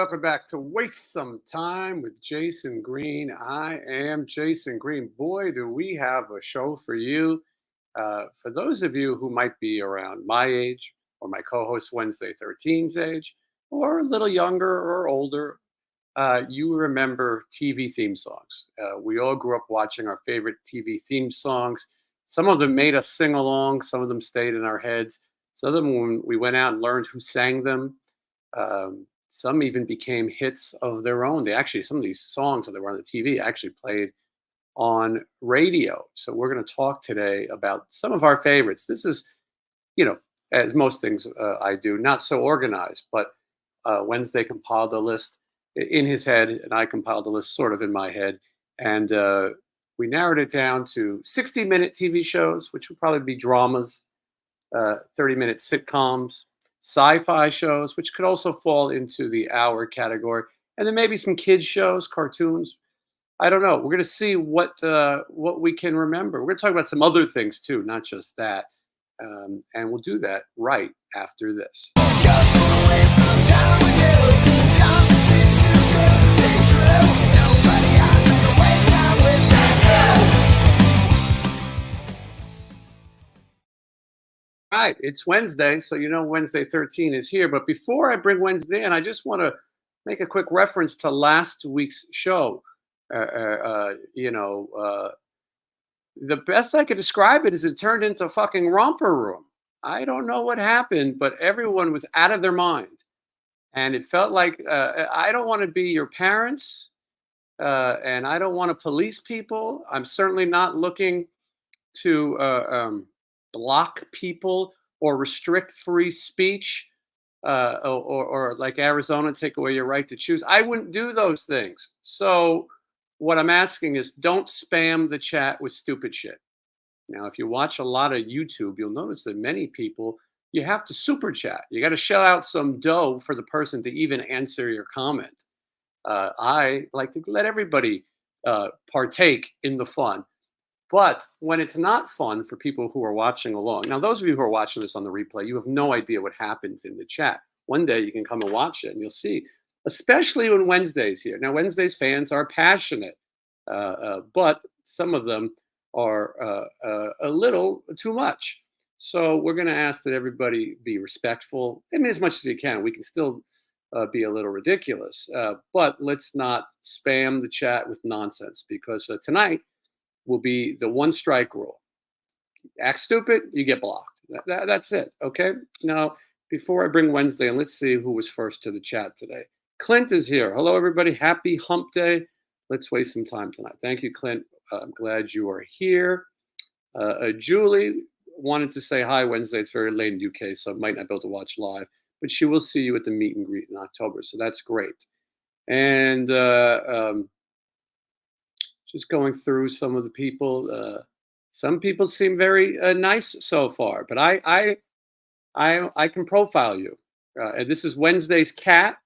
welcome back to Waste Some Time with Jason Green. I am Jason Green. Boy, do we have a show for you. For those of you who might be around my age or my co host Wednesday 13's age, or a little younger or older, you remember TV theme songs. We all grew up watching our favorite TV theme songs. Some of them made us sing along, some of them stayed in our heads. Some of them, when we went out and learned who sang them, some even became hits of their own. some of these songs that were on the TV actually played on radio. So we're going to talk today about some of our favorites. This is, as most things I do, not so organized, but Wednesday compiled a list in his head, and I compiled a list sort of in my head. And we narrowed it down to 60-minute TV shows, which would probably be dramas, 30-minute sitcoms, sci-fi shows, which could also fall into the hour category, and then maybe some kids shows, cartoons. I don't know. We're going to see what we can remember. We're going to talk about some other things too, not just that, and we'll do that right after this. Just wanna waste some time with you. Sometimes it seems too good to be true. Nobody out there to waste time with you. Right, it's Wednesday, so Wednesday 13 is here. But before I bring Wednesday in, I just want to make a quick reference to last week's show. The best I could describe it is it turned into a fucking romper room. I don't know what happened, but everyone was out of their mind. And it felt like I don't want to be your parents, and I don't want to police people. I'm certainly not looking to block people or restrict free speech, or like Arizona, take away your right to choose. I wouldn't do those things. So what I'm asking is, don't spam the chat with stupid shit. Now, if you watch a lot of YouTube, you'll notice that many people, you have to super chat. You got to shell out some dough for the person to even answer your comment. I like to let everybody partake in the fun. But when it's not fun for people who are watching along, now those of you who are watching this on the replay, you have no idea what happens in the chat. One day you can come and watch it and you'll see, especially when Wednesday's here. Now, Wednesday's fans are passionate, but some of them are a little too much. So we're going to ask that everybody be respectful. I mean, as much as you can. We can still be a little ridiculous, but let's not spam the chat with nonsense, because tonight will be the one strike rule. Act stupid, you get blocked. That's it, okay? Now, before I bring Wednesday in, let's see who was first to the chat today. Clint is here. Hello, everybody. Happy hump day. Let's waste some time tonight. Thank you, Clint. I'm glad you are here. Julie wanted to say hi Wednesday. It's very late in UK, so might not be able to watch live, but she will see you at the meet and greet in October, so that's great. And just going through some of the people. Some people seem very nice so far, but I can profile you. And this is Wednesday's cat.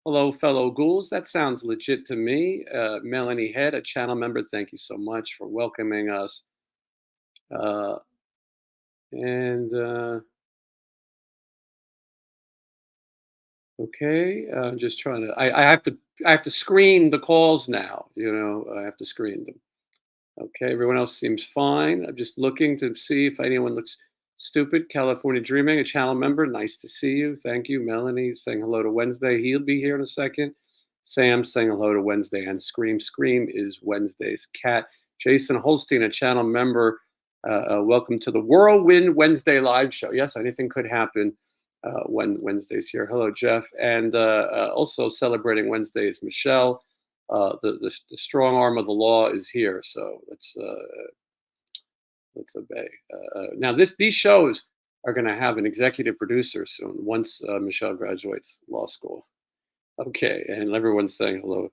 Hello, fellow ghouls. That sounds legit to me. Melanie Head, a channel member. Thank you so much for welcoming us. Okay, I'm just trying to. I have to screen the calls now. I have to screen them. Okay, everyone else seems fine. I'm just looking to see if anyone looks stupid. California Dreaming, a channel member. Nice to see you. Thank you. Melanie saying hello to Wednesday. He'll be here in a second. Sam saying hello to Wednesday. And Scream. Scream is Wednesday's cat. Jason Holstein, a channel member. Welcome to the Whirlwind Wednesday live show. Yes, anything could happen when Wednesday's here. Hello, Jeff. And also celebrating Wednesday is Michelle. The strong arm of the law is here, so let's obey. Now, these shows are going to have an executive producer soon, once Michelle graduates law school. Okay, and everyone's saying hello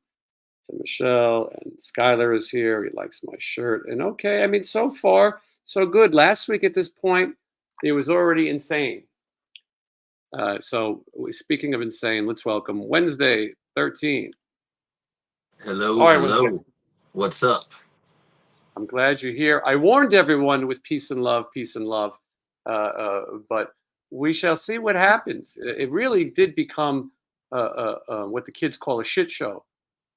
to Michelle, and Skylar is here. He likes my shirt, and okay, I mean, so far so good. Last week at this point, it was already insane. So speaking of insane, let's welcome Wednesday 13. Hello, right, hello. What's up? I'm glad you're here. I warned everyone with peace and love, but we shall see what happens. It really did become what the kids call a shit show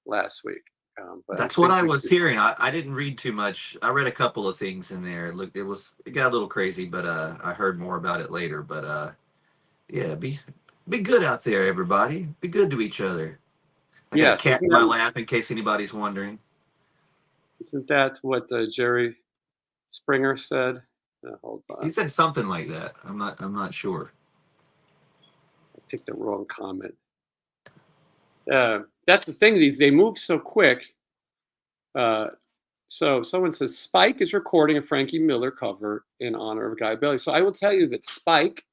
last week. But I That's what think I we was could, hearing. I didn't read too much. I read a couple of things in there. Look, it got a little crazy, but I heard more about it later. But yeah, be good out there, everybody. Be good to each other. I got a yes, cat in my lap in case anybody's wondering. isn't that what Jerry Springer said? Hold He on, said something like that. I'm not sure. I picked the wrong comment. That's the thing. They move so quick. Uh, so someone says Spike is recording a Frankie Miller cover in honor of Guy Bailey. So I will tell you that Spike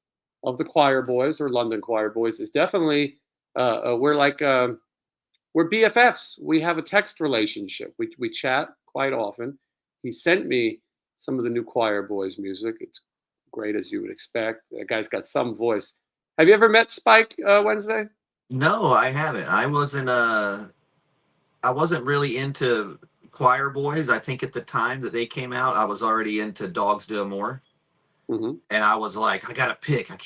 of the Choir Boys or London Choir Boys is definitely we're like we're BFFs. We have a text relationship. We chat quite often. He sent me some of the new Choir Boys music. It's great as you would expect. That guy's got some voice. Have you ever met Spike Wednesday? No, I haven't. I wasn't really into choir boys. I think at the time that they came out, I was already into Dogs Do More. Hmm. And I was like, I gotta pick. I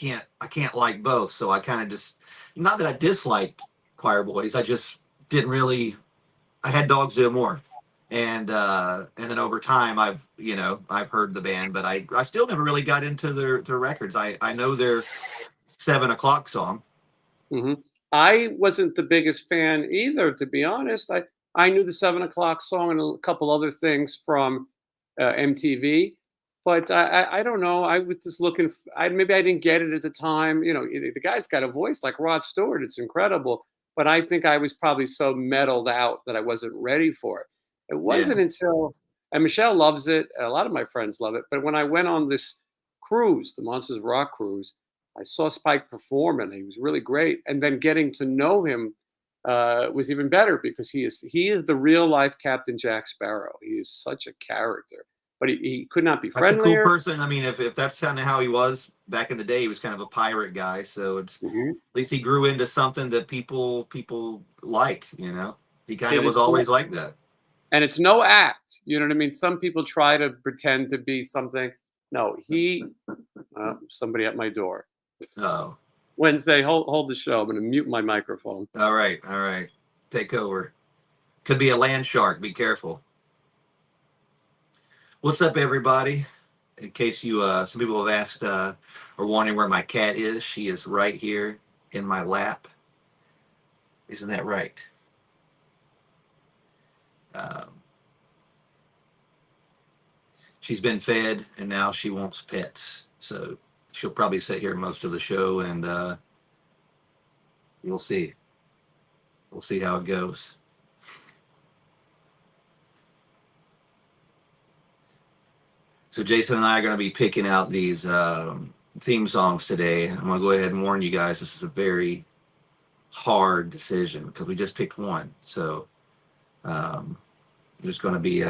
can't like both. So I kind of just, not that I disliked choir boys. I just didn't really. I had Dogs Do More, and then over time I've heard the band, but I still never really got into their records. I know their 7 o'clock song. Hmm. I wasn't the biggest fan either, to be honest. I knew the 7 o'clock song and a couple other things from MTV, but I don't know. I was just looking. Maybe I didn't get it at the time. You know, the guy's got a voice like Rod Stewart. It's incredible. But I think I was probably so metaled out that I wasn't ready for it. It Yeah, wasn't until and Michelle loves it. A lot of my friends love it. But when I went on this cruise, the Monsters of Rock cruise, I saw Spike perform, and he was really great. And then getting to know him was even better because he is the real life Captain Jack Sparrow. He is such a character, but he could not be that's a cool friendlier. person. I mean, if that's kind of how he was back in the day, he was kind of a pirate guy. So it's Mhm. at least he grew into something that people like. He kind It of was is so, always like that. and it's no act. You know what I mean? Some people try to pretend to be something. No, somebody at my door. Oh, Wednesday, hold the show. I'm going to mute my microphone. all right, take over. Could be a land shark. Be careful. What's up, everybody? In case some people have asked or wondering where my cat is, she is right here in my lap. Isn't that right? Um, she's been fed, and now she wants pets. So she'll probably sit here most of the show, and you'll see. We'll see how it goes. So Jason and I are going to be picking out these theme songs today. I'm going to go ahead and warn you guys. This is a very hard decision because we just picked one. So um, there's going to be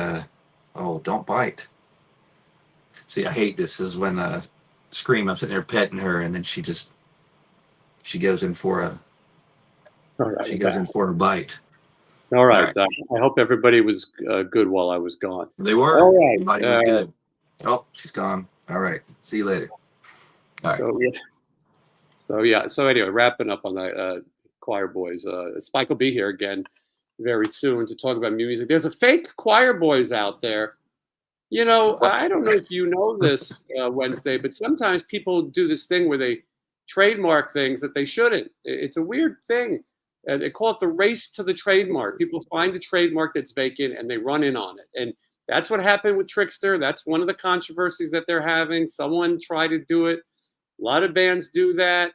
oh, don't bite. See, I hate this. This is when Scream. I'm sitting there petting her, and then she goes in for a All right, she we're goes back. in for a bite. All All right. right, I hope everybody was good while I was gone. they were. All right. Everybody was good. Oh, she's gone. All right. See you later. All right. So yeah. So yeah. So anyway, wrapping up on that choir boys. Spike will be here again very soon to talk about music. There's a fake choir boys out there. You know, I don't know if you know this, Wednesday, but sometimes people do this thing where they trademark things that they shouldn't. It's a weird thing. They call it the race to the trademark. People find a trademark that's vacant and they run in on it. And that's what happened with Trickster. That's one of the controversies that they're having. Someone tried to do it. A lot of bands do that.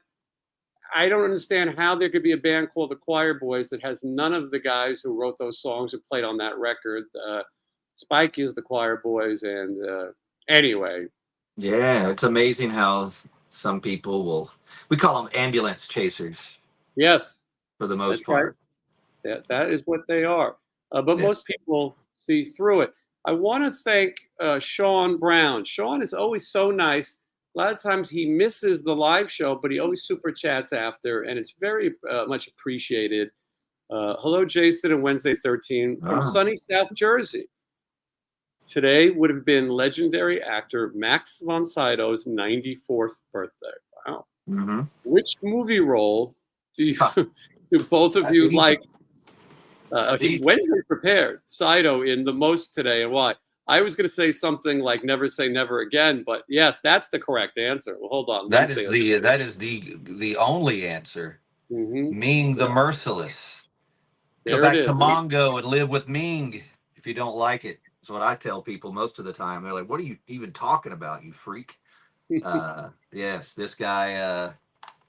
I don't understand how there could be a band called the Choir Boys that has none of the guys who wrote those songs who played on that record. Spike is the Choir Boys, and anyway, Yeah, it's amazing how some people will. We call them ambulance chasers yes, for the that's most right. part. That is what they are. But most Yes. people see through it. I want to thank Sean Brown. Sean is always so nice. A lot of times he misses the live show, but he always super chats after, and it's very much appreciated. Hello, Jason and Wednesday 13 from Oh. sunny South Jersey. Today would have been legendary actor Max von Sydow's 94th birthday. Wow. Mm-hmm. Which movie role do you Huh. Do both of That's you easy. like? That's Okay, easy. Wednesday prepared. Saito in the most today, and why? I was going to say something like "never say never again," but yes, that's the correct answer. Well, hold on. That Wednesday. is the only answer. Mm-hmm. Ming the Merciless. Go There it back to is. Mongo and live with Ming if you don't like it. That's what I tell people most of the time. They're like, "What are you even talking about, you freak?" Yes, this guy.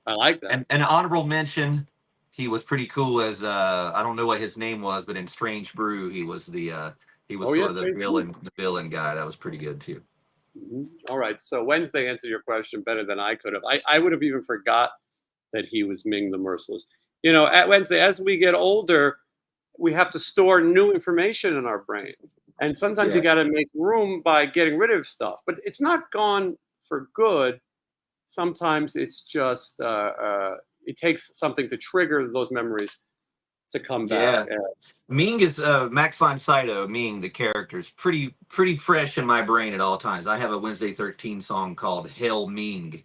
I like that. And an honorable mention. He was pretty cool as I don't know what his name was, but in Strange Brew, he was Oh sort yes, of the villain guy. That was pretty good too. mm-hmm. All right. So Wednesday answered your question better than I could have. I would have even forgot that he was Ming the Merciless. You know, at Wednesday, as we get older, we have to store new information in our brain. And sometimes you Yeah. got to make room by getting rid of stuff. But it's not gone for good. Sometimes it's just, it takes something to trigger those memories to come back. Yeah. Ming is Max von Sydow. Ming, the character, is pretty fresh in my brain at all times. I have a Wednesday 13 song called Hail Ming.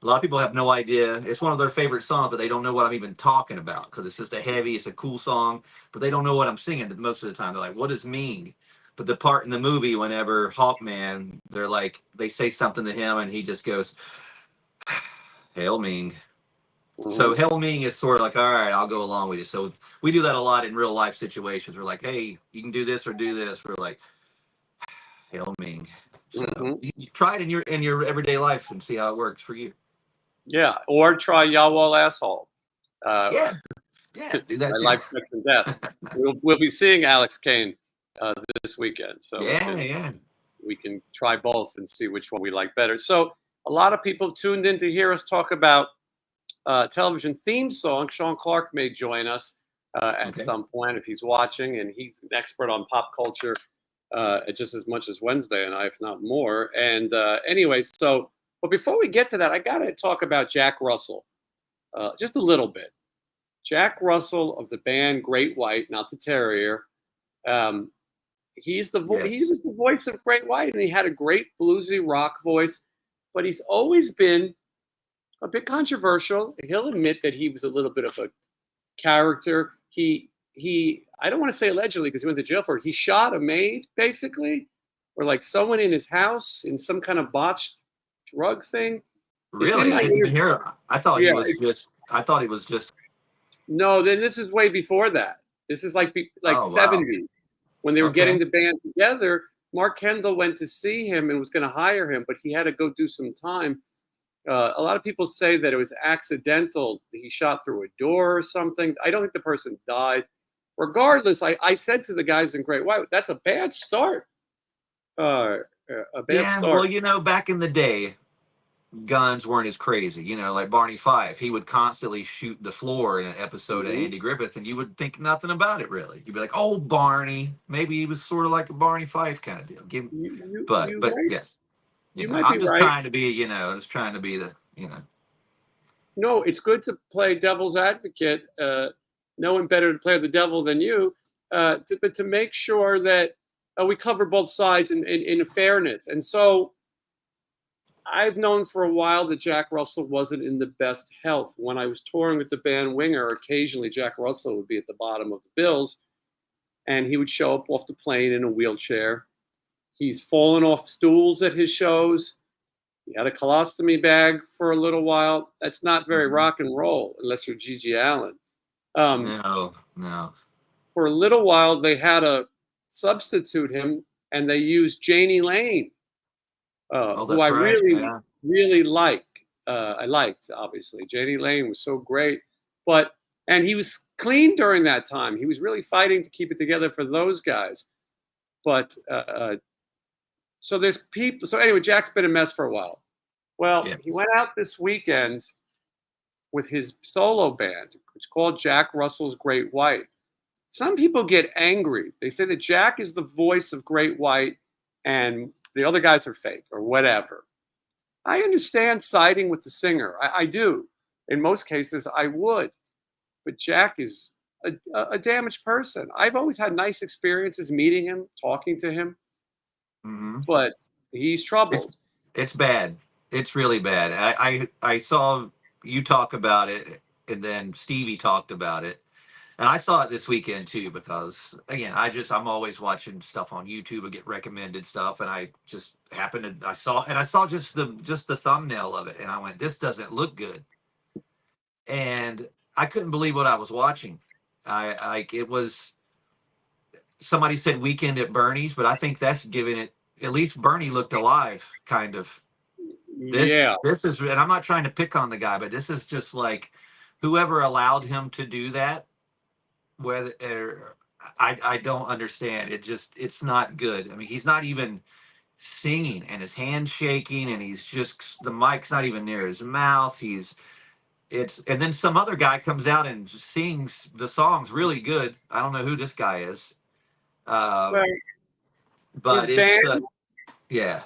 A lot of people have no idea. It's one of their favorite songs, but they don't know what I'm even talking about because it's just it's a cool song, but they don't know what I'm singing most of the time. They're like, what does Ming? But the part in the movie, whenever Hawkman, they're like, they say something to him and he just goes, Hail Ming. So Mhm. Hail Ming is sort of like, all right, I'll go along with you. So we do that a lot in real life situations. We're like, hey, you can do this or do this. We're like, Hail Ming. So Mhm. you try it in your everyday life and see how it works for you. Yeah. Or try Yawwall Asshole. Uh, Yeah, yeah, do My that too. Life, Sex, and Death. We'll be seeing Alex Kane this weekend. So Yeah, yeah. we can try both and see which one we like better. So a lot of people tuned in to hear us talk about television theme song. Sean Clark may join us at Okay. some point if he's watching, and he's an expert on pop culture just as much as Wednesday and I, if not more. And anyway, so but before we get to that, I got to talk about Jack Russell just a little bit. Jack Russell of the band Great White, not the Terrier. Um, he Yes. was the voice of Great White, and he had a great bluesy rock voice. But he's always been a bit controversial. He'll admit that he was a little bit of a character. He I don't want to say allegedly because he went to jail for it. He shot a maid basically, or like someone in his house in some kind of botched drug thing. It's in Really? I my didn't even interview. hear. I thought he Yeah, was just. I thought he was just. no. Then this is way before that. This is like Oh wow. 70s when they were Okay. getting the band together. Mark Kendall went to see him and was going to hire him, but he had to go do some time. A lot of people say that it was accidental. He shot through a door or something. I don't think the person died. Regardless, I said to the guys in Great White, that's a bad start. Uh, a bad Yeah. Well, start. back in the day, guns weren't as crazy. Like Barney Fife, he would constantly shoot the floor in an episode of Mm-hmm. Andy Griffith, and you would think nothing about it really. You'd be like, "Oh, Barney." Maybe he was sort of like a Barney Fife kind of deal. But Right. yes, You might be I'm just right. trying to be, just trying to be the. No, it's good to play devil's advocate. No one better to play the devil than you. But to make sure that we cover both sides in fairness. And so I've known for a while that Jack Russell wasn't in the best health. When I was touring with the band Winger, occasionally Jack Russell would be at the bottom of the bills, and he would show up off the plane in a wheelchair. He's fallen off stools at his shows. He had a colostomy bag for a little while. That's not very Mhm. rock and roll unless you're Gigi Allen. Um, No, no. for a little while, they had to substitute him, and they used Janie Lane, Oh, who I that's right. really, Yeah. really like. I liked, obviously. Janie Lane was so great, and he was clean during that time. He was really fighting to keep it together for those guys. But so there's people. So anyway, Jack's been a mess for a while. Well, he Yes. went out this weekend with his solo band. It's called Jack Russell's Great White. Some people get angry. They say that Jack is the voice of Great White and the other guys are fake or whatever. I understand siding with the singer. I do. In most cases, I would. But Jack is a damaged person. I've always had nice experiences meeting him, talking to him, Hmm. but he's It's troubled. it's bad. It's really bad. I saw you talk about it. and then Stevie talked about it. And I saw it this weekend too, because again, I'm always watching stuff on YouTube and get recommended stuff. And I just happened to, I saw just the thumbnail of it. And I went, this doesn't look good. And I couldn't believe what I was watching. It was, somebody said Weekend at Bernie's, but I think that's giving it, at least Bernie looked alive, kind of. Yeah. This is, and I'm not trying to pick on the guy, but this is just like whoever allowed him to do that, whether I don't understand. It's not good. I mean, he's not even singing, and his hand shaking, and he's just, the mic's not even near his mouth. And then some other guy comes out and sings the songs really good. I don't know who this guy is, Well, his but band, yeah,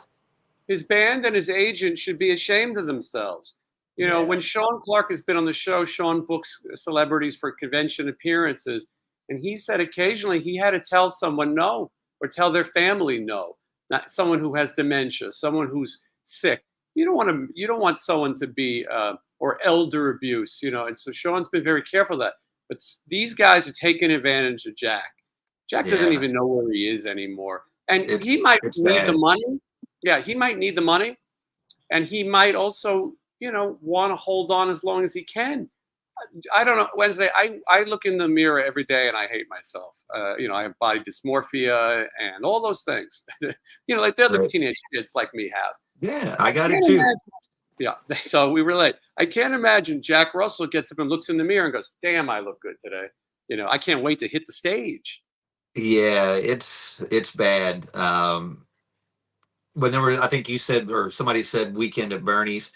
his band and his agent should be ashamed of themselves. You know, yeah, when Sean Clark has been on the show, Sean books celebrities for convention appearances, and he said occasionally he had to tell someone no or tell their family no. Not someone who has dementia, someone who's sick. You don't want someone to be or elder abuse, you know. And so Sean's been very careful of that. But these guys are taking advantage of Jack. Jack doesn't yeah. even know where he is anymore, and he It's might it's need the bad. money. Yeah, he might need the money, and he might also, want to hold on as long as he can. I don't know. Wednesday, I look in the mirror every day and I hate myself. I have body dysmorphia and all those things. Like the other Right. teenage kids like me have. Yeah, I I got it can't too. imagine. Yeah, so we relate. I can't imagine Jack Russell gets up and looks in the mirror and goes, "Damn, I look good today." I can't wait to hit the stage. Yeah, it's bad. Whenever I think you said, or somebody said Weekend at Bernie's,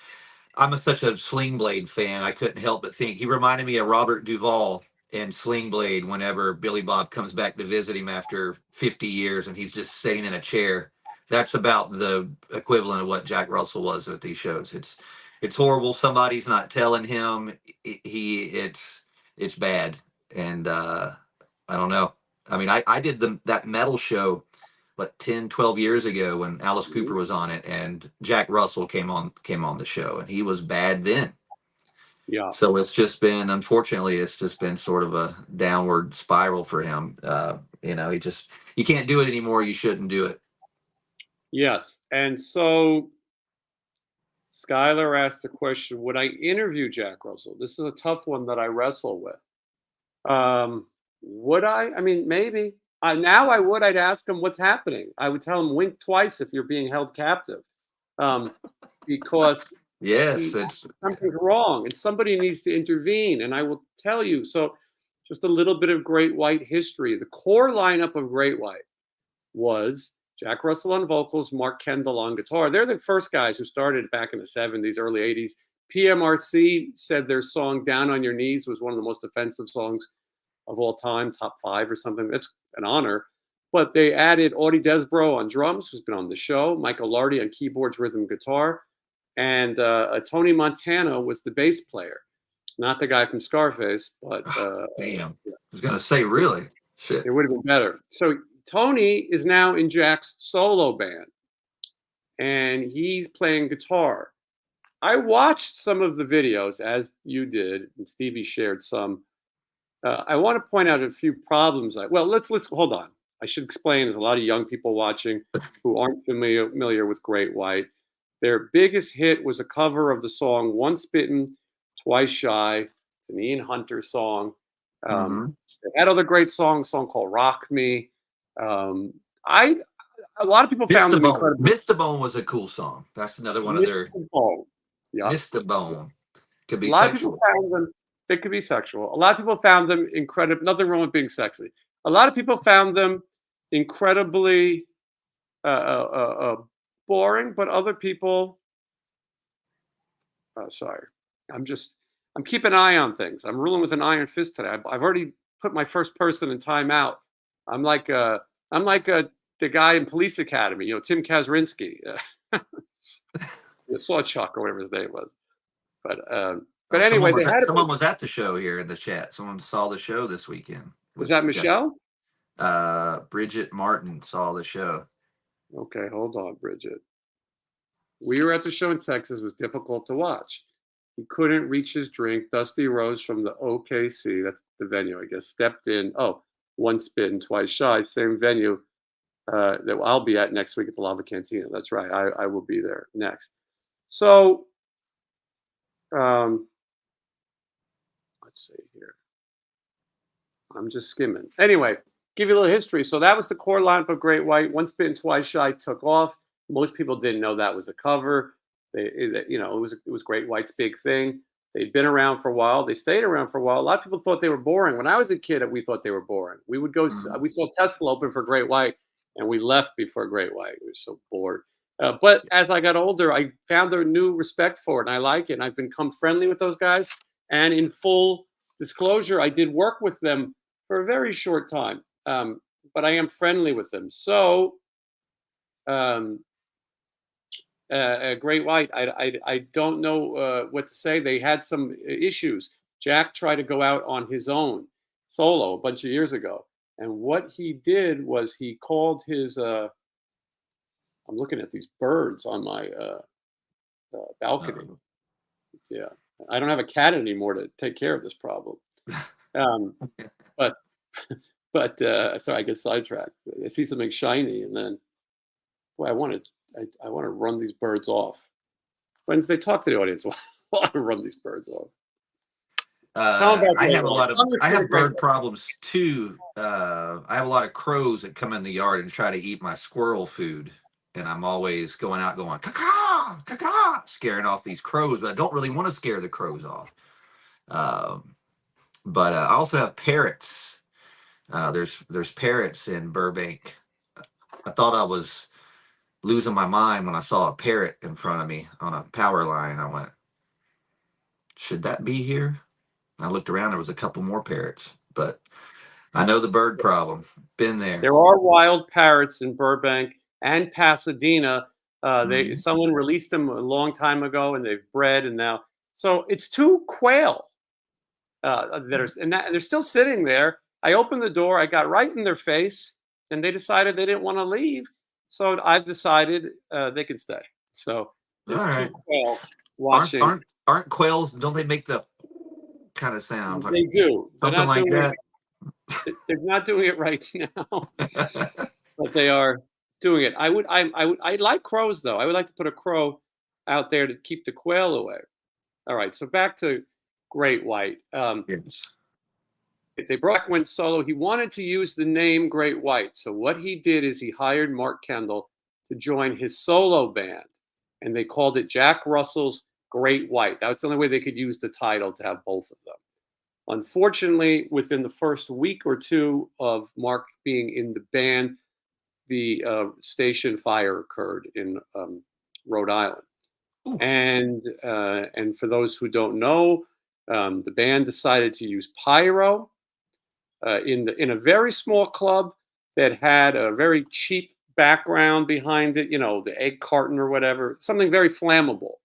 such a Sling Blade fan. I couldn't help but think he reminded me of Robert Duvall in Sling Blade. Whenever Billy Bob comes back to visit him after 50 years, and he's just sitting in a chair. That's about the equivalent of what Jack Russell was at these shows. It's horrible. Somebody's not telling him. It's bad, and I don't know. I mean, I did that metal show, what, 10, 12 years ago when Alice Mhm. Cooper was on it, and Jack Russell came on the show, and he was bad then. Yeah. So unfortunately, it's just been sort of a downward spiral for him. You can't do it anymore. You shouldn't do it. Yes. And so Skylar asked the question, would I interview Jack Russell? This is a tough one that I wrestle with. Would I? I mean, maybe. Now I would. I'd ask him what's happening. I would tell him wink twice if you're being held captive, um, because Yes, he something's wrong and somebody needs to intervene. And I will tell you. So, just a little bit of Great White history. The core lineup of Great White was Jack Russell on vocals, Mark Kendall on guitar. They're the first guys who started back in the 70s, early 80s. PMRC said their song "Down on Your Knees" was one of the most offensive songs of all time, top 5 or something. It's an honor. But they added Audie Desbro on drums, who's been on the show, Michael Lardy on keyboards, rhythm, guitar, and Tony Montana was the bass player. Not the guy from Scarface, but damn. I was gonna say, really, it shit. would have been better. So Tony is now in Jack's solo band, and he's playing guitar. I watched some of the videos as you did, and Stevie shared some. I want to point out a few problems. Let's hold on. I should explain. There's a lot of young people watching who aren't familiar with Great White. Their biggest hit was a cover of the song "Once Bitten, Twice Shy." It's an Ian Hunter song. Um, Mm-hmm. they had other great songs. A song called "Rock Me." Um, I A lot of people found Mr. them Bone. incredible. Mr. Bone was a cool song. That's another one of their. Mr. Bone. Yeah. Mr. Bone could A be lot of people sexual. found them. They could be sexual. A lot of people found them incredible. Nothing wrong with being sexy. A lot of people found them incredibly uh, uh, uh, uh, boring, but other people. Sorry, I'm keeping an eye on things. I'm ruling with an iron fist today. I've already put my first person in timeout. I'm like uh, I'm like the guy in Police Academy. Tim Kazrinsky, Saw Chuck or whatever his name was. But anyway, they had a Someone was at the show here in the chat. Someone saw the show this weekend Was with that Michelle? Bridget Martin saw the show. Okay, hold on, Bridget. We were at the show in Texas. It was difficult to watch. He couldn't reach his drink. Dusty Rose from the OKC, that's the venue, I guess, stepped in. Oh, once bitten, twice shy. Same venue that I'll be at next week at the Lava Cantina. That's right. I will be there next. So, let's see here. I'm just skimming. Anyway, give you a little history. So that was the core lineup of Great White. Once Bitten, Twice Shy took off. Most people didn't know that was a cover. It was Great White's big thing. They'd been around for a while. They stayed around for a while. A lot of people thought they were boring. When I was a kid, we thought they were boring. We would go. We saw Tesla open for Great White, and we left before Great White. We were so bored. But as I got older, I found a new respect for it, and I like it. And I've become friendly with those guys. And in full disclosure, I did work with them for a very short time, but I am friendly with them. So, Great White, I don't know what to say. They had some issues. Jack tried to go out on his own, solo, a bunch of years ago. And what he did was he called his, I'm looking at these birds on my balcony. Yeah. I don't have a cat anymore to take care of this problem. But so I get sidetracked. I see something shiny, and then, boy, I want to run these birds off. When they talk to the audience, I want to run these birds off. I have bird problems too. I have a lot of crows that come in the yard and try to eat my squirrel food, and I'm always going out going caw caw, scaring off these crows, but I don't really want to scare the crows off. But I also have parrots. There's parrots in Burbank. I thought I was losing my mind when I saw a parrot in front of me on a power line. I went, should that be here? And I looked around, there was a couple more parrots, but I know the bird problem. Been there. There are wild parrots in Burbank and Pasadena. Someone released them a long time ago, and they've bred, and now so it's 2 quail they're still sitting there. I opened the door, I got right in their face, and they decided they didn't want to leave. So I've decided they can stay. So there's 2 quail watching. Aren't quails? Don't they make the kind of sound? They do. Something like that. They're not doing it right now, but they are doing it. I like crows though. I would like to put a crow out there to keep the quail away. All right. So back to Great White. Yes. They Brock went solo. He wanted to use the name Great White. So what he did is he hired Mark Kendall to join his solo band, and they called it Jack Russell's Great White. That was the only way they could use the title to have both of them. Unfortunately, within the first week or two of Mark being in the band, the station fire occurred in Rhode Island. Ooh. And for those who don't know, the band decided to use pyro in a very small club that had a very cheap background behind it, the egg carton or whatever, something very flammable.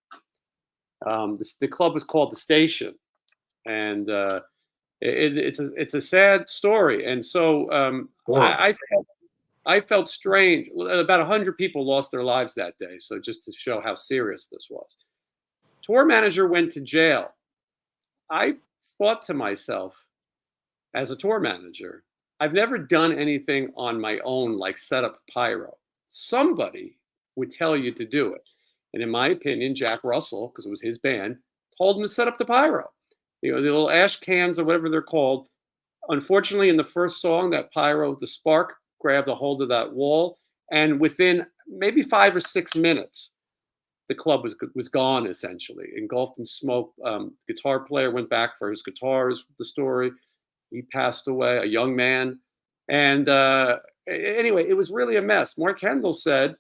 The club was called The Station, and it's a sad story. And so I felt strange. About 100 people lost their lives that day. So just to show how serious this was. Tour manager went to jail. I thought to myself, as a tour manager, I've never done anything on my own like set up pyro. Somebody would tell you to do it. And in my opinion, Jack Russell, because it was his band, told him to set up the pyro. The little ash cans or whatever they're called. Unfortunately, in the first song, that pyro, the spark grabbed a hold of that wall. And within maybe 5 or 6 minutes, the club was gone, essentially, engulfed in smoke. Guitar player went back for his guitars, the story. He passed away, a young man. And anyway, it was really a mess. Mark Kendall said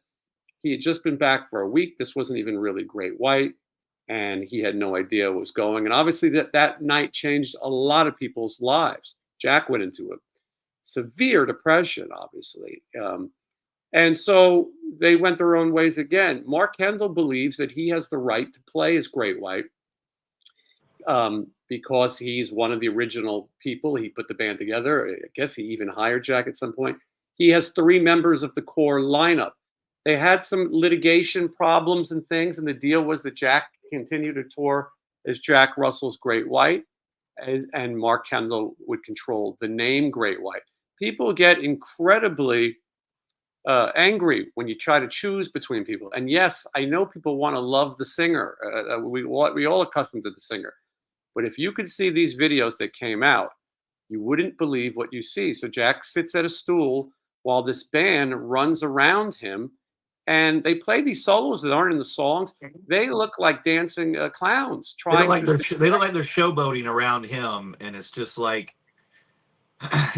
he had just been back for a week. This wasn't even really Great White. And he had no idea what was going. And obviously that night changed a lot of people's lives. Jack went into a severe depression, obviously. And so they went their own ways again. Mark Kendall believes that he has the right to play as Great White because he's one of the original people. He put the band together. I guess he even hired Jack at some point. He has 3 members of the core lineup. They had some litigation problems and things, and the deal was that Jack continued to tour as Jack Russell's Great White, and Mark Kendall would control the name Great White. People get incredibly angry when you try to choose between people. And yes, I know people want to love the singer. We all accustomed to the singer. But if you could see these videos that came out, you wouldn't believe what you see. So Jack sits at a stool while this band runs around him, and they play these solos that aren't in the songs. They look like dancing clowns They look trying like to. they look like they're showboating around him, and it's just like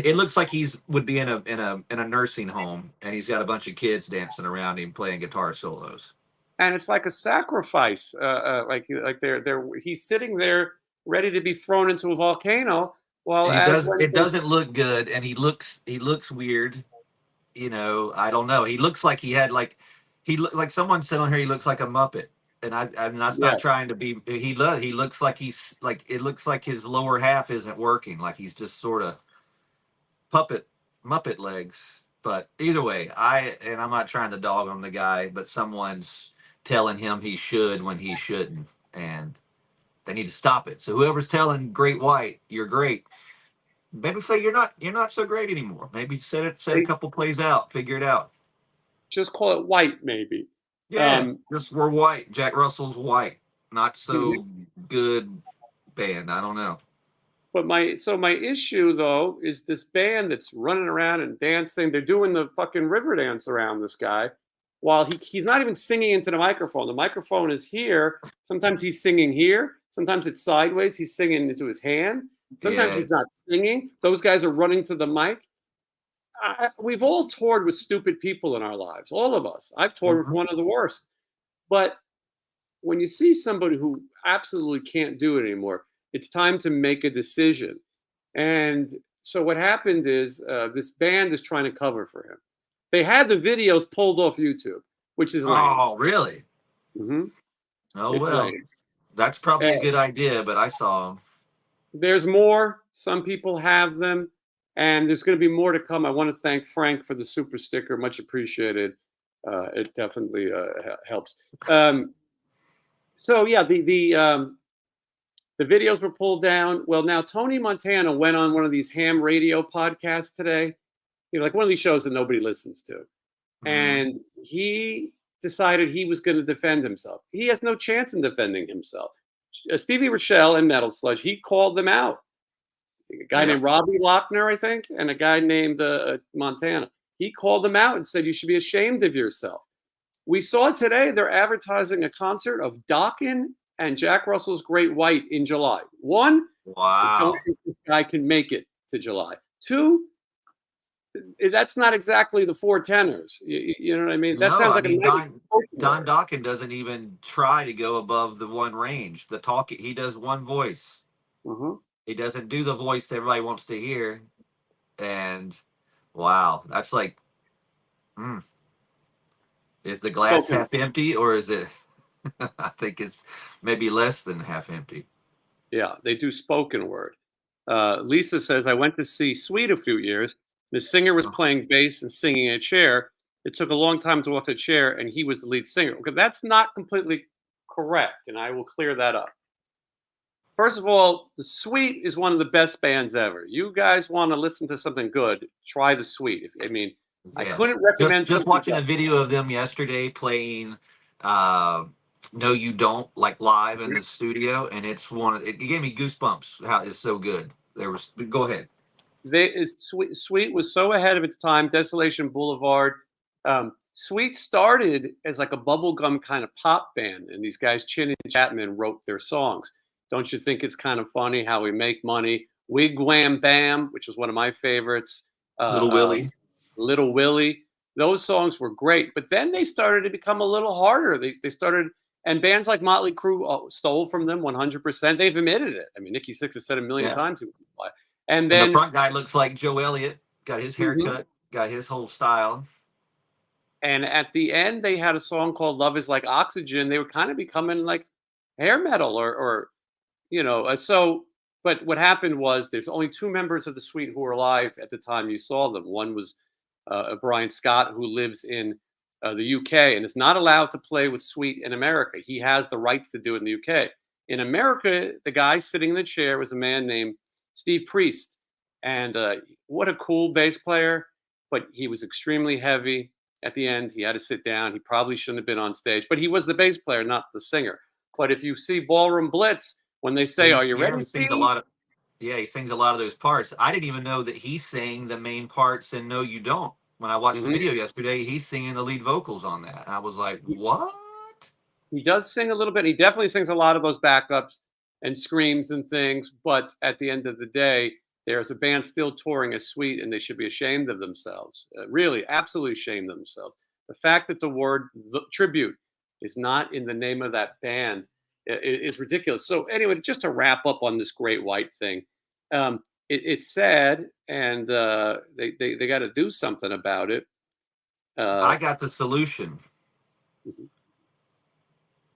it looks like he's would be in a nursing home, and he's got a bunch of kids dancing around him playing guitar solos. And it's like a sacrifice. Like they're he's sitting there ready to be thrown into a volcano. While And as when it doesn't look good, and he looks weird. You know, I don't know. He looks like he had like he look like someone said on here he looks like a Muppet. And I'm that's not yes, trying to be he looks like he's like it looks like his lower half isn't working, like he's just sort of puppet Muppet legs. But either way, I'm not trying to dog on the guy, but someone's telling him he should when he shouldn't, and they need to stop it. So whoever's telling Great White you're great, maybe say you're not so great anymore. Maybe set a they couple plays out, figure it out. just call it white, maybe. Yeah, Um, just we're white. Jack Russell's white, not mhm. so good band. I don't know. But my issue though is this band that's running around and dancing. They're doing the fucking river dance around this guy, while he's not even singing into the microphone. The microphone is here. Sometimes he's singing here. Sometimes it's sideways. He's singing into his hand. Sometimes Yeah, he's not singing. Those guys are running to the mic. We've all toured with stupid people in our lives, all of us. I've toured with mhm. one of the worst. But when you see somebody who absolutely can't do it anymore, it's time to make a decision. And so what happened is this band is trying to cover for him. They had the videos pulled off YouTube, which is lame. Oh, really? Hmm. Oh It's well, lame. that's probably a Uh, good idea. But I saw him. there's more. Some people have them, and there's going to be more to come. I want to thank Frank for the super sticker, much appreciated. It definitely helps. So yeah, the videos were pulled down. Well, now Tony Montana went on one of these ham radio podcasts today, like one of these shows that nobody listens to. Mhm. And he decided he was going to defend himself. He has no chance in defending himself. Stevie Rochelle and Metal Sludge, he called them out. A guy Yep. named Robbie Lochner, I think, and a guy named Montana. He called them out and said, "You should be ashamed of yourself." We saw today they're advertising a concert of Dokken and Jack Russell's Great White in July. One, I don't Wow. think this guy can make it to July. Two, that's not exactly the four tenors. You know what I mean? That No, sounds I like a mean nice spoken Don word. Dokken doesn't even try to go above the one range. The talk he does one voice. Uh-huh. He doesn't do the voice that everybody wants to hear. And wow, that's like, mm, is the glass Spoken. half empty or is it? I think it's maybe less than half empty. Yeah, they do spoken word. Lisa says, I went to see Sweet a few years. The singer was playing bass and singing in a chair. It took a long time to walk to the chair, and he was the lead singer. Okay, that's not completely correct, and I will clear that up. First of all, the Sweet is one of the best bands ever. You guys want to listen to something good, try the Sweet. I mean, I Yes, couldn't recommend just something watching better. a video of them yesterday playing uh No You Don't, like live in the studio, and it's it gave me goosebumps how it's so good. There was go ahead. Sweet was so ahead of its time. Desolation Boulevard. Sweet started as like a bubblegum kind of pop band, and these guys, Chin and Chapman, wrote their songs. Don't you think it's kind of funny how we make money? Wig Wham Bam, which was one of my favorites. Little Uh, Willie. Little Willie. Those songs were great, but then they started to become a little harder. They started, and bands like Motley Crue stole from them 100%. They've admitted it. I mean, Nikki Sixx has said a million Yeah. times. And And the then front guy looks like Joe Elliott, got his mhm. haircut, got his whole style. And at the end, they had a song called "Love Is Like Oxygen." They were kind of becoming like hair metal, so. But what happened was there's only two members of the Sweet who were alive at the time you saw them. One was Brian Scott, who lives in the UK and is not allowed to play with Sweet in America. He has the rights to do it in the UK. In America, the guy sitting in the chair was a man named Steve Priest. And what a cool bass player, but he was extremely heavy. At the end, he had to sit down. He probably shouldn't have been on stage, but he was the bass player, not the singer. But if you see Ballroom Blitz, when they say, "Are you ready, He sings a Steve?" lot of he sings a lot of those parts. I didn't even know that he sang the main parts in No You Don't. When I watched the Mhm. video yesterday, he's singing the lead vocals on that. And I was like, what? He does sing a little bit. He definitely sings a lot of those backups and screams and things. But at the end of the day, there's a band still touring a suite, and they should be ashamed of themselves. Really, absolutely ashamed of themselves. The fact that the word tribute is not in the name of that band is ridiculous. So anyway, just to wrap up on this Great White thing, it's sad, and they got to do something about it. I got the solution. Mhm.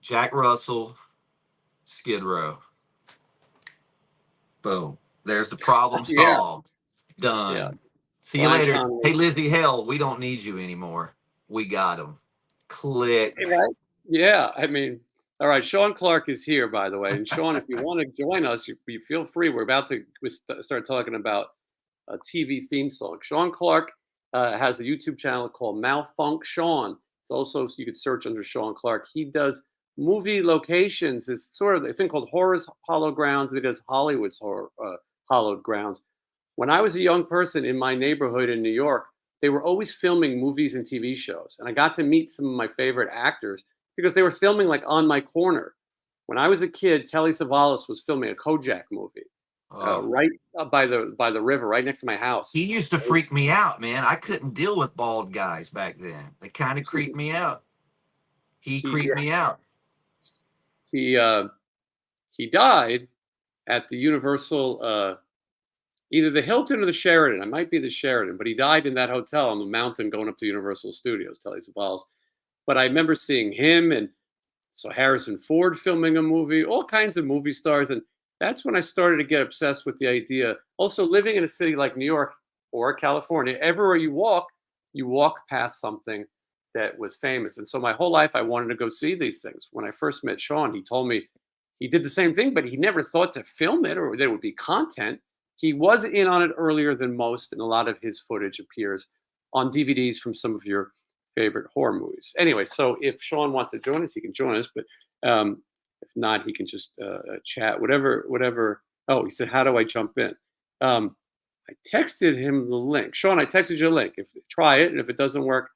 Jack Russell, Skid Row. Boom. There's the problem Yeah, solved. yeah. Done. See you Brian later. Conway. Hey, Lizzie Hell, we don't need you anymore. We got him. Click. Right? Yeah, I mean, all right. Sean Clark is here, by the way, and Sean, if you want to join us, you feel free. We're about to start talking about a TV theme song. Sean Clark has a YouTube channel called Malfunk Sean. It's also you could search under Sean Clark. He does movie locations. It's sort of a thing called Horror's Hollow Grounds. He does Hollywood's horror Hollowed Grounds. When I was a young person in my neighborhood in New York, they were always filming movies and TV shows. And I got to meet some of my favorite actors because they were filming like on my corner. When I was a kid, Telly Savalas was filming a Kojak movie Oh, right by the river, right next to my house. he used to freak me out, man. I couldn't deal with bald guys back then. They kind of creeped me out. He He creeped me out. he he died at the Universal, either the Hilton or the Sheraton. It might be the Sheraton, but he died in that hotel on the mountain going up to Universal Studios, Telly Savalas. But I remember seeing him and so Harrison Ford filming a movie, all kinds of movie stars. And that's when I started to get obsessed with the idea. Also, living in a city like New York or California, everywhere you walk past something that was famous. And so my whole life, I wanted to go see these things. When I first met Sean, he told me he did the same thing, but he never thought to film it or there would be content. He was in on it earlier than most, and a lot of his footage appears on DVDs from some of your favorite horror movies. Anyway, so if Sean wants to join us, he can join us. But if not, he can just chat. Whatever. Oh, he said, "How do I jump in?" I texted him the link. Sean, I texted you a link. If try it, and if it doesn't work,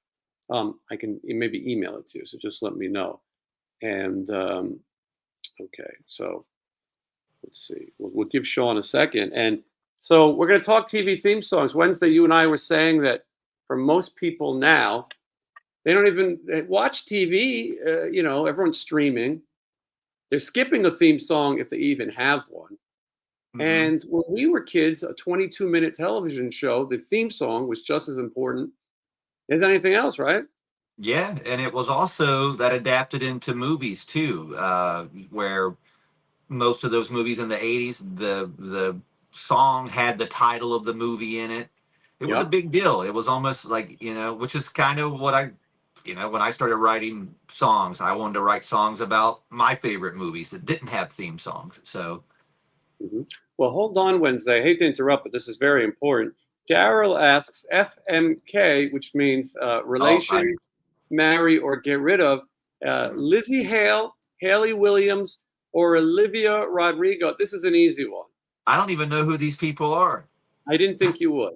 I can maybe email it to you. So just let me know. And okay, so let's see. We'll give Sean a second. And so we're going to talk TV theme songs. Wednesday, you and I were saying that for most people now, they don't even watch TV. Everyone's streaming. They're skipping a theme song if they even have one. Mhm. And when we were kids, a 22-minute television show, the theme song was just as important as anything else, right? Yeah, and it was also that adapted into movies too, where most of those movies in the '80s, the song had the title of the movie in it. It was a Yep. big deal. It was almost like, which is kind of what when I started writing songs, I wanted to write songs about my favorite movies that didn't have theme songs. So, hmm Well, hold on, Wednesday. I hate to interrupt, but this is very important. Daryl asks FMK, which means oh, I relations, marry, or get rid of, Lizzie Hale, Haley Williams, or Olivia Rodrigo. This is an easy one. I don't even know who these people are. I didn't think you would.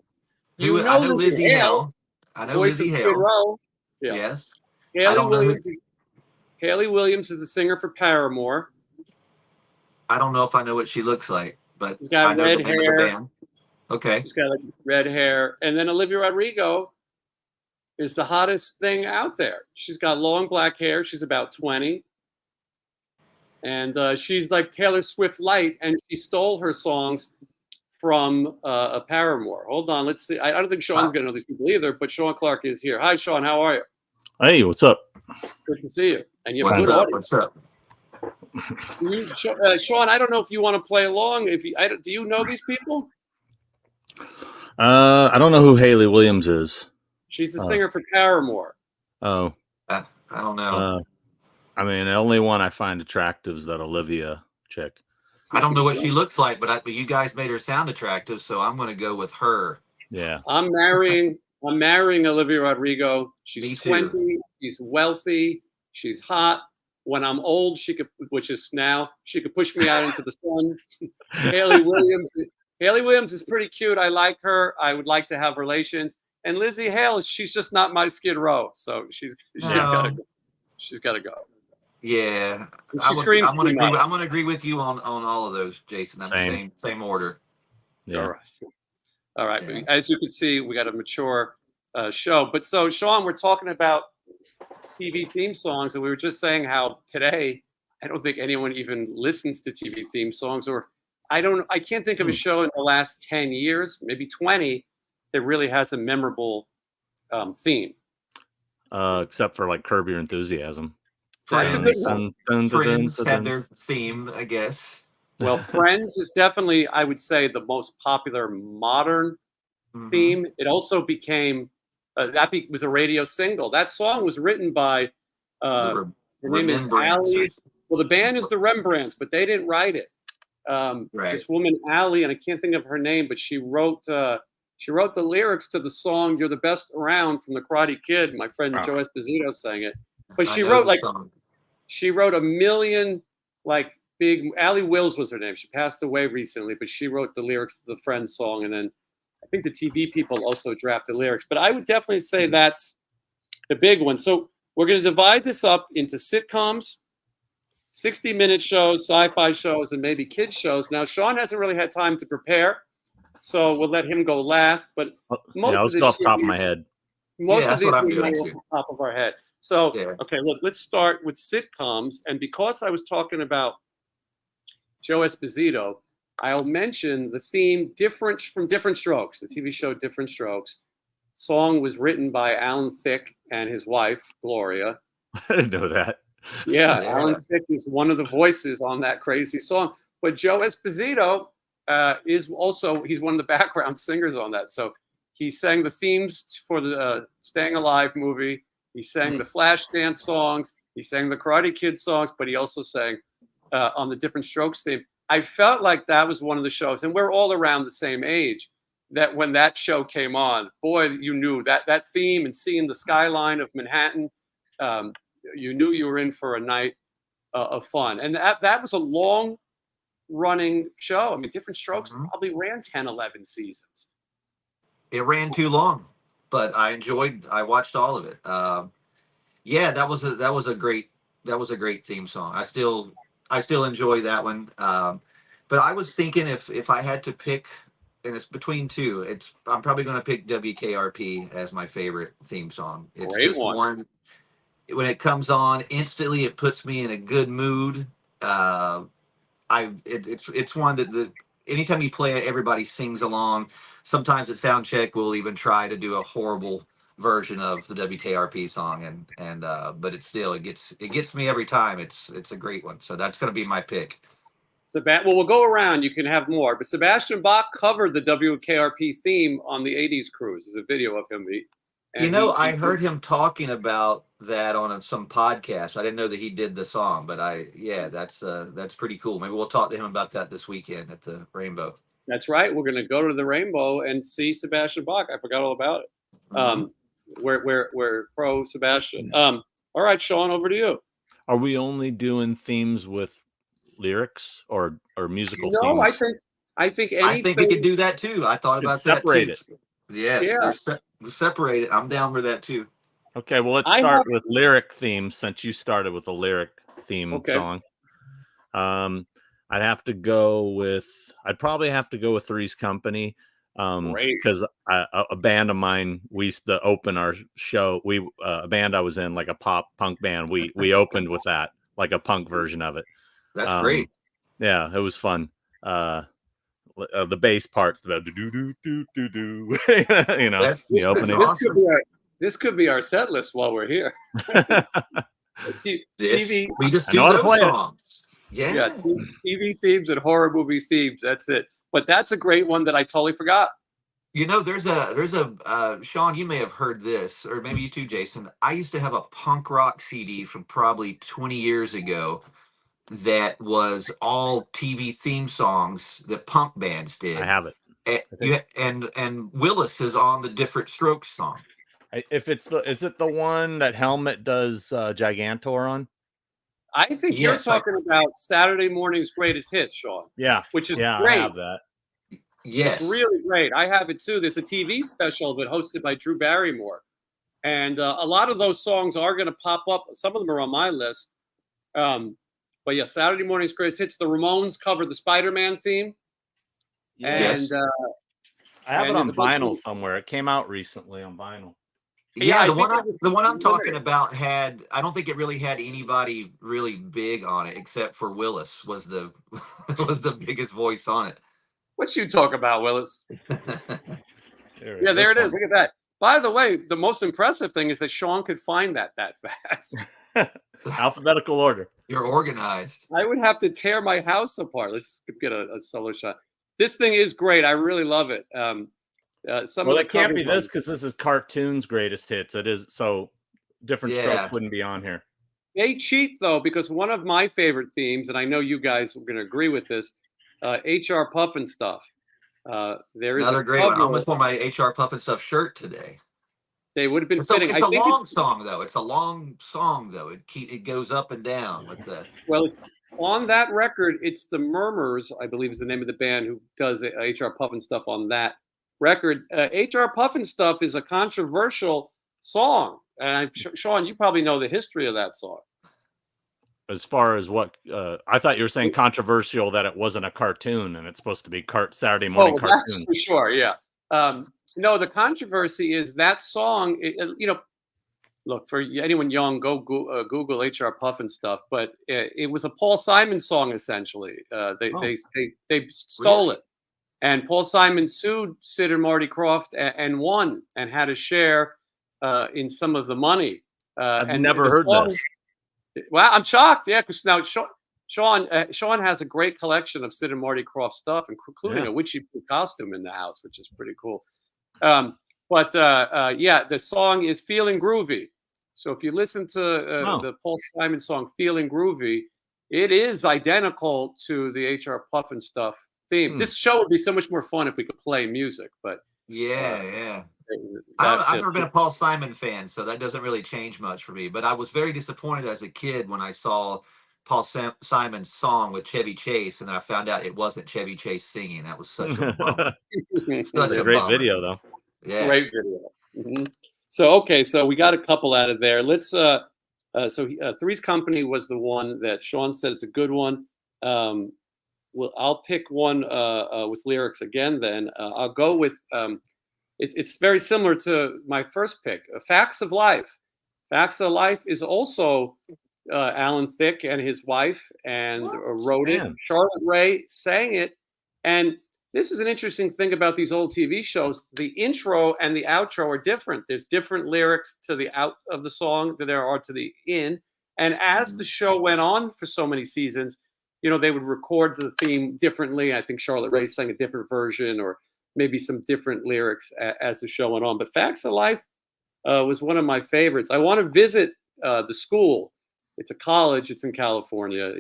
You Who I know know Lizzie Lizzie Hale, Hale. I know voice of Lizzie Skid Hale. Row. Yeah. Yes. I Haley don't know who. Williams. Haley Williams is a singer for Paramore. I don't know if I know what she looks like, but She's I got know the red name of the hair. band. Okay. She's got like red hair. And then Olivia Rodrigo is the hottest thing out there. She's got long black hair. She's about 20. And she's like Taylor Swift light, and she stole her songs from a Paramore. Hold on, let's see. I don't think Sean's going to know these people either, but Sean Clark is here. Hi, Sean. How are you? Hey, what's up? Good to see you. And you have What's good up? audio. What's up? Sean, I don't know if you want to play along. Do you know these people? I don't know who Haley Williams is. She's the singer for Paramore. Oh, I don't know. I mean, the only one I find attractive is that Olivia chick. I don't know what she looks like, but you guys made her sound attractive, so I'm going to go with her. Yeah. I'm marrying Olivia Rodrigo. Me She's too. 20. She's wealthy. She's hot. When I'm old, she could, which is now, she could push me out into the sun. Haley Williams is pretty cute. I like her. I would like to have relations. And Lizzie Hale, she's just not my Skid Row, so she's got to go. She's got to go. Yeah, She screams I'm going to too agree. much. I'm going to agree with you on all of those, Jason. I'm Same. same order. Yeah. All right. Yeah. As you can see, we got a mature show. But so, Sean, we're talking about TV theme songs, and we were just saying how today I don't think anyone even listens to TV theme songs, or I can't think of a show in the last 10 years, maybe 20, that really has a memorable theme. Except for like Curb Your Enthusiasm. That's a good one. Friends had their theme, I guess. Well, Friends is definitely, I would say, the most popular modern theme. It also became was a radio single. That song was written by her name is Allie. Well, the band is the Rembrandts, but they didn't write it. This woman Allie, and I can't think of her name, but she wrote the lyrics to the song "You're the Best Around" from the Karate Kid. My friend Joe Esposito sang it, but she wrote a million big. Allie Wills was her name. She passed away recently, but she wrote the lyrics to the Friends song, and then I think the TV people also drafted lyrics. But I would definitely say that's the big one. So we're going to divide this up into sitcoms, 60-minute shows, sci-fi shows, and maybe kids shows. Now, Sean hasn't really had time to prepare, so we'll let him go last. But most of this off the top of my head. Most of these we know off the top of our head. So, okay, look, let's start with sitcoms. And because I was talking about Joe Esposito, I'll mention the theme from Different Strokes, the TV show Different Strokes. Song was written by Alan Thicke and his wife, Gloria. I didn't know that. Yeah, Alan Thicke is one of the voices on that crazy song. But Joe Esposito he's one of the background singers on that. So he sang the themes for the Staying Alive movie. He sang the Flashdance songs. He sang the Karate Kid songs, but he also sang on the Different Strokes theme. I felt like that was one of the shows, and we're all around the same age, that when that show came on, boy, you knew that theme and seeing the skyline of Manhattan, you knew you were in for a night of fun. And that was a long-running show. I mean, Different Strokes probably ran 10, 11 seasons. It ran too long, but I watched all of it. Yeah, that was a great theme song. I still enjoy that one. But I was thinking if I had to pick, and it's between two, I'm probably going to pick WKRP as my favorite theme song. It's Great just one. When it comes on, instantly it puts me in a good mood. It's one that anytime you play it, everybody sings along. Sometimes at sound check, we'll even try to do a horrible version of the WKRP song, but it gets me every time. It's a great one. So that's going to be my pick. Well, we'll go around. You can have more. But Sebastian Bach covered the WKRP theme on the 80s cruise. There's a video of him. I heard him talking about that on some podcast. I didn't know that he did the song, but that's pretty cool. Maybe we'll talk to him about that this weekend at the Rainbow. That's right. We're going to go to the Rainbow and see Sebastian Bach. I forgot all about it. We're pro Sebastian. All right, Sean, over to you. Are we only doing themes with lyrics or musical themes? No, I think anything. I think we could do that too. I thought about that too. Yes, separate it. I'm down for that too. Okay, well, let's start with lyric themes since you started with a lyric theme song. I'd probably have to go with Three's Company. Because a band of mine, we used to open our show. A band I was in, like a pop punk band. We opened with that, like a punk version of it. That's great. Yeah, it was fun. The bass parts, the do do do do do. The opening. This could be our set list while we're here. TV, we just do those songs. Yeah, TV themes and horror movie themes. That's it. But that's a great one that I totally forgot. There's a Sean, you may have heard this, or maybe you too, Jason. I used to have a punk rock CD from probably 20 years ago that was all TV theme songs that punk bands did. I have it. And Willis is on the Different Strokes song. If it's is it the one that Helmet does Gigantor on? I think you're talking about Saturday Morning's Greatest Hits, Sean. Yeah, which is great. I have that. Yes, it's really great. I have it too. There's a TV special that hosted by Drew Barrymore, and a lot of those songs are going to pop up. Some of them are on my list. But yeah, Saturday Morning's Greatest Hits. The Ramones covered the Spider-Man theme. Yes. And I have it on vinyl somewhere. It came out recently on vinyl. Yeah, the one I'm talking about had, I don't think it really had anybody really big on it except for Willis was the biggest voice on it. What you talk about, Willis? Yeah, there it is. Look at that. By the way, the most impressive thing is that Sean could find that fast. Alphabetical order. You're organized. I would have to tear my house apart. Let's get a solo shot. This thing is great. I really love it. Well, it can't be this because this is Cartoon's Greatest Hits. It is, so Different Strokes wouldn't be on here. They cheat though, because one of my favorite themes, and I know you guys are going to agree with this, HR Puffin Stuff. There is another great one. I almost wore my HR Puffin Stuff shirt today. They would have been fitting. It's a long song though. It's a long song though. It goes up and down with the. Well, on that record, it's the Murmurs, I believe is the name of the band, who does HR Puffin Stuff on that record. HR Puffin Stuff is a controversial song, and Sean, you probably know the history of that song. As far as what I thought you were saying, controversial that it wasn't a cartoon and it's supposed to be Saturday morning cartoon. That's for sure, yeah. No, the controversy is that song. Look, for anyone young, go Google HR Puffin Stuff. But it was a Paul Simon song essentially. They stole it, and Paul Simon sued Sid and Marty Krofft and won and had a share in some of the money. I've never heard this. Well, I'm shocked. Yeah, because now Sean has a great collection of Sid and Marty Krofft stuff, including a witchy Pooh costume in the house, which is pretty cool. The song is Feeling Groovy. So if you listen to the Paul Simon song Feeling Groovy, it is identical to the HR Puffin Stuff theme. This show would be so much more fun if we could play music, but I've never been a Paul Simon fan, so that doesn't really change much for me. But I was very disappointed as a kid when I saw Paul Simon's song with Chevy Chase, and then I found out it wasn't Chevy Chase singing. That was such a bummer. It's a great video, though. Yeah, great video. Mm-hmm. So we got a couple out of there. Let's. Three's Company was the one that Sean said it's a good one. Well, I'll pick one with lyrics again. Then I'll go with. It's very similar to my first pick, Facts of Life. Facts of Life is also Alan Thicke and his wife and wrote it. Charlotte Rae sang it. And this is an interesting thing about these old TV shows. The intro and the outro are different. There's different lyrics to the out of the song than there are to the in. And as the show went on for so many seasons, they would record the theme differently. I think Charlotte Rae sang a different version, or maybe some different lyrics as the show went on. But Facts of Life was one of my favorites. I want to visit the school. It's a college. It's in California,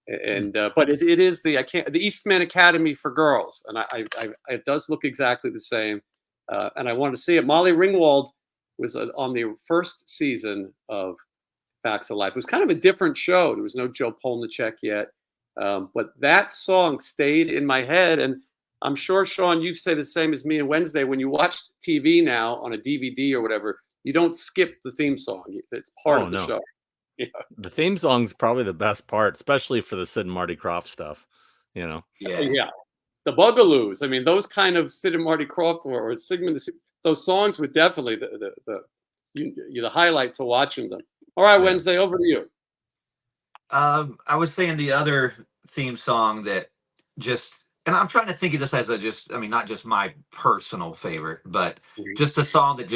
but it is the Eastman Academy for Girls, and it does look exactly the same. And I wanted to see it. Molly Ringwald was on the first season of Facts of Life. It was kind of a different show. There was no Joe Polnicek yet, but that song stayed in my head. And I'm sure, Sean, you say the same as me on Wednesday. When you watch TV now on a DVD or whatever, you don't skip the theme song. It's part of the show. Yeah. The theme song's probably the best part, especially for the Sid and Marty Krofft stuff. Yeah. The Bugaloos. I mean, those kind of Sid and Marty Krofft or Sigmund, those songs were definitely the highlight to watching them. All right, Wednesday, over to you. I was saying the other theme song that and I'm trying to think of this as not just my personal favorite, but just a song that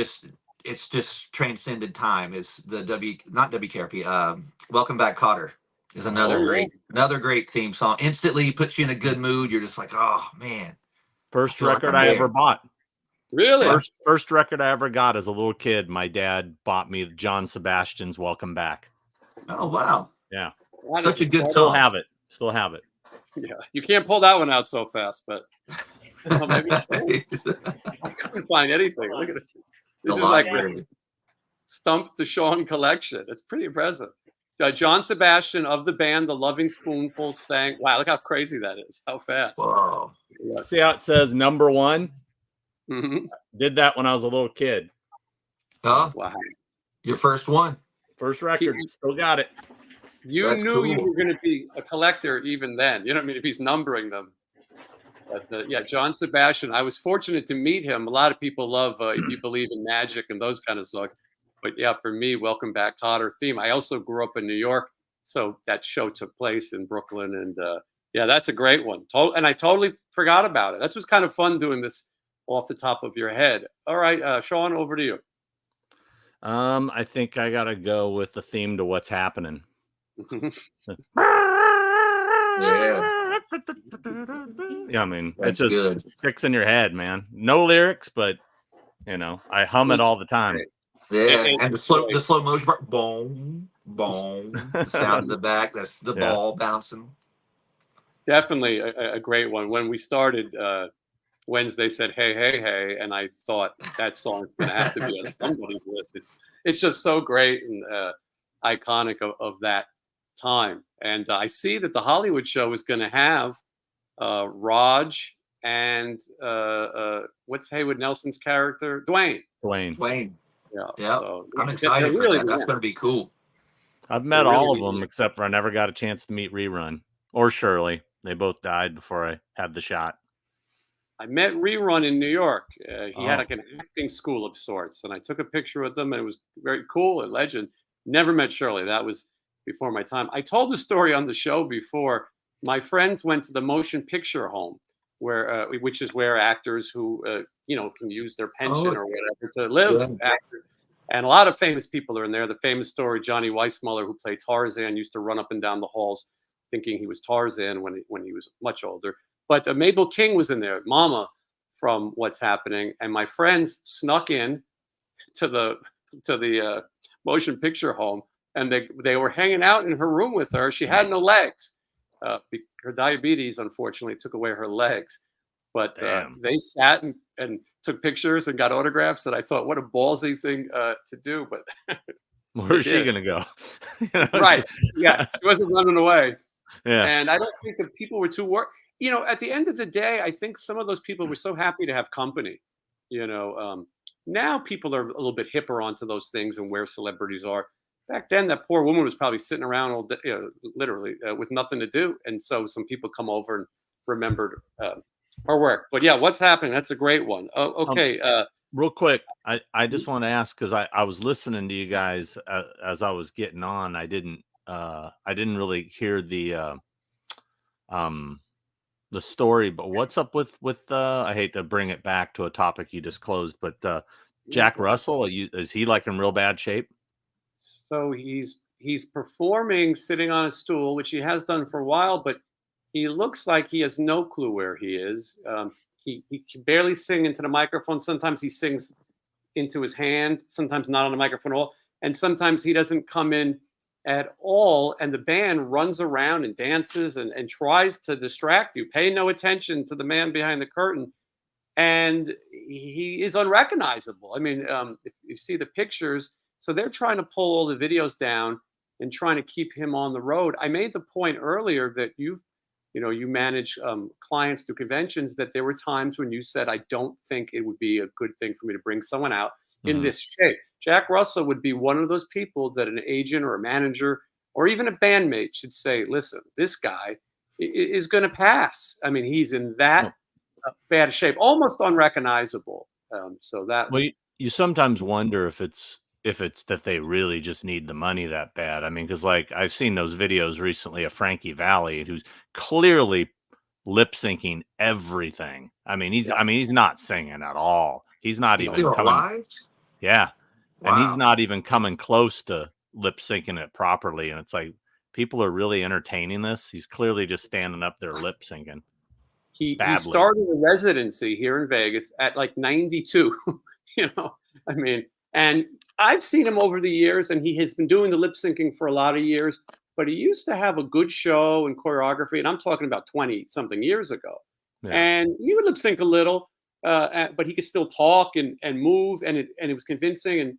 it's just transcended time. Is the not WKRP. Welcome Back, Kotter is another great theme song. Instantly puts you in a good mood. You're just like, oh man. First record I ever bought. Really? First record I ever got as a little kid. My dad bought me John Sebastian's Welcome Back. Oh wow. Yeah. Such a good Still song. have it. Still have it. Yeah, you can't pull that one out so fast, but maybe I couldn't find anything. Look at it. This is like the Stump the Sean collection. It's pretty impressive. John Sebastian of the band The Loving Spoonful sang. Wow, look how crazy that is. How fast. Wow. Yeah. See how it says number 1? Mm-hmm. Did that when I was a little kid. Huh? Wow. Your first one. First record. Still got it. You That's knew you cool. were going to be a collector even then. You know what I mean? If he's numbering them. But yeah, John Sebastian. I was fortunate to meet him. A lot of people love If You Believe in Magic and those kind of songs. But yeah, for me, Welcome Back, Kotter theme. I also grew up in New York, so that show took place in Brooklyn, and yeah, that's a great one. And I totally forgot about it. That was kind of fun doing this off the top of your head. All right, Sean, over to you. I think I gotta go with the theme to What's Happening. Yeah. Yeah, I mean, That's it just good. sticks in your head, man. No lyrics, but you know, I hum it all the time. Yeah, and the slow motion part, boom, boom, the sound in the back. That's the ball bouncing. Definitely a great one. When we started, Wednesday said, "Hey, hey, hey," and I thought that song's going to have to be on somebody's list. It's just so great and iconic of that time. And I see that the Hollywood show is going to have Raj and what's Haywood Nelson's character, Dwayne. Yeah. So I'm excited for that. That's going to be cool. I've met all of them except for I never got a chance to meet Rerun or Shirley. They both died before I had the shot. I met Rerun in New York. He had like an acting school of sorts, and I took a picture with him, and it was very cool. A legend. Never met Shirley. That was before my time. I told the story on the show before. My friends went to the motion picture home, which is where actors who can use their pension or whatever to live after. And a lot of famous people are in there. The famous story, Johnny Weissmuller, who played Tarzan, used to run up and down the halls thinking he was Tarzan when he was much older. But Mabel King was in there, Mama from What's Happening. And my friends snuck in to the motion picture home, and they were hanging out in her room with her. She had no legs. Her diabetes, unfortunately, took away her legs. But they sat and took pictures and got autographs. And I thought, what a ballsy thing to do. But where's she going to go? Right. Yeah. She wasn't running away. Yeah. And I don't think that people were too worried. At the end of the day, I think some of those people were so happy to have company. Now people are a little bit hipper onto those things and where celebrities are. Back then, that poor woman was probably sitting around all day, literally with nothing to do. And so some people come over and remembered her work. But yeah, What's Happening? That's a great one. Okay. Real quick, I just want to ask, because I was listening to you guys as I was getting on. I didn't really hear the story, but what's up with I hate to bring it back to a topic you just closed, but Jack Russell, is he like in real bad shape? So he's performing sitting on a stool, which he has done for a while, but he looks like he has no clue where he is. He can barely sing into the microphone. Sometimes he sings into his hand, sometimes not on the microphone at all, and sometimes he doesn't come in at all, and the band runs around and dances and tries to distract you. Pay no attention to the man behind the curtain, and he is unrecognizable. I mean, if you see the pictures, so they're trying to pull all the videos down and trying to keep him on the road. I made the point earlier that you manage clients to conventions, that there were times when you said, I don't think it would be a good thing for me to bring someone out in this shape. Jack Russell would be one of those people that an agent or a manager or even a bandmate should say, listen, this guy is going to pass. I mean, he's in that bad shape, almost unrecognizable. Well, you sometimes wonder if it's that they really just need the money that bad. I mean, because like I've seen those videos recently of Frankie Valli, who's clearly lip syncing everything. I mean, he's not singing at all. He's not even still coming. Alive? Yeah. Wow. And he's not even coming close to lip syncing it properly. And it's like, people are really entertaining this. He's clearly just standing up there lip syncing. He started a residency here in Vegas at like 92, I mean, and I've seen him over the years, and he has been doing the lip syncing for a lot of years. but he used to have a good show and choreography, and I'm talking about 20-something years ago. Yeah. And he would lip sync a little, but he could still talk and move, and it was convincing. And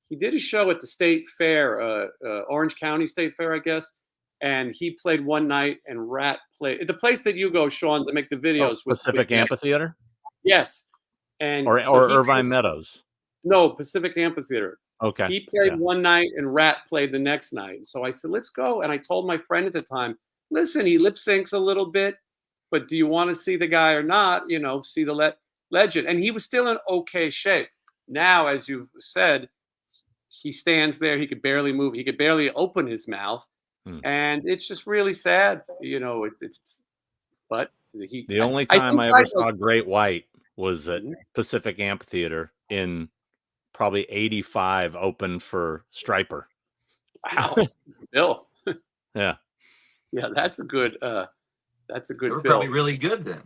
he did a show at the state fair, Orange County State Fair, I guess. And he played one night, and RATT played at the place that you go, Sean, to make the videos with Pacific Amphitheater? Yes. And Or so he Irvine played, Meadows. no, Pacific Amphitheater. Okay. He played one night and RATT played the next night. So I said, let's go. And I told my friend at the time, listen, he lip syncs a little bit, but do you want to see the guy or not? You know, see the legend. And he was still in okay shape. Now, as you've said, he stands there. He could barely move. He could barely open his mouth. And it's just really sad. You know, but the only time I ever saw Great White was at Pacific Amphitheater in probably 85, open for Stryper. Wow. Bill. Yeah. Yeah, that's a good They were film. probably really good then.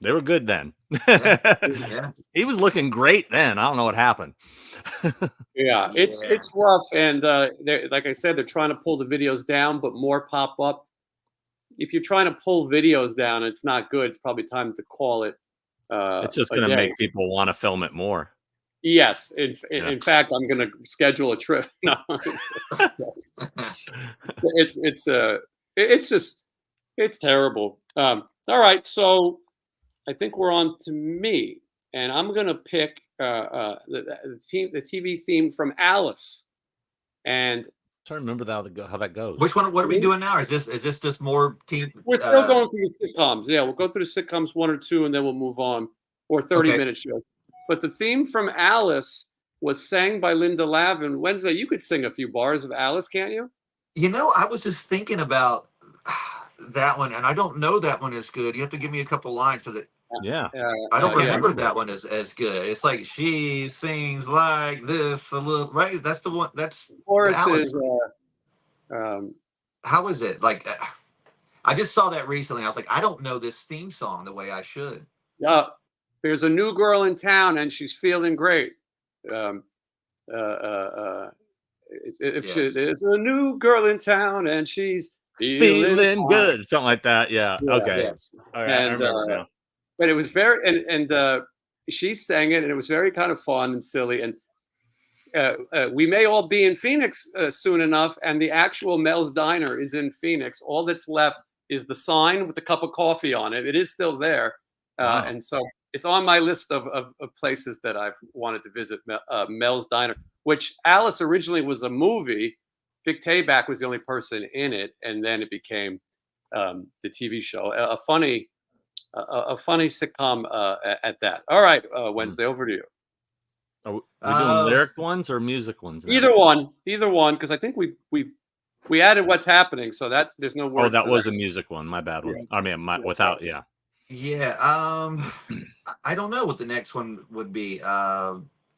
They were good then. Yeah. He was looking great then. I don't know what happened. Yeah, it's rough, and like I said, they're trying to pull the videos down, but more pop up. If you're trying to pull videos down, it's not good. It's probably time to call it. It's just going to make people want to film it more. Yes, in fact, I'm going to schedule a trip. No, it's terrible. All right, so I think we're on to me, and I'm going to pick the TV theme from Alice. And I'm trying to remember how that goes. Which one? What are we doing now? Is this just more team? We're still going through the sitcoms. Yeah, we'll go through the sitcoms 1 or 2, and then we'll move on, or 30-minute shows. But the theme from Alice was sang by Linda Lavin. Wednesday, you could sing a few bars of Alice, can't you? You know, I was just thinking about that one, and I don't know that one as good. You have to give me a couple lines because I don't remember that one as good. It's like she sings like this a little, right? That's the one. That's chorus is. How is it? Like, I just saw that recently. I was like, I don't know this theme song the way I should. Yeah, there's a new girl in town, and she's feeling great. There's a new girl in town, and she's feeling good, something like that. Yeah. Okay. Yes. All right. And, I remember now. But it was very, and she sang it, and it was very kind of fun and silly. And we may all be in Phoenix soon enough, and the actual Mel's Diner is in Phoenix. All that's left is the sign with the cup of coffee on it. It is still there, and so it's on my list of places that I've wanted to visit. Mel's Diner, which Alice originally was a movie. Vic Tayback was the only person in it, and then it became the TV show. A funny sitcom at that. All right, Wednesday, over to you. Are we doing lyric ones or music ones? Either one, because I think we added what's happening, so there's no words. Oh, that was a music one. My bad one. I mean, without. Yeah. I don't know what the next one would be.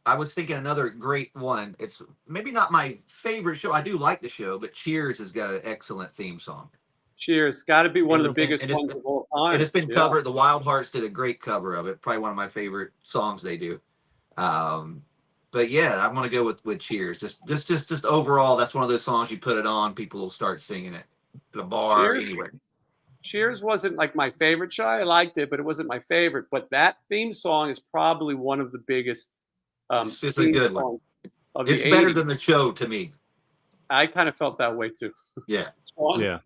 I was thinking another great one. It's maybe not my favorite show. I do like the show, but Cheers has got an excellent theme song. Cheers, got to be one of the biggest ones of all time. And it's been covered. The Wild Hearts did a great cover of it. Probably one of my favorite songs they do. But yeah, I'm gonna go with Cheers. Just overall, that's one of those songs you put it on, people will start singing it at a bar anywhere. Cheers wasn't like my favorite show. I liked it, but it wasn't my favorite. But that theme song is probably one of the biggest. It's a good one. It's better than the show to me. I kind of felt that way too. Yeah. Yeah.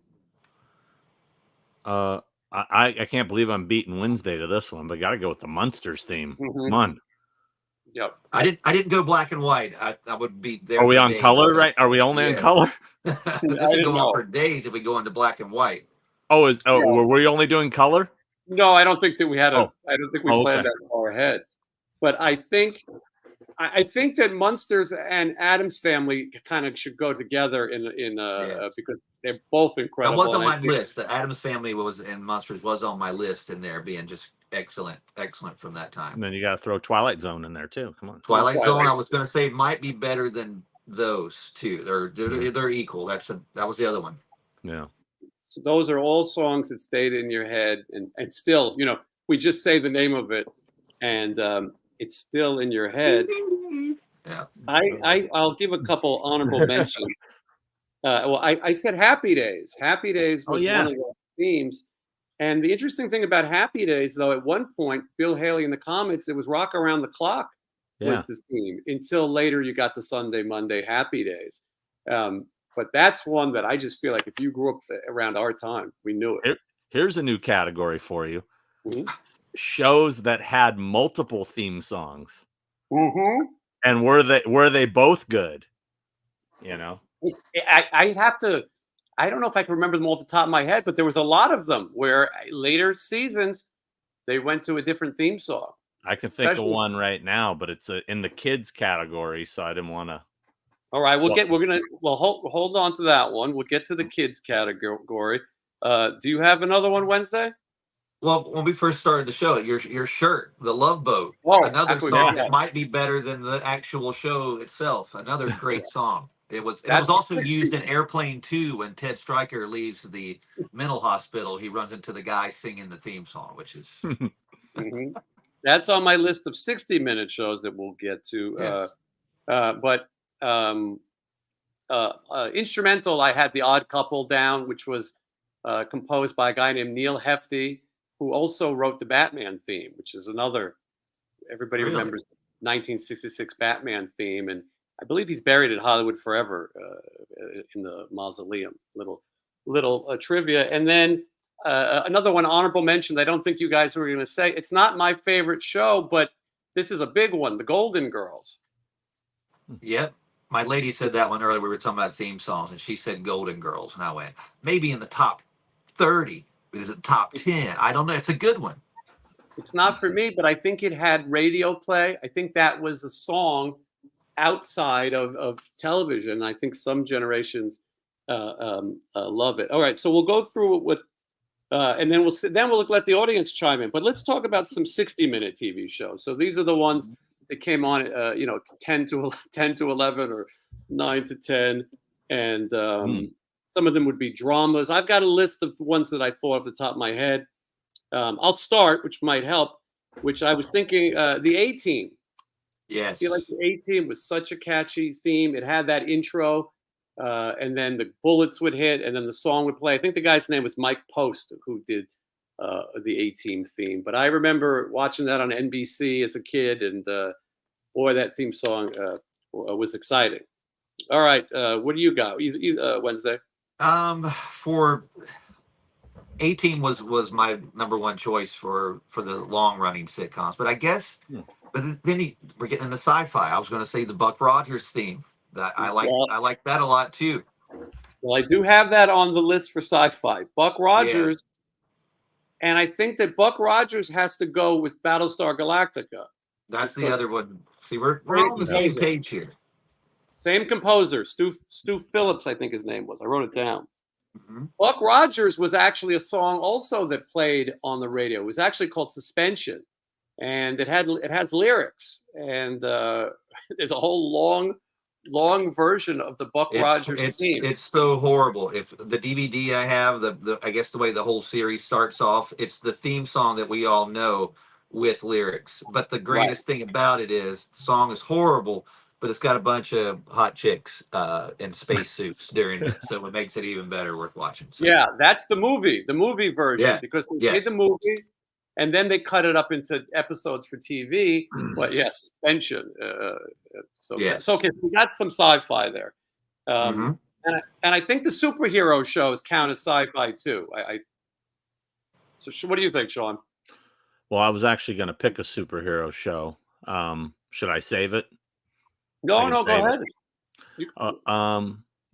I can't believe I'm beating Wednesday to this one, but got to go with the Munsters theme. Come on. Yep. I didn't go black and white. I would be there. Are we on color, right? Are we only in color? This would go on for days if we go into black and white. Were we only doing color? No, I don't think that we had I don't think we planned that far ahead. But I think that Munsters and Addams Family kind of should go together because they're both incredible. That was on my list. The Addams Family and Munsters was on my list, and there being just excellent from that time. And then you got to throw Twilight Zone in there too. Come on, Twilight Zone. I was going to say might be better than those two. They're equal. That was the other one. Yeah. So those are all songs that stayed in your head, and still, we just say the name of it, and it's still in your head. Yeah. I'll give a couple honorable mentions. Well, I said Happy Days. Happy Days was one of the themes. And the interesting thing about Happy Days, though, at one point, Bill Haley in the comics, it was Rock Around the Clock was the theme until later you got to Sunday, Monday, Happy Days. But that's one that I just feel like if you grew up around our time, we knew it. Here's a new category for you. Shows that had multiple theme songs. And were they both good? You know? I have to, I don't know if I can remember them all off the top of my head, but there was a lot of them where later seasons they went to a different theme song. I can think of one right now, but it's in the kids category, so I didn't want to. All right, hold on to that one. We'll get to the kids category. Do you have another one, Wednesday? Well, when we first started the show, your shirt, the Love Boat, another song that might be better than the actual show itself. Another great song. It was also used in Airplane 2 when Ted Stryker leaves the mental hospital. He runs into the guy singing the theme song, which is that's on my list of 60-minute shows that we'll get to. Yes. But instrumental, I had The Odd Couple down, which was composed by a guy named Neil Hefti, who also wrote the Batman theme, which is another, everybody remembers the 1966 Batman theme. And I believe he's buried at Hollywood Forever in the mausoleum. Little trivia. And then another one, honorable mention, I don't think you guys were going to say. It's not my favorite show, but this is a big one, The Golden Girls. Yep. My lady said that one earlier. We were talking about theme songs, and she said Golden Girls. And I went, maybe in the top 30. Is it top 10? I don't know. It's a good one. It's not for me, but I think it had radio play. I think that was a song outside of television. I think some generations love it. All right, so we'll go through it with, and then we'll let the audience chime in. But let's talk about some 60-minute TV shows. So these are the ones that came on, 10 to 11 or 9 to 10, and some of them would be dramas. I've got a list of ones that I thought off the top of my head. I'll start, which might help. Which I was thinking, the A-Team. Yes. I feel like the A-Team was such a catchy theme. It had that intro, and then the bullets would hit, and then the song would play. I think the guy's name was Mike Post, who did the A-Team theme. But I remember watching that on NBC as a kid, and boy, that theme song was exciting. All right, what do you got, Wednesday? For A-Team was my number one choice for the long running sitcoms, but I guess, but then we're getting into sci-fi. I was going to say the Buck Rogers theme. That I like that a lot too. Well, I do have that on the list for sci-fi. Buck Rogers, and I think that Buck Rogers has to go with Battlestar Galactica. That's the other one. See, we're on the same page here. Same composer, Stu Phillips, I think his name was. I wrote it down. Buck Rogers was actually a song also that played on the radio. It was actually called Suspension, and it has lyrics, and there's a whole long version of the Buck Rogers theme. It's so horrible. If the DVD I have, I guess the way the whole series starts off, it's the theme song that we all know with lyrics. But the greatest thing about it is the song is horrible, but it's got a bunch of hot chicks in spacesuits during it, so it makes it even better, worth watching. So. Yeah, that's the movie version, because they made the movie, and then they cut it up into episodes for TV. But Suspension. So okay, so we got some sci-fi there, and I think the superhero shows count as sci-fi too. So what do you think, Sean? Well, I was actually going to pick a superhero show. Should I save it? No, go ahead.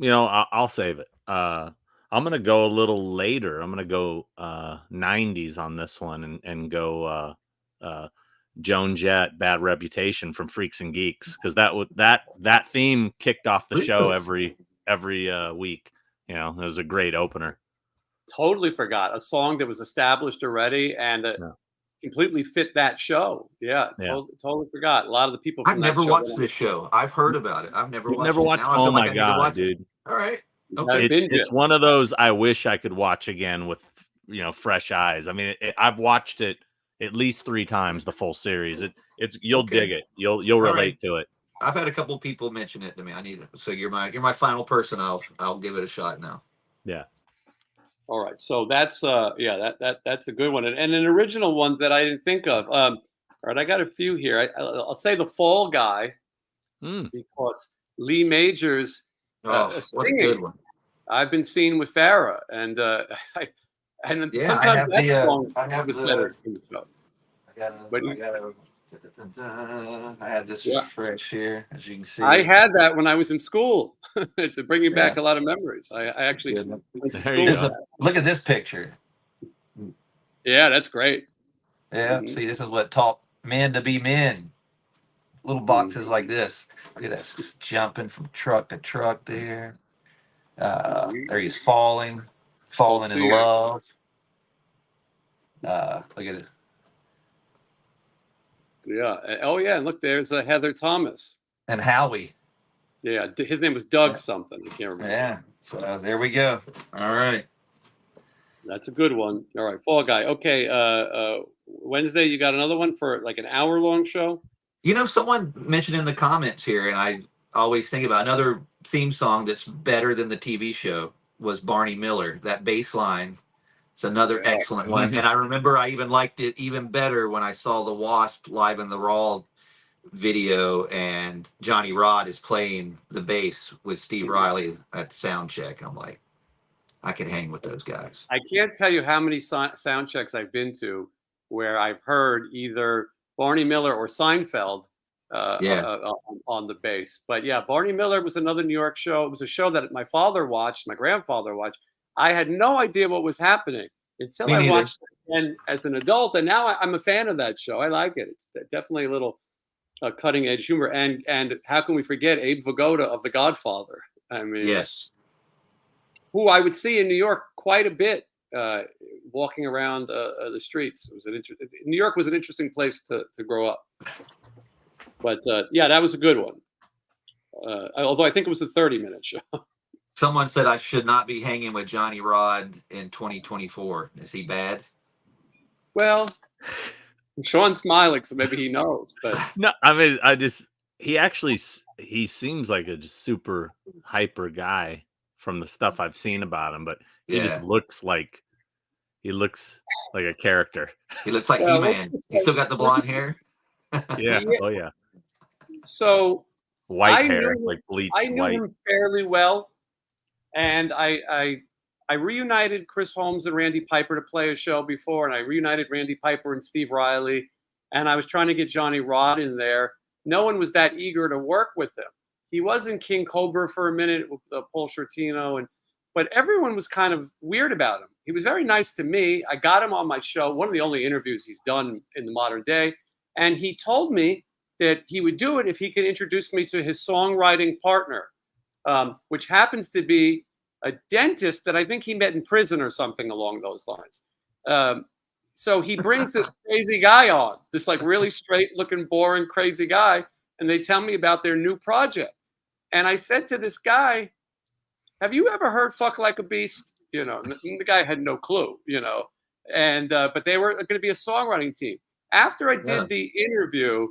I'll save it. I'm gonna go a little later. I'm gonna go 90s on this one and go Joan Jett, Bad Reputation from Freaks and Geeks, because that theme kicked off the show every week. It was a great opener. Totally forgot a song that was established already and completely fit that show. Totally forgot. A lot of the people. I've never watched this show. I've heard about it. I've never watched it. Oh my god, dude! All right, okay. It's one of those I wish I could watch again with fresh eyes. I mean, I've watched it at least 3 times, the full series. You'll dig it. You'll relate to it. I've had a couple people mention it to me. I need it. So you're my final person. I'll give it a shot now. Yeah. All right, so that's that's a good one, and an original one that I didn't think of. All right, I got a few here. I'll say the Fall Guy because Lee Majors What a good singing. one. I've been seen with Farrah, and and Yeah, sometimes I that song have was the. better. I had this Yeah, fresh here, as you can see. I had that when I was in school to bring me back Yeah. a lot of memories. I actually Good. went to There you school. go. Look at this picture. Yeah, that's great. Yeah, see, this is what taught men to be men. Little boxes like this. Look at this, jumping from truck to truck there. There he's falling in see. love. Look at it. Yeah. Oh, yeah. And look, there's Heather Thomas. And Howie. Yeah, his name was Doug something. I can't remember. Yeah. So there we go. All right. That's a good one. All right, Fall Guy. Okay, Wednesday, you got another one for like an hour-long show? You know, someone mentioned in the comments here, and I always think about another theme song that's better than the TV show was Barney Miller. That bass line. It's another excellent one. And I remember I even liked it even better when I saw the Wasp live in the Raw video and Johnny Rod is playing the bass with Steve Riley at sound check. I'm like, I could hang with those guys. I can't tell you how many sound checks I've been to where I've heard either Barney Miller or Seinfeld on the bass. But yeah, Barney Miller was another New York show. It was a show that my father watched, my grandfather watched. I had no idea what was happening until I watched it again as an adult, and now I'm a fan of that show. I like it. It's definitely a little cutting edge humor, and how can we forget Abe Vigoda of The Godfather? I mean, yes, who I would see in New York quite a bit, walking around the streets. It was New York was an interesting place to grow up. But yeah, that was a good one. Although I think it was a 30-minute show. Someone said I should not be hanging with Johnny Rod in 2024. Is he bad? Well, Sean's smiling, so maybe he knows. But no, I mean, he seems like a just super hyper guy from the stuff I've seen about him, but he just looks like a character. He looks like He-Man. He still got the blonde hair. Yeah. Oh yeah. So white hair, like bleached white. I knew him fairly well, and I reunited Chris Holmes and Randy Piper to play a show before, and I reunited Randy Piper and Steve Riley, and I was trying to get Johnny Rod in there. No one was that eager to work with him. He was in King Cobra for a minute with Paul Shortino, but everyone was kind of weird about him. He was very nice to me. I got him on my show, one of the only interviews he's done in the modern day, and he told me that he would do it if he could introduce me to his songwriting partner, which happens to be a dentist that I think he met in prison or something along those lines. So he brings this crazy guy on, this like really straight looking, boring, crazy guy. And they tell me about their new project. And I said to this guy, have you ever heard Fuck Like a Beast? You know, the guy had no clue, you know, and, but they were going to be a songwriting team. After I did the interview,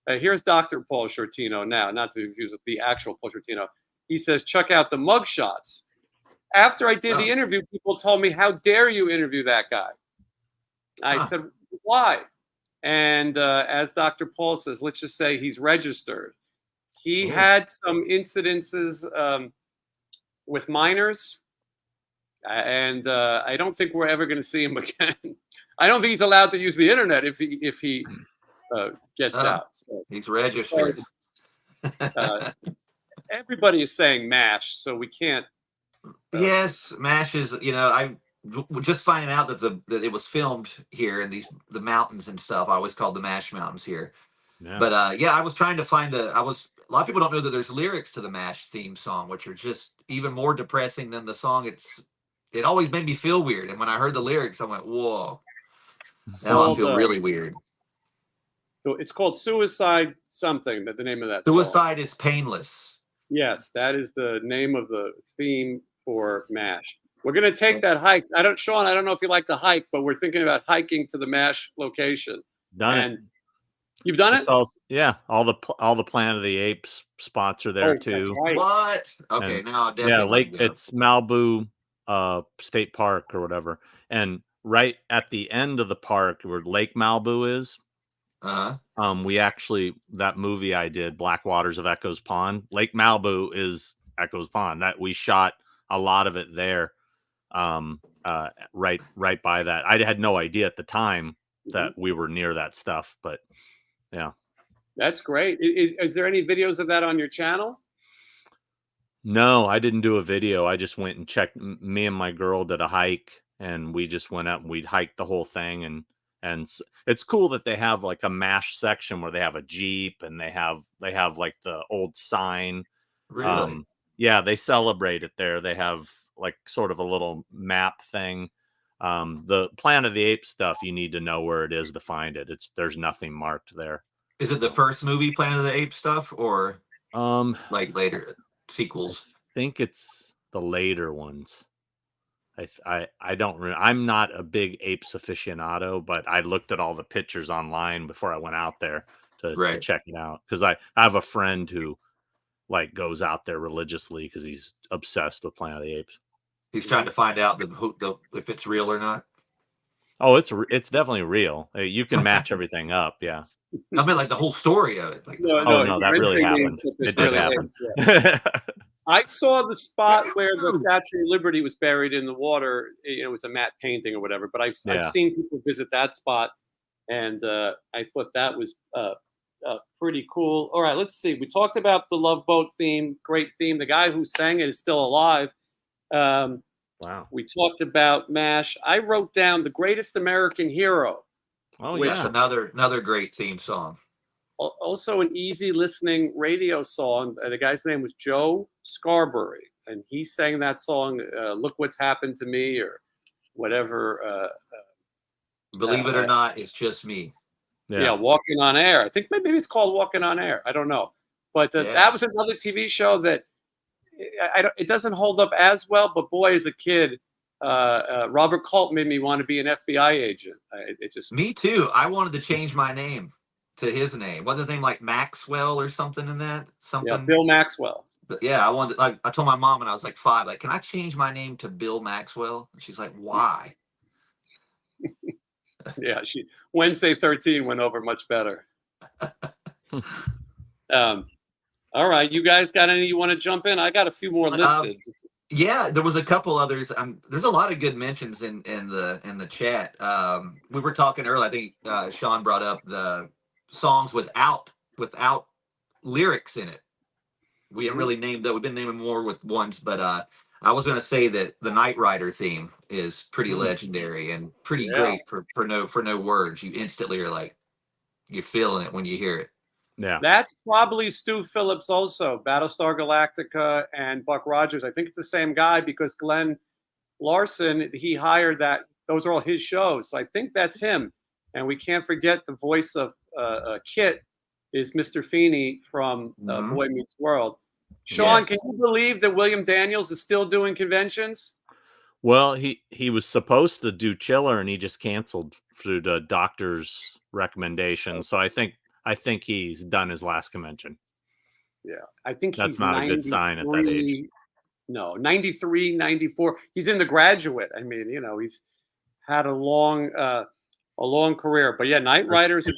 here's Dr. Paul Shortino now, not to confuse with the actual Paul Shortino. He says, check out the mugshots. After I did the interview, people told me, how dare you interview that guy? I said, why? And as Dr. Paul says, let's just say he's registered. He had some incidences with minors, and I don't think we're ever going to see him again. I don't think he's allowed to use the internet if he gets out. So, he's registered. Everybody is saying MASH, so we can't. Yes, MASH is. You know, I just finding out that it was filmed here in the mountains and stuff. I always called the MASH mountains here. Yeah. But I was trying to find a lot of people don't know that there's lyrics to the MASH theme song, which are just even more depressing than the song. It always made me feel weird, and when I heard the lyrics, I went, "Whoa!" Now I feel really weird. So it's called Suicide something. That the name of that Suicide song. Is Painless. Yes, that is the name of the theme for MASH. We're going to take that hike. Sean, I don't know if you like to hike, but we're thinking about hiking to the MASH location. Done it. You've done It's it? also, yeah, all the Planet of the Apes spots are there Oh, that's too. right. What? Okay, And now I yeah, definitely want Lake, to go. it's Malibu State Park or whatever. And right at the end of the park where Lake Malibu is, we actually, that movie I did, Black Waters of Echoes Pond, Lake Malibu is Echoes Pond. That we shot a lot of it there. Right by that. I had no idea at the time that we were near that stuff, but yeah. That's great. Is there any videos of that on your channel? No, I didn't do a video. I just went and checked. Me and my girl did a hike, and we just went up and we hiked the whole thing. And it's cool that they have like a MASH section where they have a Jeep and they have like the old sign. Really? Yeah, they celebrate it there. They have like sort of a little map thing. The Planet of the Apes stuff, you need to know where it is to find it. There's nothing marked there. Is it the first movie, Planet of the Apes stuff, or like later I sequels? think it's the later ones. I don't remember. I'm not a big apes aficionado, but I looked at all the pictures online before I went out there to check it out, because I have a friend who like goes out there religiously because he's obsessed with Planet of the Apes. He's trying to find out if it's real or not. Oh, it's definitely real. You can match everything up. Yeah. I mean, like the whole story of it. Like, no, that really happened. It did happen. I saw the spot where the Statue of Liberty was buried in the water. You know, it was a matte painting or whatever. But I've seen people visit that spot, and I thought that was pretty cool. All right, let's see. We talked about the Love Boat theme, great theme. The guy who sang it is still alive. Wow. We talked about MASH. I wrote down The Greatest American Hero. Oh, yeah, another great theme song. Also an easy listening radio song. The guy's name was Joe Scarberry, and he sang that song, Look What's Happened to Me, or whatever. Believe it or not, it's just me. Yeah, Walking on Air. I think maybe it's called Walking on Air. I don't know. But that was another TV show that it doesn't hold up as well, but boy, as a kid, Robert Culp made me want to be an FBI agent. Me too. I wanted to change my name to his name. What's his name, like Maxwell or something in that? Something. Yeah, Bill Maxwell. But yeah, I wanted. Like, I told my mom when I was like 5, like, can I change my name to Bill Maxwell? And she's like, why? Yeah, Wednesday 13 went over much better. All right, you guys got any you want to jump in? I got a few more listed. Yeah, there was a couple others. There's a lot of good mentions in the chat. We were talking earlier. I think Sean brought up the songs without lyrics in it. We haven't really named that. We've been naming more with ones, but I was going to say that the Knight Rider theme is pretty legendary and pretty great for no words. You instantly are like, you're feeling it when you hear it. Yeah, that's probably Stu Phillips also, Battlestar Galactica and Buck Rogers. I think it's the same guy because Glenn Larson, he hired that. Those are all his shows. So I think that's him. And we can't forget the voice of Kit is Mr. Feeney from Boy Meets World. Sean, can you believe that William Daniels is still doing conventions? Well, he was supposed to do Chiller and he just canceled through the doctor's recommendation. So I think he's done his last convention. Yeah. I think that's not a good sign at that age. No, 93, 94. He's in The Graduate. I mean, he's had a long career. But yeah, Knight Riders.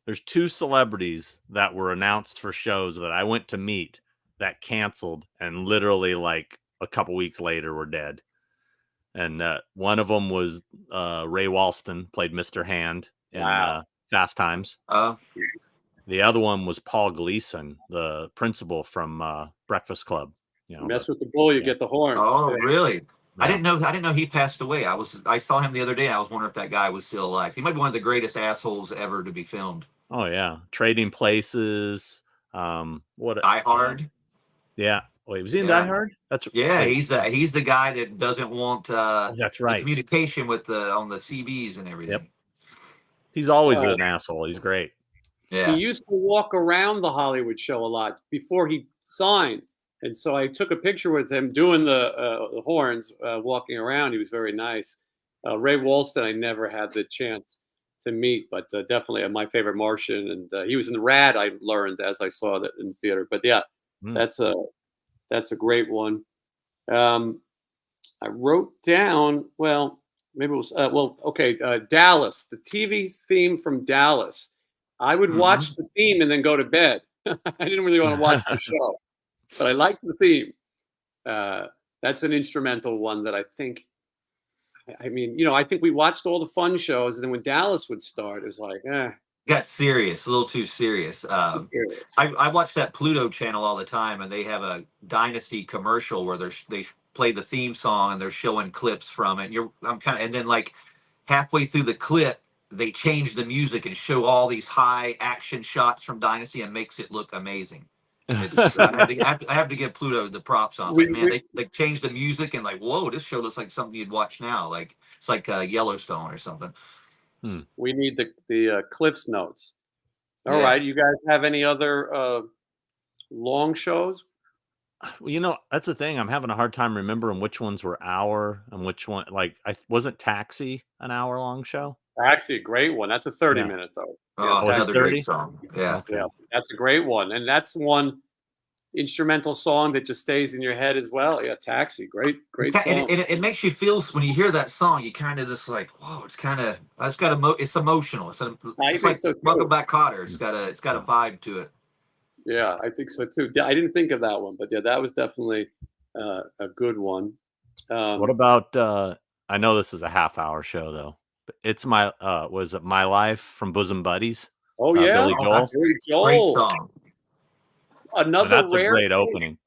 There's 2 celebrities that were announced for shows that I went to meet that canceled and literally like a couple weeks later were dead. And one of them was Ray Walston, played Mr. Hand in Fast Times. The other one was Paul Gleason, the principal from Breakfast Club. Mess with the bull, you get the horns. Oh, really? Yeah. I didn't know he passed away. I saw him the other day. I was wondering if that guy was still alive. He might be one of the greatest assholes ever to be filmed. Oh yeah, Trading Places. What? Die Hard. Yeah. Wait, was he in Die Hard? He's the guy that doesn't want that's right. the communication with on the CBs and everything. Yep. He's always an asshole. He's great. Yeah. He used to walk around the Hollywood show a lot before he signed. And so I took a picture with him doing the horns, walking around. He was very nice. Ray Walston, I never had the chance meet, but definitely my favorite Martian, and he was in RATT. I learned as I saw that in the theater. But yeah, that's a great one. I wrote down. Well, maybe it was. Okay. Dallas, the TV theme from Dallas. I would watch the theme and then go to bed. I didn't really want to watch the show, but I liked the theme. That's an instrumental one that I think. I mean, I think we watched all the fun shows, and then when Dallas would start, it was like, got serious, a little too serious. I watch that Pluto channel all the time, and they have a Dynasty commercial where they play the theme song and they're showing clips from it. And then like halfway through the clip, they change the music and show all these high action shots from Dynasty and makes it look amazing. I have to give Pluto the props on. Like, man, they changed the music and like, whoa, this show looks like something you'd watch now. Like it's like Yellowstone or something. We need the Cliff's Notes. All right, you guys have any other long shows? Well, that's the thing. I'm having a hard time remembering which ones were hour and which one. Like, wasn't Taxi an hour-long show? Taxi, great one. That's a 30-minute though. Oh, another great song. Yeah. Okay. Yeah, that's a great one, and that's one instrumental song that just stays in your head as well. Yeah, Taxi, great song. And it makes you feel, when you hear that song, you kind of just like, whoa, it's emotional. It's like so too. Welcome Back, Kotter. It's got a vibe to it. Yeah, I think so too. I didn't think of that one, but yeah, that was definitely a good one. What about? I know this is a half-hour show though. But it's My Life from Bosom Buddies? Oh yeah, Billy Joel. Billy Joel. Great song. That's a great opening.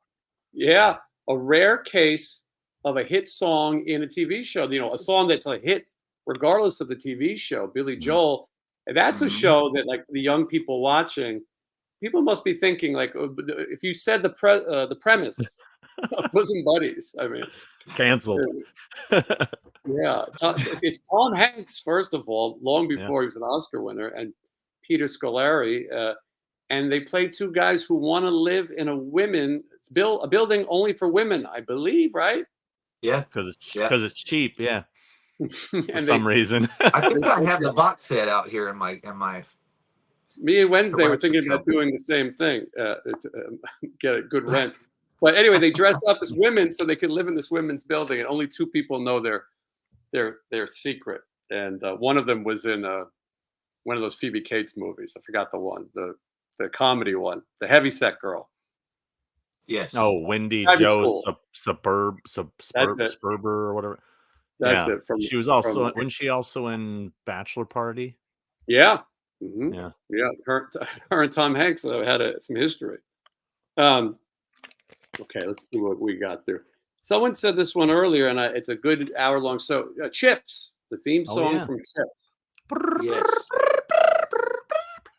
Yeah, a rare case of a hit song in a TV show. A song that's a hit regardless of the TV show. Billy Joel. And that's a show that, like, the young people watching, people must be thinking, like, if you said the premise of Bosom Buddies, I mean, canceled. Yeah, it's Tom Hanks, first of all, long before he was an Oscar winner, and Peter Scolari, and they play two guys who want to live in a building only for women, I believe, right? Yeah, because it's cheap. Yeah, for And some reason. I think I have the box set out here in my. Me and Wednesday were thinking about doing the same thing, to get a good rent. But anyway, they dress up as women so they can live in this women's building, and only two people know their secret. And one of them was in one of those Phoebe Cates movies. I forgot the one, the comedy one, the Heavyset Girl. Yes. Oh, Wendy Joe's Suburber or whatever. That's it. She was also wasn't she also in Bachelor Party? Yeah. Yeah. Her and Tom Hanks had some history. Okay, let's see what we got there. Someone said this one earlier, and it's a good hour-long. So, Chips, the theme song from Chips. Yes.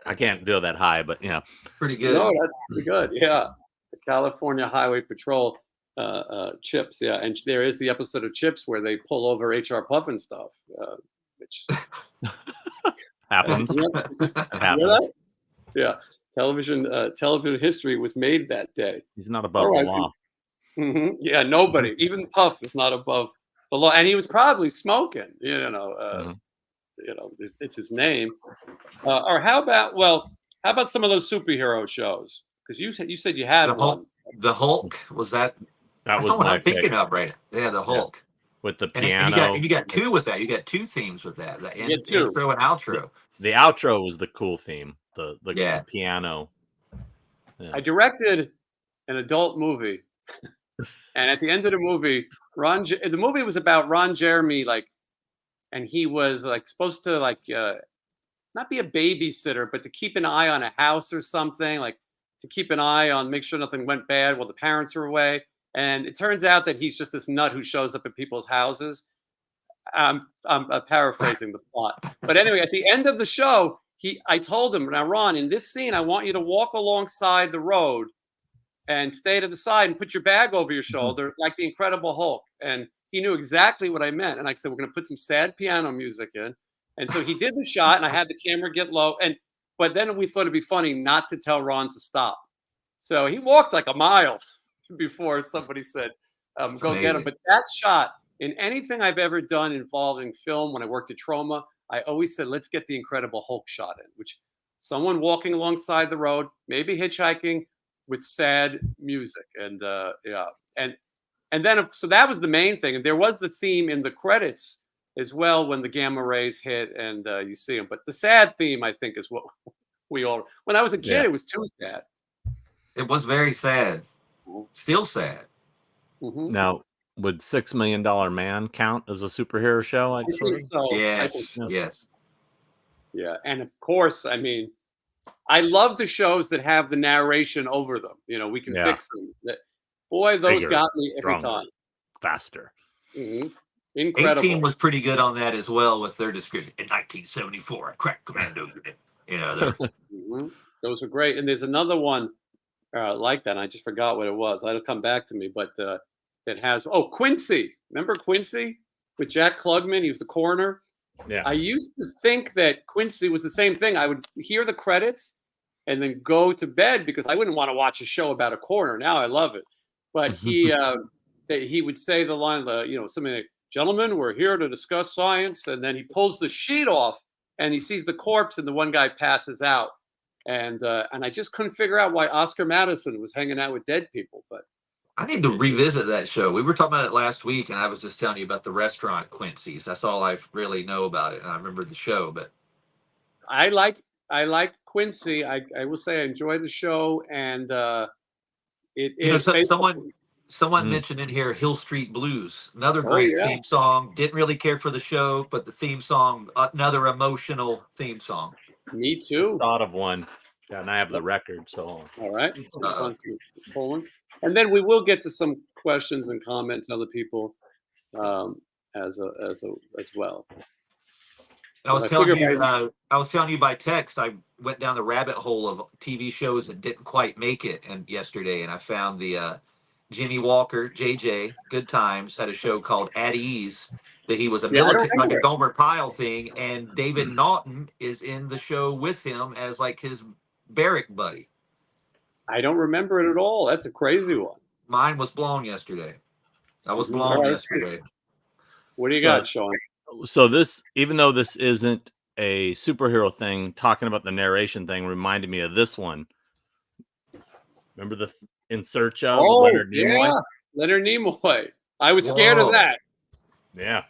I can't do that high, but pretty good. No, that's pretty good. Yeah, it's California Highway Patrol, Chips. Yeah, and there is the episode of Chips where they pull over HR Puffin stuff, which happens. It happens. Yeah. Television history was made that day. He's not above the law. Yeah, nobody, even Puff, is not above the law, and he was probably smoking. It's his name. Or how about some of those superhero shows? Because you said you had one. The Hulk was that. That was what my I'm thinking of, right? Yeah, the Hulk with the piano. And you got two with that. You got two themes with that. The intro and outro. The outro was the cool theme. The piano. Yeah. I directed an adult movie, and at the end of the movie, the movie was about Ron Jeremy, and he was supposed to not be a babysitter, but to keep an eye on a house or something, to keep an eye on, make sure nothing went bad while the parents are away. And it turns out that he's just this nut who shows up at people's houses. I'm paraphrasing the plot, but anyway, at the end of the show, I told him, now Ron, in this scene, I want you to walk alongside the road and stay to the side and put your bag over your shoulder like the Incredible Hulk. And he knew exactly what I meant. And I said, we're going to put some sad piano music in. And so he did the shot, and I had the camera get low. But then we thought it'd be funny not to tell Ron to stop. So he walked like a mile before somebody said, go get him. But that shot, in anything I've ever done involving film, when I worked at Trauma, I always said, let's get the Incredible Hulk shot in, which someone walking alongside the road, maybe hitchhiking with sad music. And yeah. And then, so that was the main thing. And there was the theme in the credits as well when the gamma rays hit and you see them. But the sad theme, I think, is what we all, when I was a kid, it was too sad. It was very sad. Still sad. Mm-hmm. Now, would $6 Million Man count as a superhero show? I think so. Yes. Yes. Yeah. And of course, I mean, I love the shows that have the narration over them. You know, we can fix them. Boy, those Bigger, got me every stronger, time. Faster. Mm-hmm. Incredible. A-Team was pretty good on that as well with their description. In 1974, a crack commando unit. You know, those are great. And there's another one like that. And I just forgot what it was. It'll come back to me. But that has, Quincy. Remember Quincy with Jack Klugman? He was the coroner. Yeah. I used to think that Quincy was the same thing. I would hear the credits and then go to bed because I wouldn't want to watch a show about a coroner. Now I love it. But he would say the line, something like, "Gentlemen, we're here to discuss science." And then he pulls the sheet off and he sees the corpse and the one guy passes out. And I just couldn't figure out why Oscar Madison was hanging out with dead people. But I need to revisit that show. We were talking about it last week, and I was just telling you about the restaurant Quincy's. That's all I really know about it. And I remember the show, but I like Quincy. I will say I enjoy the show, and someone mentioned in here Hill Street Blues, another great theme song. Didn't really care for the show, but the theme song, another emotional theme song. Me too. Just thought of one. Yeah, and I have the record. So all right. And then we will get to some questions and comments, other people as well. I was telling you by text. I went down the rabbit hole of TV shows that didn't quite make it, and yesterday, and I found the Jimmy Walker, JJ, Good Times, had a show called At Ease that he was a military, like a Gomer Pyle thing, and David Naughton is in the show with him as like his barrack buddy. I don't remember it at all. That's a crazy one. Mine was blown yesterday. I was blown yesterday. What do you got, Sean? So this, even though this isn't a superhero thing, talking about the narration thing reminded me of this one. Remember the In Search of Leonard Nimoy? Yeah, Leonard Nimoy. I was scared of that. Yeah.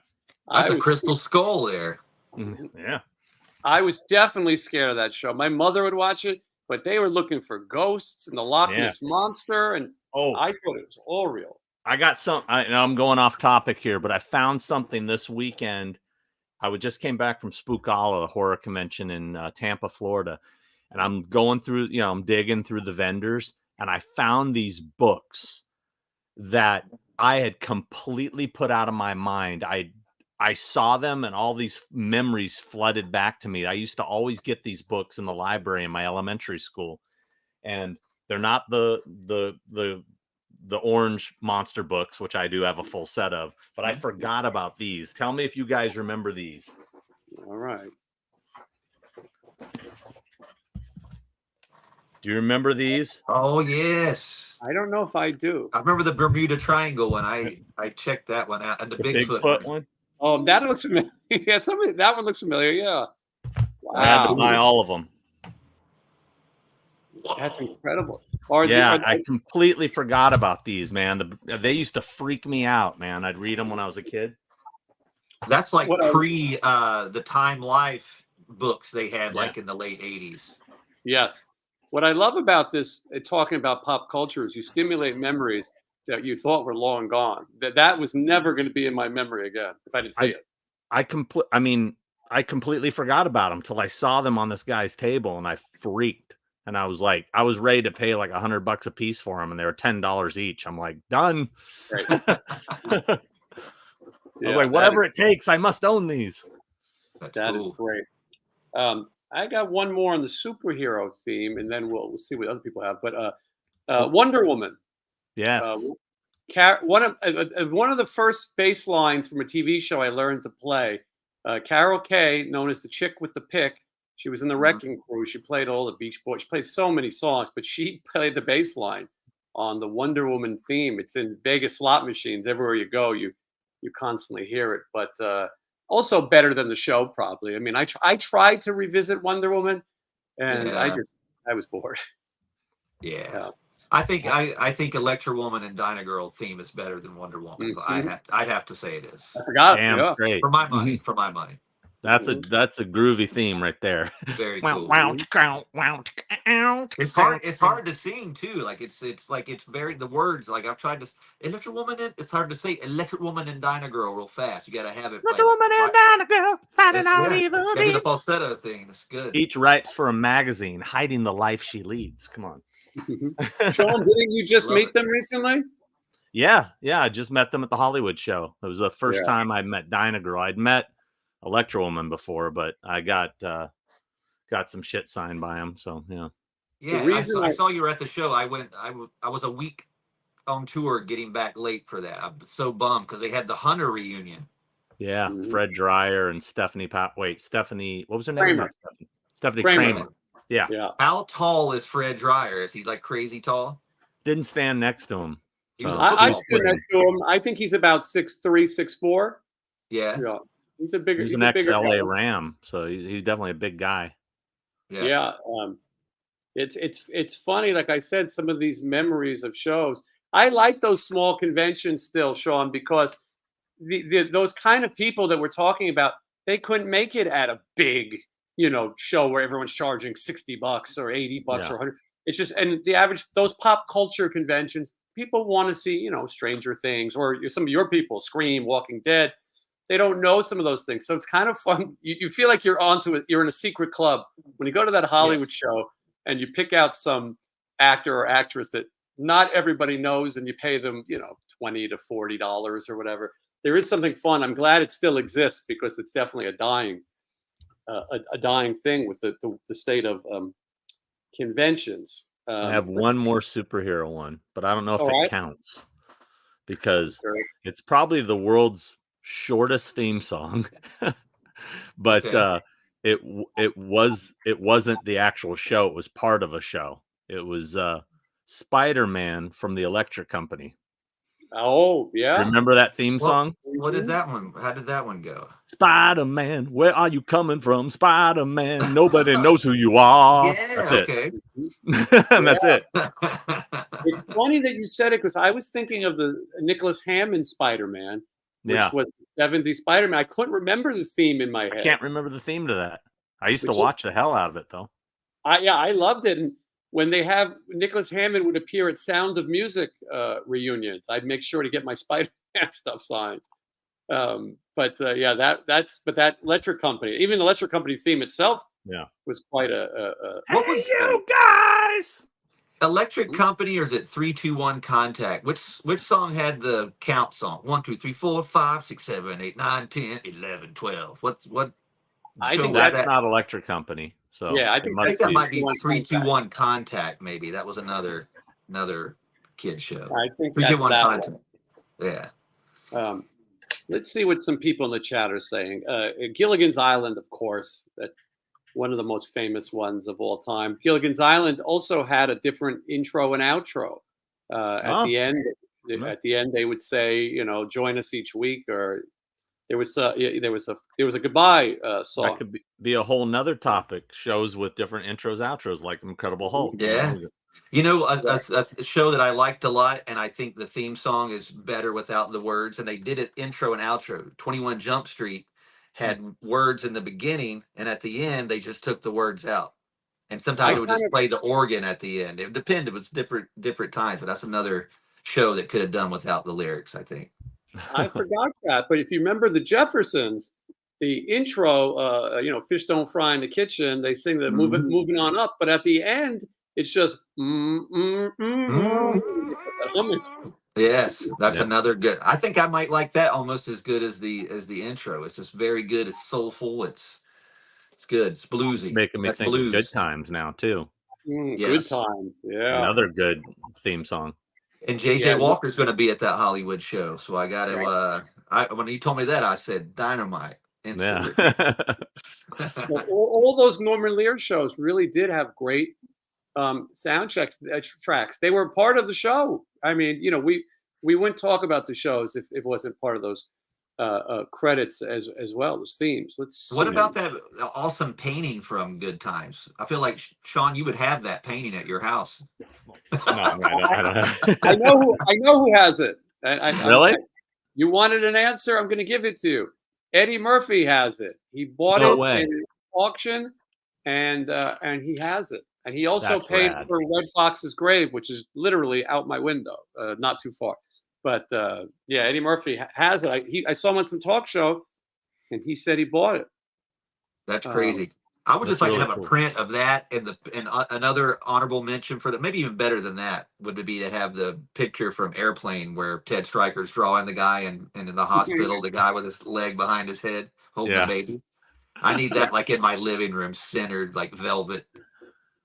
That's a crystal skull there. Yeah. I was definitely scared of that show. My mother would watch it, but they were looking for ghosts and the Loch Ness Monster, and I thought it was all real. I got some. I'm going off topic here, but I found something this weekend. I just came back from Spookala, a horror convention in Tampa, Florida, and I'm going through, I'm digging through the vendors, and I found these books that I had completely put out of my mind. I saw them, and all these memories flooded back to me. I used to always get these books in the library in my elementary school, and they're not the orange monster books, which I do have a full set of, but I forgot about these. Tell me if you guys remember these. All right. Do you remember these? Oh, yes. I don't know if I do. I remember the Bermuda Triangle one. I checked that one out, and the Bigfoot one. Oh, that looks familiar. Yeah, that one looks familiar. Yeah. Wow. I had to buy all of them. That's incredible. I completely forgot about these, man. They used to freak me out, man. I'd read them when I was a kid. That's like pre the Time Life books they had like in the late 80s. Yes. What I love about this, talking about pop culture, is you stimulate memories that you thought were long gone. That was never going to be in my memory again if I didn't see it. I completely forgot about them till I saw them on this guy's table, and I freaked. And I was ready to pay like $100 a piece for them, and they were $10 each. I'm like, done. Right. I was like, whatever it takes, I must own these. That is great. I got one more on the superhero theme, and then we'll see what other people have. But Wonder Woman. Yes. One of the first bass lines from a TV show I learned to play. Carol Kay, known as the chick with the pick. She was in the Wrecking Crew. She played all the Beach Boys. She played so many songs, but she played the bass line on the Wonder Woman theme. It's in Vegas slot machines. Everywhere you go, you constantly hear it. But Also better than the show, probably. I mean, I tried to revisit Wonder Woman, and Yeah. I was bored. Yeah. I think Electra Woman and Dyna Girl theme is better than Wonder Woman. I'd have to say it is. I forgot. Damn Yeah. straight. For my money. For my money. That's a groovy theme right there. Very Wow, cool. wow, It's hard to sing too. Like it's very, the words, like I've tried to Electric Woman it's hard to say Electric Woman and Dyna Girl real fast. You gotta have it Electric Woman and Dyna Girl fighting all gotta evil do the deeds. falsetto thing. It's good. Each writes for a magazine, hiding the life she leads. Come on. Sean, didn't you just Love meet it. them recently? Yeah. I just met them at the Hollywood show. It was the first time I met Dyna Girl. I'd met Electra Woman before, but I got some shit signed by him. So yeah. Yeah, I saw you were at the show. I was a week on tour, getting back late for that. I'm so bummed because they had the Hunter reunion. Yeah, Fred Dreyer and Stephanie. Stephanie. What was her name? Kramer. Not Stephanie. Stephanie Kramer. Yeah. How tall is Fred Dreyer? Is he like crazy tall? Didn't stand next to him. I stood next to him. I think he's about 6'3", 6'4". Yeah. He's a bigger. He's He's an a bigger ex-LA guy. Ram, so he's definitely a big guy. Yeah. It's funny. Like I said, some of these memories of shows. I like those small conventions still, Sean, because those kind of people that we're talking about, they couldn't make it at a big, show where everyone's charging $60 or $80 or $100. It's just, and the average, those pop culture conventions, people want to see, Stranger Things, or some of your people, Scream, Walking Dead. They don't know some of those things. So it's kind of fun. You feel like you're onto it. You're in a secret club when you go to that Hollywood show and you pick out some actor or actress that not everybody knows, and you pay them, $20 to $40 or whatever. There is something fun. I'm glad it still exists, because it's definitely a dying thing with the state of conventions. I have one more superhero one, but I don't know if it counts, because it's probably the world's shortest theme song. But it wasn't the actual show. It was part of a show. It was Spider-Man from the Electric Company. Oh, yeah. Remember that theme song? What did that one? How did that one go? Spider-Man, where are you coming from? Spider-Man, nobody knows who you are. Yeah, that's okay. it. And that's it. It's funny that you said it, because I was thinking of the Nicholas Hammond Spider-Man, which was the 70s Spider-Man. I couldn't remember the theme in my head. I can't remember the theme to that. I used to watch the hell out of it, though. I loved it. And when they have Nicholas Hammond would appear at Sound of Music reunions, I'd make sure to get my Spider-Man stuff signed. But that Electric Company, even the Electric Company theme itself, was quite what was you guys? Electric Company, or is it 3, 2, 1 Contact? Which song had the count song? 1, 2, 3, 4, 5, 6, 7, 8, 9, 10, 11, 12. What? I think that's not Electric Company. So I think that might be 3, 2, 1 Contact. Maybe that was another kid show. I think 3, 2, 1 that Contact. one. Yeah. Let's see what some people in the chat are saying. Gilligan's Island, of course, that one of the most famous ones of all time. Gilligan's Island also had a different intro and outro. At the end, they would say, join us each week, or there was a goodbye song. That could be a whole nother topic. Shows with different intros, outros, like Incredible Hulk. Yeah. A show that I liked a lot, and I think the theme song is better without the words, and they did it intro and outro. 21 Jump Street had words in the beginning, and at the end they just took the words out. And sometimes they would just play the organ at the end. It depended. It was different times, but that's another show that could have done without the lyrics, I think. I forgot that, but if you remember the Jeffersons, the intro, fish don't fry in the kitchen, they sing the moving on up, but at the end it's just Yes, that's another good. I think I might like that almost as good as the intro. It's just very good. It's soulful. It's good. It's bluesy. It's making me think of Good Times now too. Good Times. Yeah. Another good theme song. And JJ Walker's going to be at that Hollywood show, so I got to. When he told me that, I said Dynamite. Instantly. Yeah. all those Norman Lear shows really did have great sound tracks. They were part of the show. I mean, we wouldn't talk about the shows if it wasn't part of those credits as well as themes. Let's. What see. about that awesome painting from Good Times? I feel like Sean, you would have that painting at your house. No, I don't have. I know who has it. Really? You wanted an answer? I'm going to give it to you. Eddie Murphy has it. He bought No it way. in an auction, and he has it. And he also That's paid rad. for Red Fox's grave, which is literally out my window, not too far. But yeah, Eddie Murphy has it. I saw him on some talk show, and he said he bought it. That's crazy. I would just like really to have a print of that, and another honorable mention for that, maybe even better than that, would be to have the picture from Airplane where Ted Stryker's drawing the guy, and in the hospital, the guy with his leg behind his head holding the baby. I need that like in my living room, centered like velvet.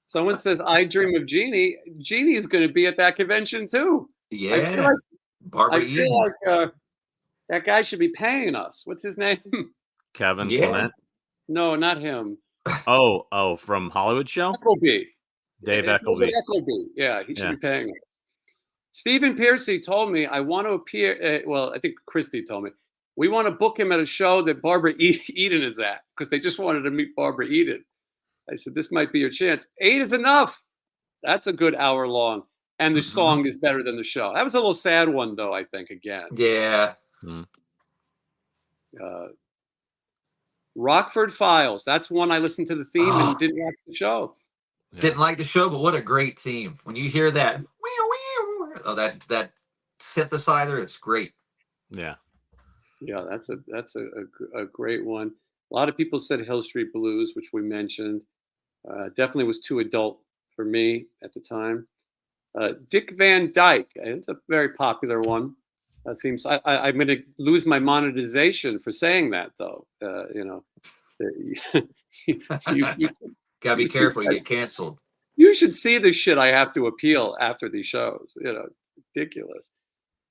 Someone says, "I Dream of Jeannie." Jeannie is going to be at that convention too. Yeah, I feel like that guy should be paying us. What's his name? Kevin Clement. No, not him. Oh, from Hollywood Show? Eckleby. Dave Eckleby. Eckleby. Yeah, he should be paying us. Stephen Piercy told me I want to appear. Well, I think Christy told me we want to book him at a show that Barbara Eden is at because they just wanted to meet Barbara Eden. I said this might be your chance. 8 is enough. That's a good hour long, and the song is better than the show. That was a little sad one though. I think again. Yeah. Rockford Files. That's one I listened to the theme and didn't watch the show. Didn't like the show, but what a great theme. When you hear that, that synthesizer, it's great. Yeah, that's a great one. A lot of people said Hill Street Blues, which we mentioned. Definitely was too adult for me at the time. Dick Van Dyke. It's a very popular one. Themes. I'm going to lose my monetization for saying that, though. Gotta be careful. You get canceled. You should see the shit I have to appeal after these shows. Ridiculous.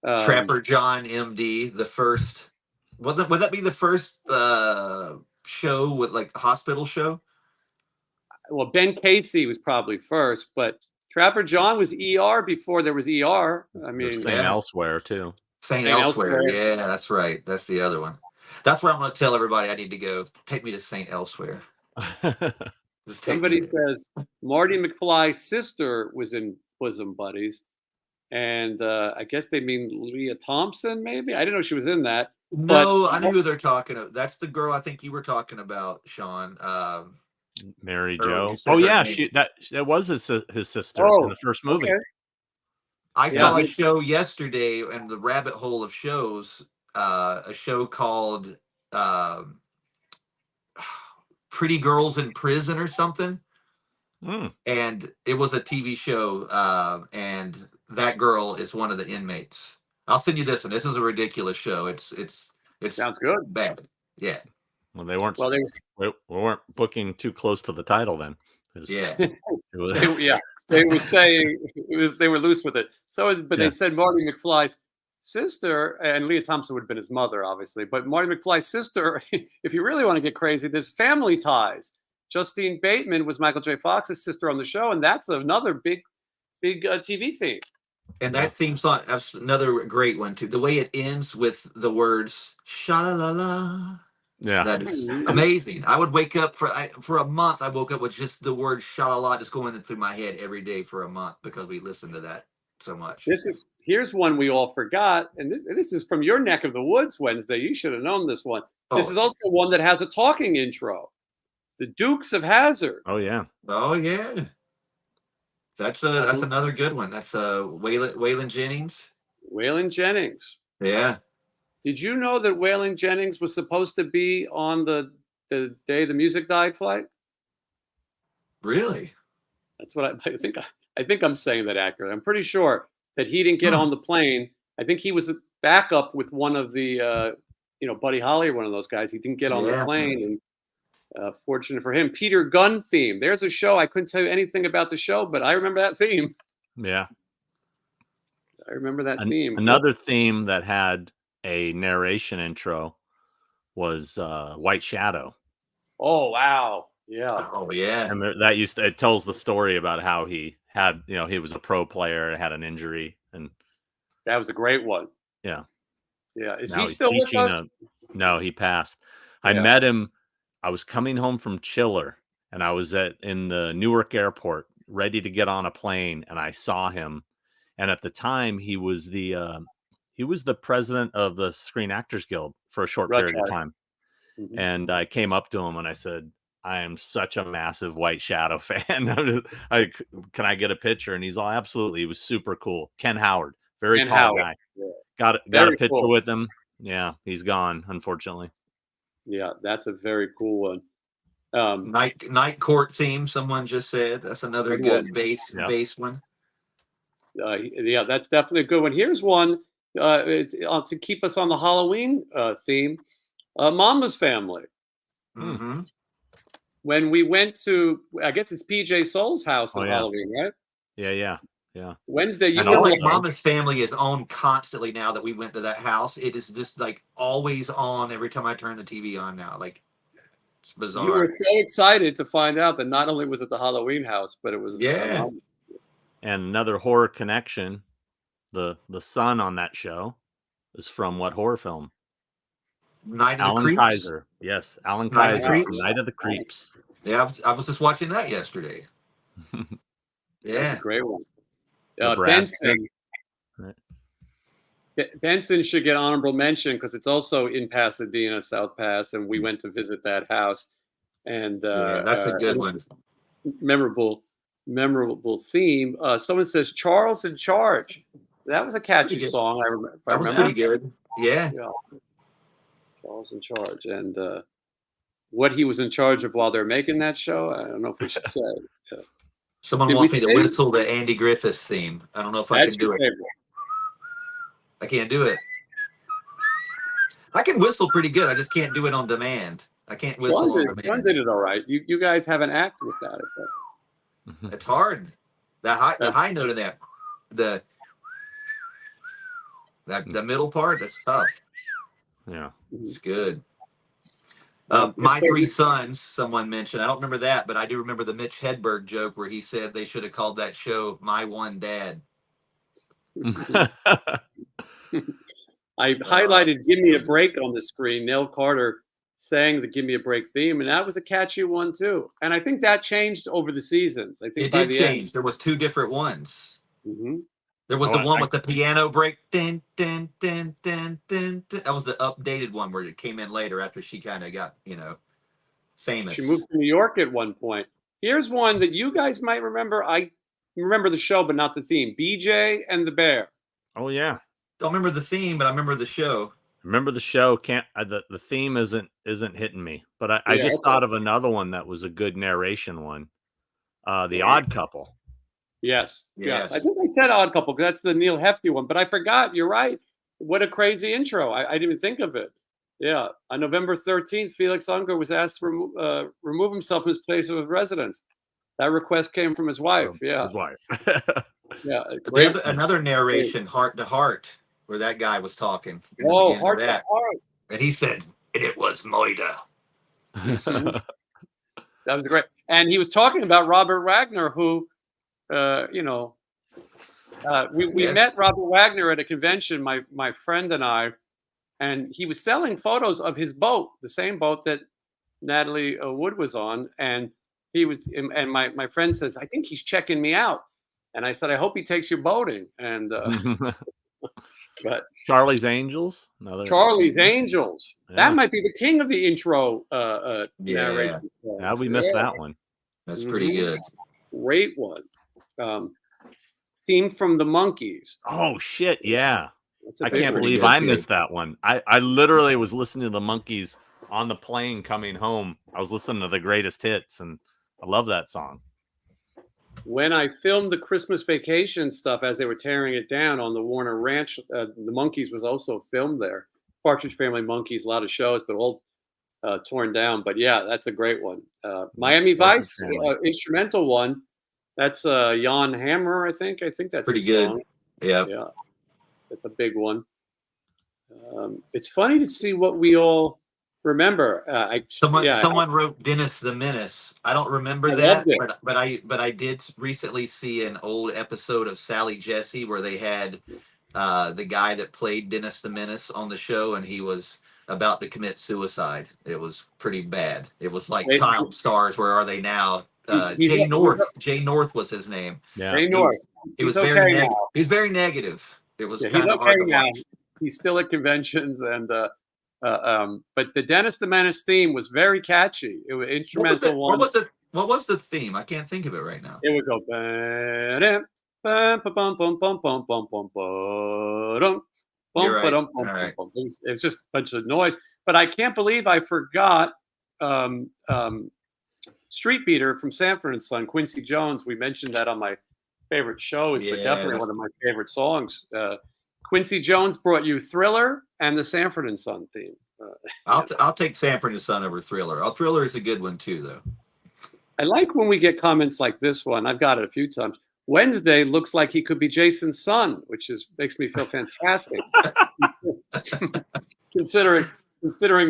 Trapper John, MD, the first. Would that be the first show with like hospital show? Well, Ben Casey was probably first, but Trapper John was ER before there was ER. I mean, St. Elsewhere too. St. Elsewhere. Yeah, that's right. That's the other one. That's where I'm going to tell everybody I need to go. Take me to St. Elsewhere. Somebody says Marty McFly's sister was in Bosom Buddies, and I guess they mean Leah Thompson. Maybe I didn't know she was in that. No, I know who they're talking about. That's the girl I think you were talking about, Sean. Mary Jo. Oh yeah, that was his sister in the first movie. Okay. I saw a show yesterday in the rabbit hole of shows, a show called Pretty Girls in Prison or something. And it was a TV show, and that girl is one of the inmates. I'll send you this one. This is a ridiculous show. It's sounds good. Bad. Yeah. Well, they weren't. Well, we weren't booking too close to the title then. Yeah. They were saying they were loose with it. So, but they said Marty McFly's sister, and Leah Thompson would have been his mother, obviously. But Marty McFly's sister, if you really want to get crazy, there's Family Ties. Justine Bateman was Michael J. Fox's sister on the show, and that's another big TV theme. And that theme song, that's another great one too. The way it ends with the words "sha-la-la-la." Yeah, that is amazing. I would wake up for a month. I woke up with just the word "sha-la-la" just going through my head every day for a month because we listened to that so much. Here's one we all forgot, and this is from your neck of the woods, Wednesday. You should have known this one. This is also one that has a talking intro. The Dukes of Hazzard. Oh yeah. That's another good one. That's Waylon Jennings. Waylon Jennings. Yeah. Did you know that Waylon Jennings was supposed to be on the Day the Music Died flight? Really? That's what I think. I think I'm saying that accurately. I'm pretty sure that he didn't get on the plane. I think he was a backup with one of the, Buddy Holly or one of those guys. He didn't get on the plane, and fortunate for him, Peter Gunn theme. There's a show. I couldn't tell you anything about the show, but I remember that theme. Yeah. I remember that theme. Another theme that had a narration intro was White Shadow. Oh wow. Yeah. Oh yeah. And it tells the story about how he had, he was a pro player, had an injury, and that was a great one. Yeah. Yeah. Is he still with us? No, he passed. I met him. I was coming home from Chiller, and I was in the Newark airport, ready to get on a plane, and I saw him. And at the time, he was the president of the Screen Actors Guild for a short period of time. Mm-hmm. And I came up to him and I said, I am such a massive White Shadow fan. Can I get a picture? And he's all, absolutely. He was super cool. Ken Howard, very tall guy. Yeah. Got a Very picture cool. with him. Yeah, he's gone, unfortunately. Yeah, that's a very cool one. Night Court theme. Someone just said that's another good bass one. Yeah, that's definitely a good one. Here's one it's, to keep us on the Halloween theme. Mama's Family. Mm-hmm. When we went to, I guess it's PJ Soul's house on Halloween, right? Yeah. Wednesday, you feel like Mama's Family is on constantly now that we went to that house. It is just like always on every time I turn the TV on now. Like, it's bizarre. You were so excited to find out that not only was it the Halloween house, but it was and another horror connection. The son on that show is from what horror film? Night of the Alan Creeps. Kaiser. Yes, Alan Kaiser from Night of the Creeps. Yeah, I was just watching that yesterday. That's a great one. Benson should get honorable mention because it's also in Pasadena, South Pass, and we went to visit that house. And that's a good one. Memorable theme. Someone says Charles in Charge. That was a catchy song. I remember. That was pretty good. Yeah. Charles in Charge, and what he was in charge of while they're making that show, I don't know if we should say. Someone wants me to whistle the Andy Griffith theme. I don't know if I can do it. I can't do it. I can whistle pretty good. I just can't do it on demand. I can't whistle on demand. One did it all right. You guys have an act with that. It's hard. The high note of that, the middle part, that's tough. Yeah, it's good. My Three Sons, someone mentioned. I don't remember that, but I do remember the Mitch Hedberg joke where he said they should have called that show My One Dad. I highlighted Give Me a Break on the screen. Nell Carter sang the Give Me a Break theme, and that was a catchy one too. And I think that changed over the seasons. I think it did change. There was two different ones. Mm-hmm. There was the one with the piano break. Dun, dun, dun, dun, dun, dun. That was the updated one where it came in later after she kind of got, famous. She moved to New York at one point. Here's one that you guys might remember. I remember the show, but not the theme. BJ and the Bear. Oh, yeah. Don't remember the theme, but I remember the show. Remember the show. The theme isn't hitting me, but I just thought of another one that was a good narration one. The Odd Couple. Yes. I think I said Odd Couple because that's the Neil Hefti one, but I forgot. You're right. What a crazy intro. I didn't even think of it. Yeah. On November 13th, Felix Unger was asked to remove himself from his place of residence. That request came from his wife. His wife. Yeah. Another narration, Heart to Heart, where that guy was talking. Oh, Heart to Heart. And he said, and it was Moida. That was great. And he was talking about Robert Wagner, who, we met Robert Wagner at a convention, my friend and I, and he was selling photos of his boat, the same boat that Natalie Wood was on. And my friend says, I think he's checking me out. And I said, I hope he takes you boating. And but Charlie's Angels. Charlie's Angels. Yeah. That might be the king of the intro narration. How we missed that one? That's pretty good. Great one. Theme from the Monkees. Oh shit! Yeah, I can't believe I missed that one. I literally was listening to the Monkees on the plane coming home. I was listening to the greatest hits, and I love that song. When I filmed the Christmas Vacation stuff as they were tearing it down on the Warner Ranch, the Monkees was also filmed there. Partridge Family Monkees, a lot of shows, but all torn down. But yeah, that's a great one. Miami Vice, instrumental one. That's Jan Hammer, I think. I think that's pretty good. Song. Yeah. That's a big one. It's funny to see what we all remember. Someone wrote Dennis the Menace. I don't remember that, but I did recently see an old episode of Sally Jesse where they had the guy that played Dennis the Menace on the show, and he was about to commit suicide. It was pretty bad. It was like Wait, child stars. Where are they now? he's Jay North. Jay North was his name. Yeah. Jay North. He was He's very okay negative. now. He's very negative. It was Yeah, he's kind of okay hard to now. watch. He's still at conventions, and but the Dennis the Menace theme was very catchy. It was instrumental one. What was the theme? I can't think of it right now. It would go ba-dum, bum, bum, bum, bum, bum, bum, bum, ba-dum, You're right. bum, All right. bum. It was just a bunch of noise. But I can't believe I forgot Street Beater from Sanford and Son, Quincy Jones. We mentioned that on my favorite shows, but definitely one of my favorite songs. Quincy Jones brought you Thriller and the Sanford and Son theme. I'll take Sanford and Son over Thriller. Thriller is a good one too, though. I like when we get comments like this one. I've got it a few times. Wednesday looks like he could be Jason's son, which makes me feel fantastic. considering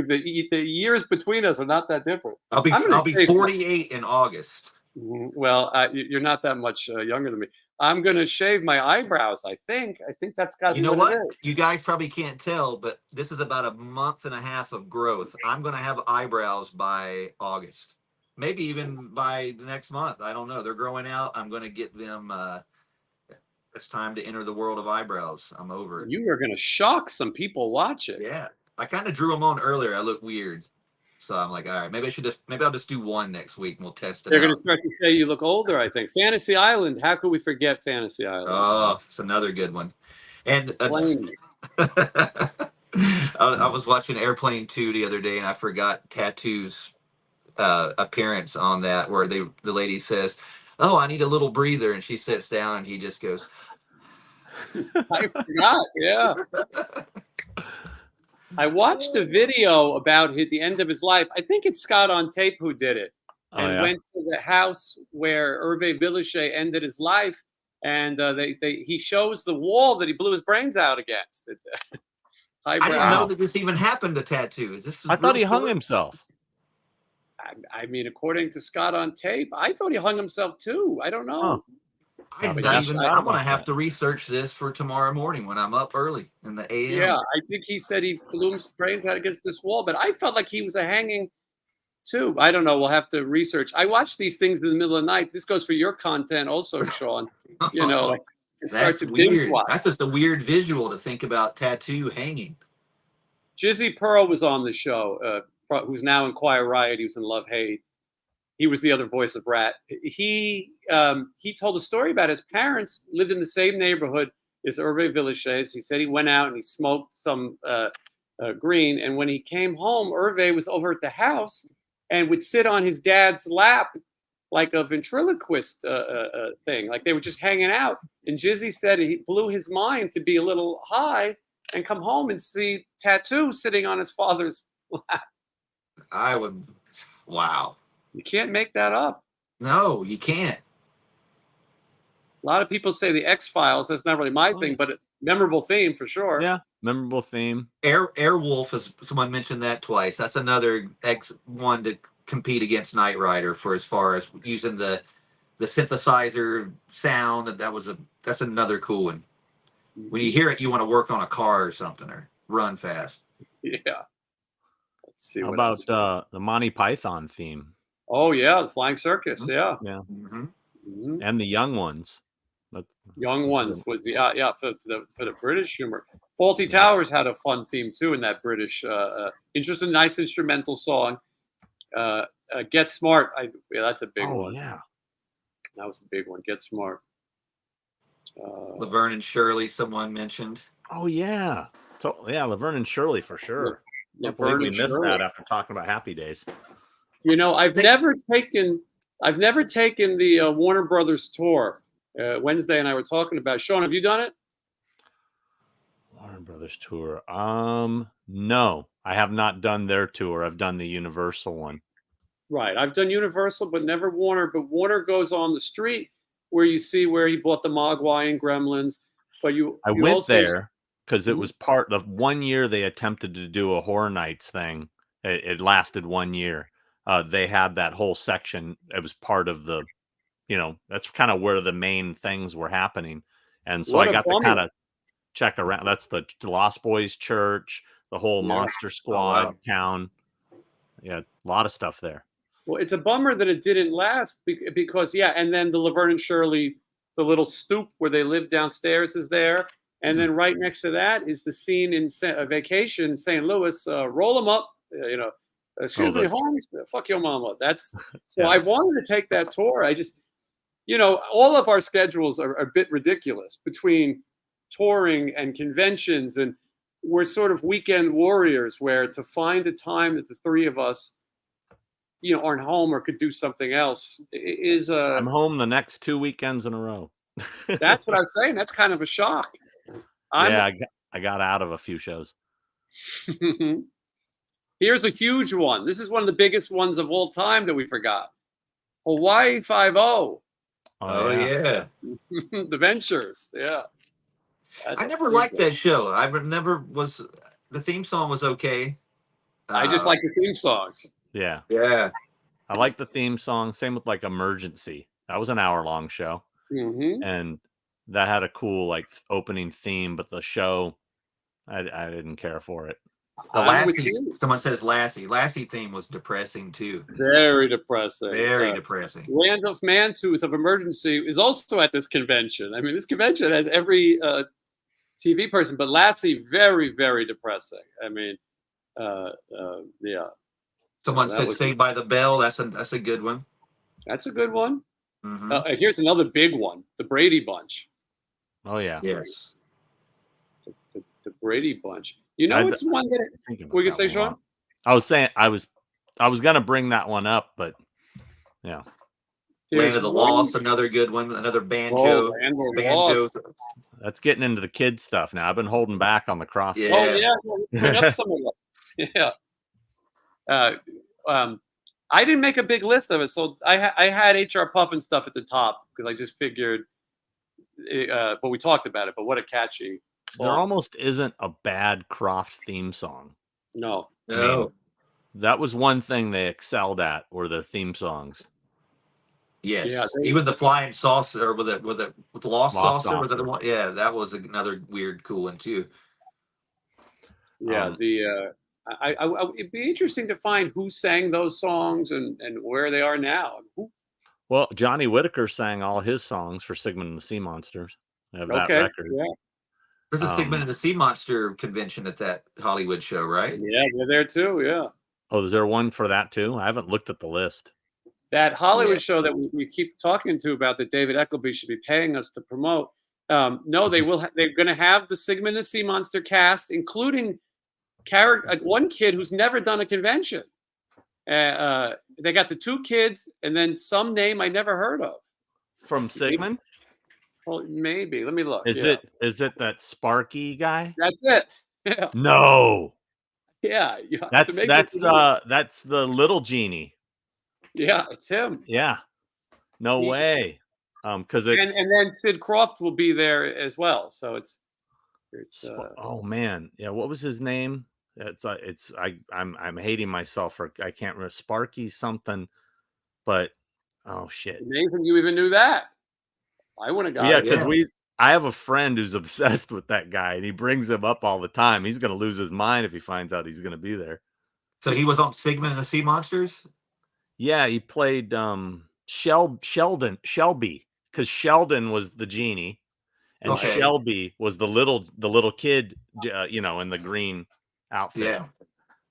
the years between us are not that different. I'll be 48 in August. Well, you're not that much younger than me. I'm going to shave my eyebrows. I think that's got to be. You know what? You guys probably can't tell, but this is about a month and a half of growth. I'm going to have eyebrows by August. Maybe even by the next month. I don't know. They're growing out. I'm going to get them. It's time to enter the world of eyebrows. I'm over it. You are going to shock some people watching. Yeah. I kind of drew them on earlier. I look weird. So I'm like, all right, maybe I'll just do one next week and we'll test it. They're going to start to say you look older, I think. Fantasy Island. How could we forget Fantasy Island? Oh, it's another good one. And I was watching Airplane 2 the other day and I forgot Tattoo's appearance on that, where the lady says, "Oh, I need a little breather," and she sits down and he just goes, I forgot. Yeah. I watched a video about the end of his life. I think it's Scott on Tape who did it, and went to the house where Hervé Villachet ended his life, and he shows the wall that he blew his brains out against. I didn't know that this even happened to Tattoo. I thought he hung himself. I mean, according to Scott on Tape, I thought he hung himself too. I don't know. I'm going to have to research this for tomorrow morning when I'm up early in the AM. Yeah, I think he said he blew his brains out against this wall, but I felt like he was a hanging too. I don't know. We'll have to research. I watch these things in the middle of the night. This goes for your content also, Sean. You know, like that's weird. That's just a weird visual to think about Tattoo hanging. Jizzy Pearl was on the show, who's now in Quiet Riot. He was in Love Hate. He was the other voice of RATT. He told a story about his parents lived in the same neighborhood as Hervé Villachet. He said he went out and he smoked some green, and when he came home, Hervé was over at the house and would sit on his dad's lap like a ventriloquist thing, like they were just hanging out. And Jizzy said he blew his mind to be a little high and come home and see Tattoo sitting on his father's lap. Wow. You can't make that up. No, you can't. A lot of people say the X-Files. That's not really my thing, but memorable theme for sure. Yeah, memorable theme. Airwolf, as someone mentioned that twice. That's another one to compete against Knight Rider for as far as using the synthesizer sound. That's another cool one. When you hear it, you want to work on a car or something or run fast. Yeah. Let's see. How about the Monty Python theme? Oh yeah, the Flying Circus. Yeah. Yeah. And the Young Ones. Young Ones was the for the British humor. Faulty Towers had a fun theme too in that British interesting, nice instrumental song. Get Smart. That's a big one. Yeah. That was a big one. Get Smart. Laverne and Shirley, someone mentioned. Oh yeah. Laverne and Shirley for sure. We missed that after talking about Happy Days. You know, I've never taken the Warner Brothers tour. Wednesday and I were talking about. Sean, have you done it? Warner Brothers tour. No, I have not done their tour. I've done the Universal one. Right. I've done Universal, but never Warner. But Warner goes on the street where you see where he bought the Mogwai and Gremlins. But I went there because it was part of 1 year they attempted to do a Horror Nights thing. It lasted 1 year. They had that whole section. It was part of the, that's kind of where the main things were happening. And so I got to kind of check around. That's the Lost Boys Church, the whole Yeah. Monster Oh, Squad wow. town. Yeah, a lot of stuff there. Well, it's a bummer that it didn't last because, yeah, and then the Laverne and Shirley, the little stoop where they live downstairs is there. And then right next to that is the scene in Vacation, St. Louis, roll them up, excuse me, Holmes, fuck your mama. That's so Yeah. I wanted to take that tour. I just, all of our schedules are a bit ridiculous between touring and conventions. And we're sort of weekend warriors where to find a time that the three of us aren't home or could do something else is I'm home the next 2 weekends in a row. that's what I'm saying. That's kind of a shock. Yeah, I got out of a few shows. Here's a huge one. This is one of the biggest ones of all time that we forgot. Hawaii 5-0. Oh yeah. The Ventures. Yeah. I never liked that show. The theme song was okay. I just like the theme song. Yeah. Yeah. I like the theme song. Same with like Emergency. That was an hour-long show. Mm-hmm. And that had a cool like opening theme, but the show, I didn't care for it. The Lassie, someone says Lassie theme was depressing too. Very depressing. Very depressing. Randolph Mantooth of Emergency is also at this convention. I mean, this convention has every TV person, but Lassie, very, very depressing. I mean, yeah. Someone said Saved by the Bell. That's a good one. That's a good one. Mm-hmm. Here's another big one: the Brady Bunch. Oh yeah. Yes. The Brady Bunch. It's one that we can say, Sean. I was saying I was gonna bring that one up, but yeah. Land of the Lost, another good one. Another banjo. Banjo. That's getting into the kid stuff now. I've been holding back on the cross. Yeah. Oh yeah. Bring up some of them. Yeah. I didn't make a big list of it, so I had HR Puffin stuff at the top because I just figured. But we talked about it. But what a catchy song. There almost isn't a bad Croft theme song. No. I mean, that was one thing they excelled at, were the theme songs. Yes. Yeah, even the Flying Saucer with the Lost Saucer. Was it the one? Yeah, that was another weird, cool one too. Yeah, it'd be interesting to find who sang those songs and where they are now. Well, Johnny Whitaker sang all his songs for Sigmund and the Sea Monsters. I have that record. Yeah. There's a Sigmund and the Sea Monster convention at that Hollywood show, right? Yeah, they're there too. Yeah. Oh, is there one for that too? I haven't looked at the list. That Hollywood show that we keep talking to about that David Eckleby should be paying us to promote. No, they will. They're going to have the Sigmund and the Sea Monster cast, including one kid who's never done a convention. They got the two kids and then some name I never heard of. From Sigmund? Well, maybe. Let me look. Is it that Sparky guy? That's it. Yeah. No. Yeah. That's the little genie. Yeah, it's him. Yeah. No way. Because it's and then Sid Croft will be there as well. So it's oh man. Yeah, what was his name? I'm hating myself for I can't remember. Sparky something, but oh shit. Amazing you even knew that. I wouldn't have got it. Yeah, because I have a friend who's obsessed with that guy and he brings him up all the time. He's gonna lose his mind if he finds out he's gonna be there. So he was on Sigmund and the Sea Monsters? Yeah, he played Shelby, because Sheldon was the genie and Shelby was the little kid, in the green outfit. Yeah.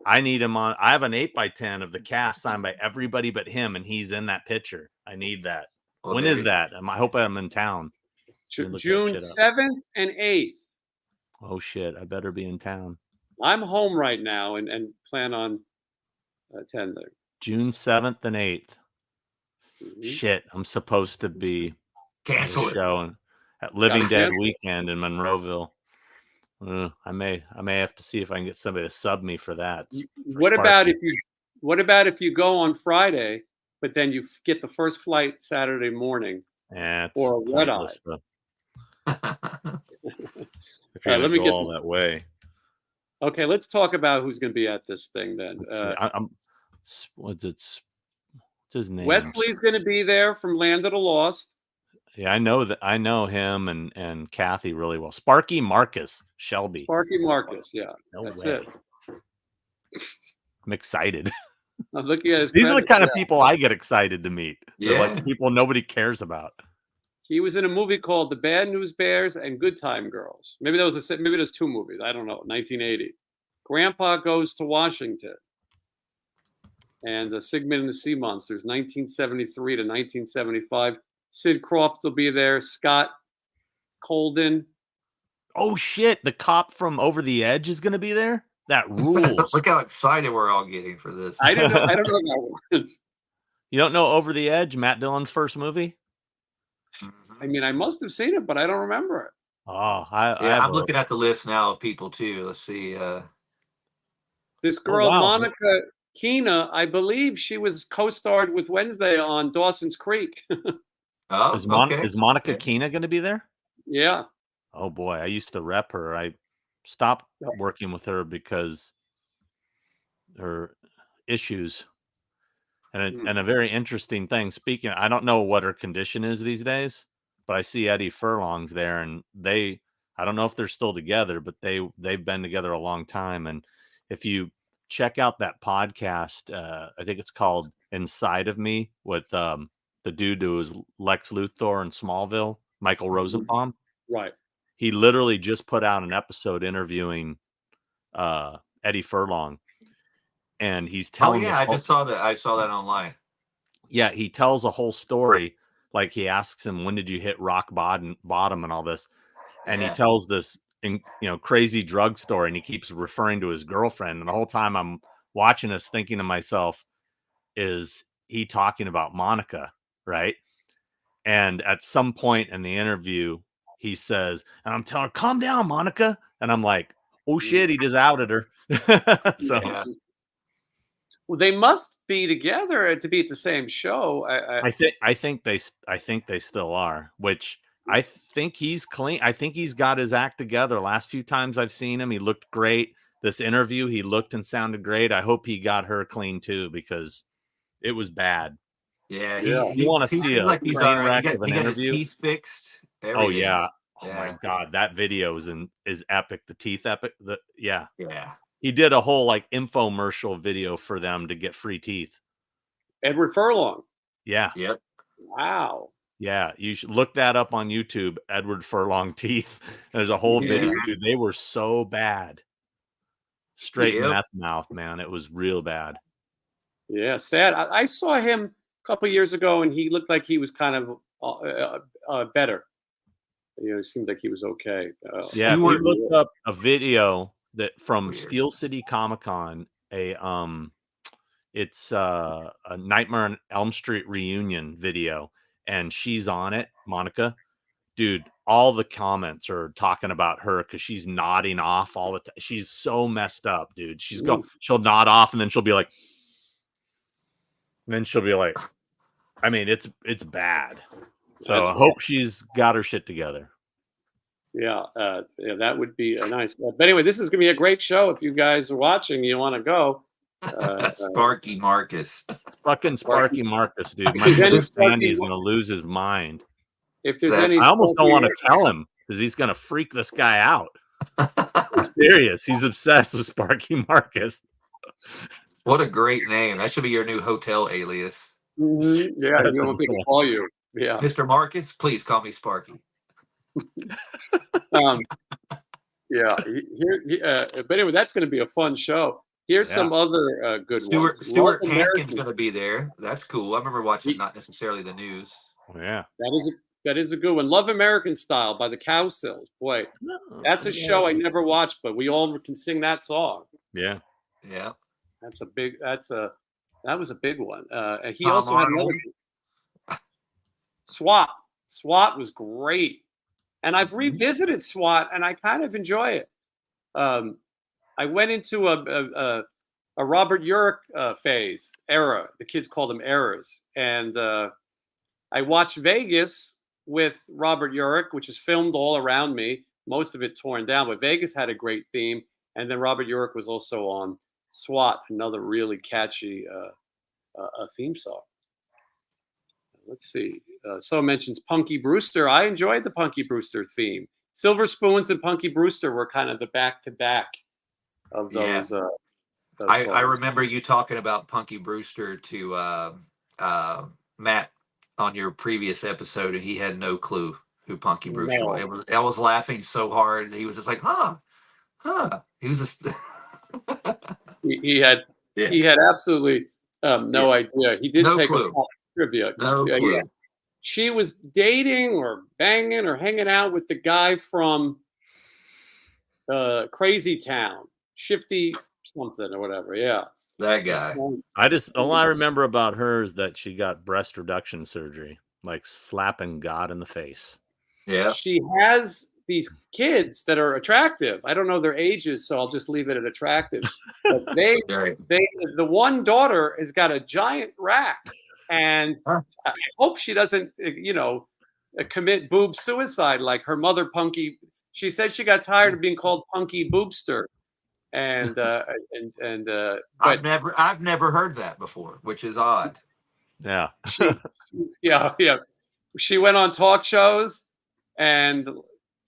I need him on. I have an 8x10 of the cast signed by everybody but him, and he's in that picture. I need that. Well, when is that? I hope I'm in town. June 7th and 8th. Oh shit! I better be in town. I'm home right now and plan on attending. June 7th and 8th. Mm-hmm. Shit, I'm supposed to be canceled at Living Dead Weekend in Monroeville. I may have to see if I can get somebody to sub me for that. What about if you go on Friday, but then you get the first flight Saturday morning? Yeah, or a red eye. If you're let me get all that way. Okay, let's talk about who's going to be at this thing then. What's his name? Wesley's going to be there from Land of the Lost. Yeah, I know that. I know him and Kathy really well. Sparky Marcus Shelby. Sparky Marcus, yeah. No that's way. it. I'm excited. I'm looking at his These are the credits, kind of yeah. people I get excited to meet. They're like the Yeah. people nobody cares about. He was in a movie called The Bad News Bears and Good Time Girls. Maybe that was maybe there's two movies. I don't know. 1980. Grandpa Goes to Washington. And Sigmund and the Sea Monsters, 1973 to 1975. Sid Croft will be there. Scott Colden. Oh shit! The cop from Over the Edge is going to be there. That rules. Look how excited we're all getting for this. I don't know that one. You don't know Over the Edge, Matt Dillon's first movie? I mean, I must have seen it, but I don't remember it. Oh, I'm looking at the list now of people too. Let's see. This girl, wow. Monica Keena, I believe she was co-starred with Wednesday on Dawson's Creek. Oh, Is Monica Keena going to be there? Yeah. Oh boy, I used to rep her. I stopped working with her because her issues. And a very interesting thing. Speaking, I don't know what her condition is these days, but I see Eddie Furlong's there, and I don't know if they're still together, but they've been together a long time. And if you check out that podcast, I think it's called Inside of Me with the dude who was Lex Luthor in Smallville, Michael Rosenbaum. Right. He literally just put out an episode interviewing Eddie Furlong. And he's telling. Oh yeah, I just saw that. I saw that online. Yeah, he tells a whole story. Like he asks him, "When did you hit rock bottom and all this?" And he tells this, crazy drug story, and he keeps referring to his girlfriend. And the whole time I'm watching this, thinking to myself, "Is he talking about Monica?" Right? And at some point in the interview, he says, and I'm telling her, "Calm down, Monica," and I'm like, "Oh shit, he just outed her." So. Yeah. Well, they must be together to be at the same show. I think they still are, which I think he's clean. I think he's got his act together. Last few times I've seen him, he looked great. This interview, he looked and sounded great. I hope he got her clean too, because it was bad. Yeah, you want to see a like he's train all wreck right. of an He got his interview? teeth fixed. Oh yeah. Oh Yeah. my god, that video is epic. The teeth epic. Yeah. He did a whole like infomercial video for them to get free teeth. Edward Furlong. Yeah. Yep. Wow. Yeah, you should look that up on YouTube. Edward Furlong teeth. There's a whole video, dude. They were so bad. Straight meth mouth, man. It was real bad. Yeah, sad. I saw him a couple of years ago, and he looked like he was kind of better. It seemed like he was okay. Yeah, if you looked up a video that from Steel City Comic-Con, it's a Nightmare on Elm Street reunion video, and she's on it, Monica. Dude, all the comments are talking about her because she's nodding off all the time. She's so messed up, dude. She'll nod off, and then she'll be like, I mean, it's bad. So I hope she's got her shit together. Yeah, that would be nice. But anyway, this is going to be a great show. If you guys are watching, you want to go. Sparky Marcus. Fucking Sparky Marcus, dude. My brother Sandy is going to lose his mind. If there's any, I almost don't want to tell him because he's going to freak this guy out. I'm serious. He's obsessed with Sparky Marcus. What a great name. That should be your new hotel alias. Mm-hmm. Yeah, you want people to call you. Yeah. Mr. Marcus, please call me Sparky. Yeah. But anyway, that's going to be a fun show. Here's some other good ones. Stuart Hankins going to be there. That's cool. I remember watching, not necessarily the news. Oh, yeah. That is a good one. Love American Style by the Cowsills. Boy, that's a show I never watched, but we all can sing that song. Yeah. Yeah. That was a big one. And he also had another SWAT. SWAT was great. And I've revisited SWAT, and I kind of enjoy it. I went into a Robert Urich phase era. The kids called them eras. And I watched Vegas with Robert Urich, which is filmed all around me. Most of it torn down, but Vegas had a great theme. And then Robert Urich was also on SWAT, another really catchy theme song. Let's see. Someone mentions Punky Brewster. I enjoyed the Punky Brewster theme. Silver Spoons and Punky Brewster were kind of the back-to-back of those I remember you talking about Punky Brewster to Matt on your previous episode, and he had no clue who Punky Brewster was. I was laughing so hard. He was just like, huh. He was just. He had absolutely no idea. He did take a trivia. No clue. Yeah. She was dating or banging or hanging out with the guy from Crazy Town, Shifty something or whatever. Yeah, that guy. All I remember about her is that she got breast reduction surgery, like slapping God in the face. Yeah, she has these kids that are attractive. I don't know their ages, so I'll just leave it at attractive. But the one daughter has got a giant rack, and I hope she doesn't, commit boob suicide like her mother, Punky. She said she got tired of being called Punky Boobster, and I've never heard that before, which is odd. Yeah, She went on talk shows. And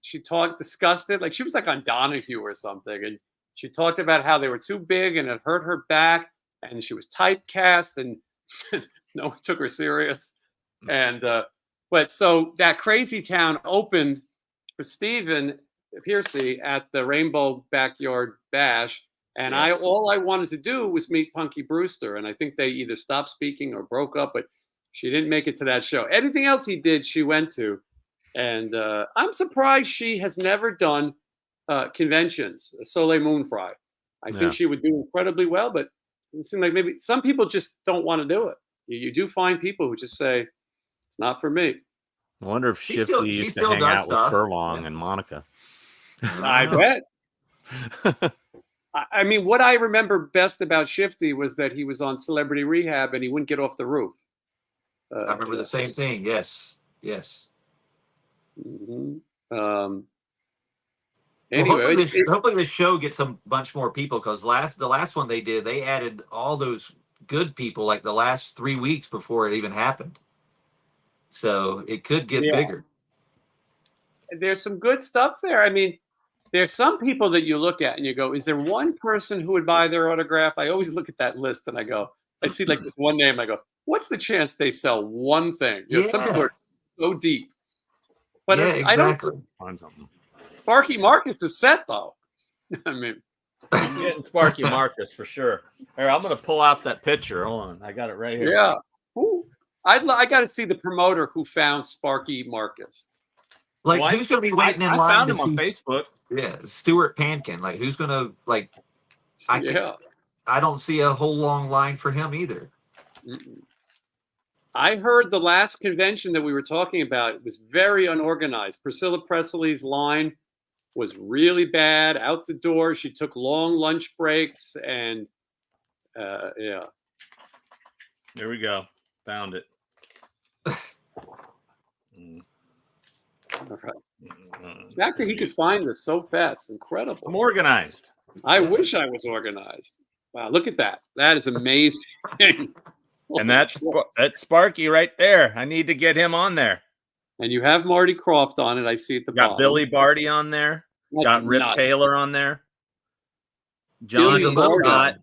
she discussed it, like she was like on Donahue or something, and she talked about how they were too big and it hurt her back, and she was typecast, and no one took her serious. And but so that Crazy Town opened for Stephen Piercy at the Rainbow Backyard Bash, and all I wanted to do was meet Punky Brewster, and I think they either stopped speaking or broke up, but she didn't make it to that show. Everything else he did, she went to. And I'm surprised she has never done conventions, Soleil Moon Fry. I think she would do incredibly well, but it seems like maybe some people just don't want to do it. You do find people who just say, it's not for me. I wonder if Shifty used to hang out with Furlong and Monica. I bet. I mean, what I remember best about Shifty was that he was on Celebrity Rehab and he wouldn't get off the roof. I remember the same thing. Yes. Mm-hmm. Anyway, hopefully the show gets a bunch more people, because the last one they added all those good people like the last 3 weeks before it even happened. So it could get bigger. There's some good stuff there. I mean, there's some people that you look at and you go, is there one person who would buy their autograph? I always look at that list and I see like this one name. I go, what's the chance they sell one thing? Some people are so deep. But I don't find something. Sparky Marcus is set though. I mean, I'm getting Sparky Marcus for sure. Here, I'm gonna pull out that picture. Hold on, I got it right here. Yeah. Ooh. I got to see the promoter who found Sparky Marcus. Like, who's going to be waiting in line? I found him on Facebook. Yeah, Stuart Pankin. Like, who's going to I don't see a whole long line for him either. I heard the last convention that we were talking about was very unorganized. Priscilla Presley's line was really bad. Out the door, she took long lunch breaks, and Here we go. Found it. All right. The fact that he could find this so fast, incredible. I'm organized. I wish I was organized. Wow, look at that. That is amazing. And that's Sparky right there. I need to get him on there. And you have Marty Croft on it. I see at the bottom. Got Billy Barty on there. Got Rip Taylor on there. Johnny Scott,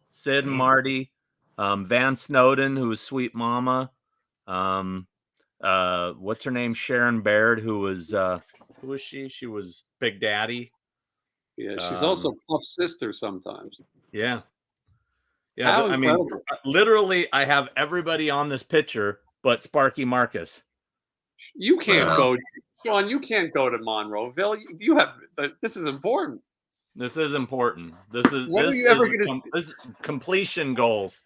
Sid and Marty, Van Snowden, who was Sweet Mama. What's her name? Sharon Baird, who was she? She was Big Daddy. Yeah, she's also Puff's sister sometimes. Yeah. Yeah, I mean, literally, I have everybody on this picture but Sparky Marcus. You can't go, Sean. You can't go to Monroeville. You have. This is important. This is important. This is completion goals.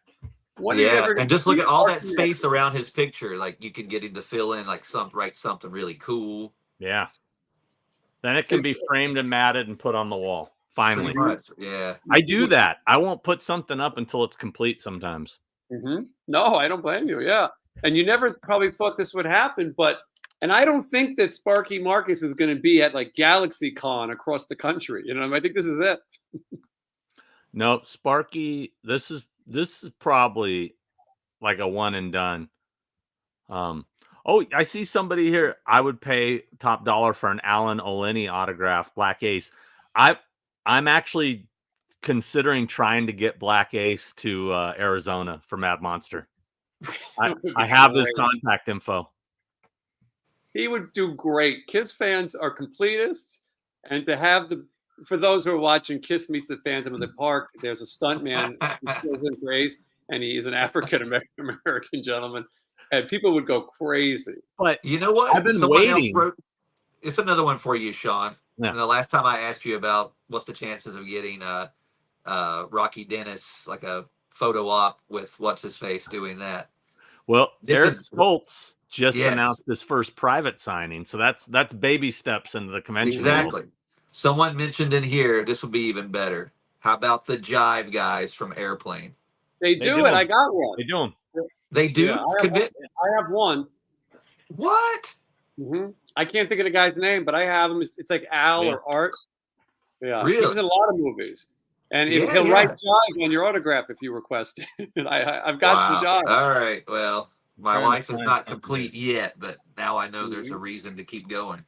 And just look at all that space around his picture. Like, you can get him to fill in, like, write something really cool. Yeah. Then it can be framed and matted and put on the wall. Finally. Yeah. I do that. I won't put something up until it's complete sometimes. Mm-hmm. No, I don't blame you. Yeah. And you never probably thought this would happen, and I don't think that Sparky Marcus is going to be at like Galaxy Con across the country. I think this is it. No, Sparky, this is probably like a one and done. I see somebody here. I would pay top dollar for an Alan Oleni autograph, Black Ace. I'm actually considering trying to get Black Ace to Arizona for Mad Monster. I have his contact info. He would do great. Kiss fans are completists, and to have for those who are watching Kiss Meets the Phantom of the Park, there's a stuntman who fills in for Ace, and he is an African American gentleman, and people would go crazy. But you know what? I've been waiting. It's another one for you, Sean. Yeah. And the last time I asked you about what's the chances of getting Rocky Dennis like a photo op with what's his face doing that. Well, Eric Stoltz just announced his first private signing, so that's baby steps into the convention. Exactly. Someone mentioned in here this would be even better. How about the Jive guys from Airplane? They do it. I got one. They do them. They do. Yeah, I have one. What? Mm-hmm. I can't think of the guy's name, but I have him. It's like Al or Art. Yeah, really? He was in a lot of movies, and he'll write Jive on your autograph if you request it. I've got some Jive. All right. Well, my life is not complete yet, but now I know there's a reason to keep going.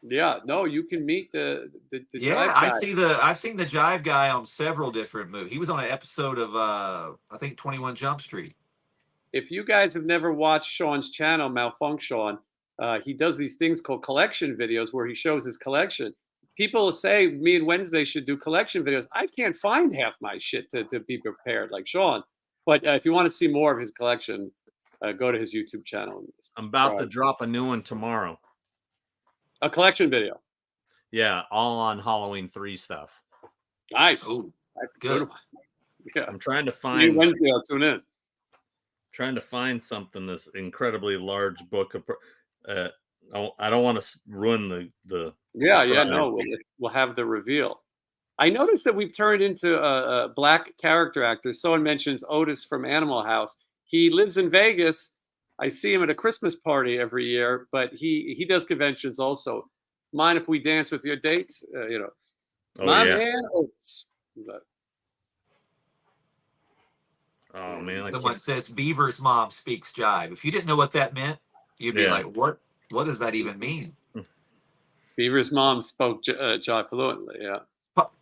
Yeah, no, you can meet the Jive guy. I've seen the Jive guy on several different movies. He was on an episode of I think 21 Jump Street. If you guys have never watched Sean's channel, Malfunction, he does these things called collection videos where he shows his collection. People say me and Wednesday should do collection videos. I can't find half my shit to be prepared like Sean. But if you want to see more of his collection, go to his YouTube channel. I'm about to drop a new one tomorrow. A collection video. Yeah, all on Halloween 3 stuff. Nice. Ooh, that's good. Yeah. I'm trying to find Wednesday. I'll tune in. Trying to find something this incredibly large book of. I don't want to ruin the. No. We'll have the reveal. I noticed that we've turned into a black character actors. Someone mentions Otis from Animal House. He lives in Vegas. I see him at a Christmas party every year, but he does conventions also. Mind if we dance with your dates? My man Otis. Oh man! Someone says Beaver's mom speaks Jive. If you didn't know what that meant, you'd be like, "What? What does that even mean?" Beaver's mom spoke Jive fluently. Yeah.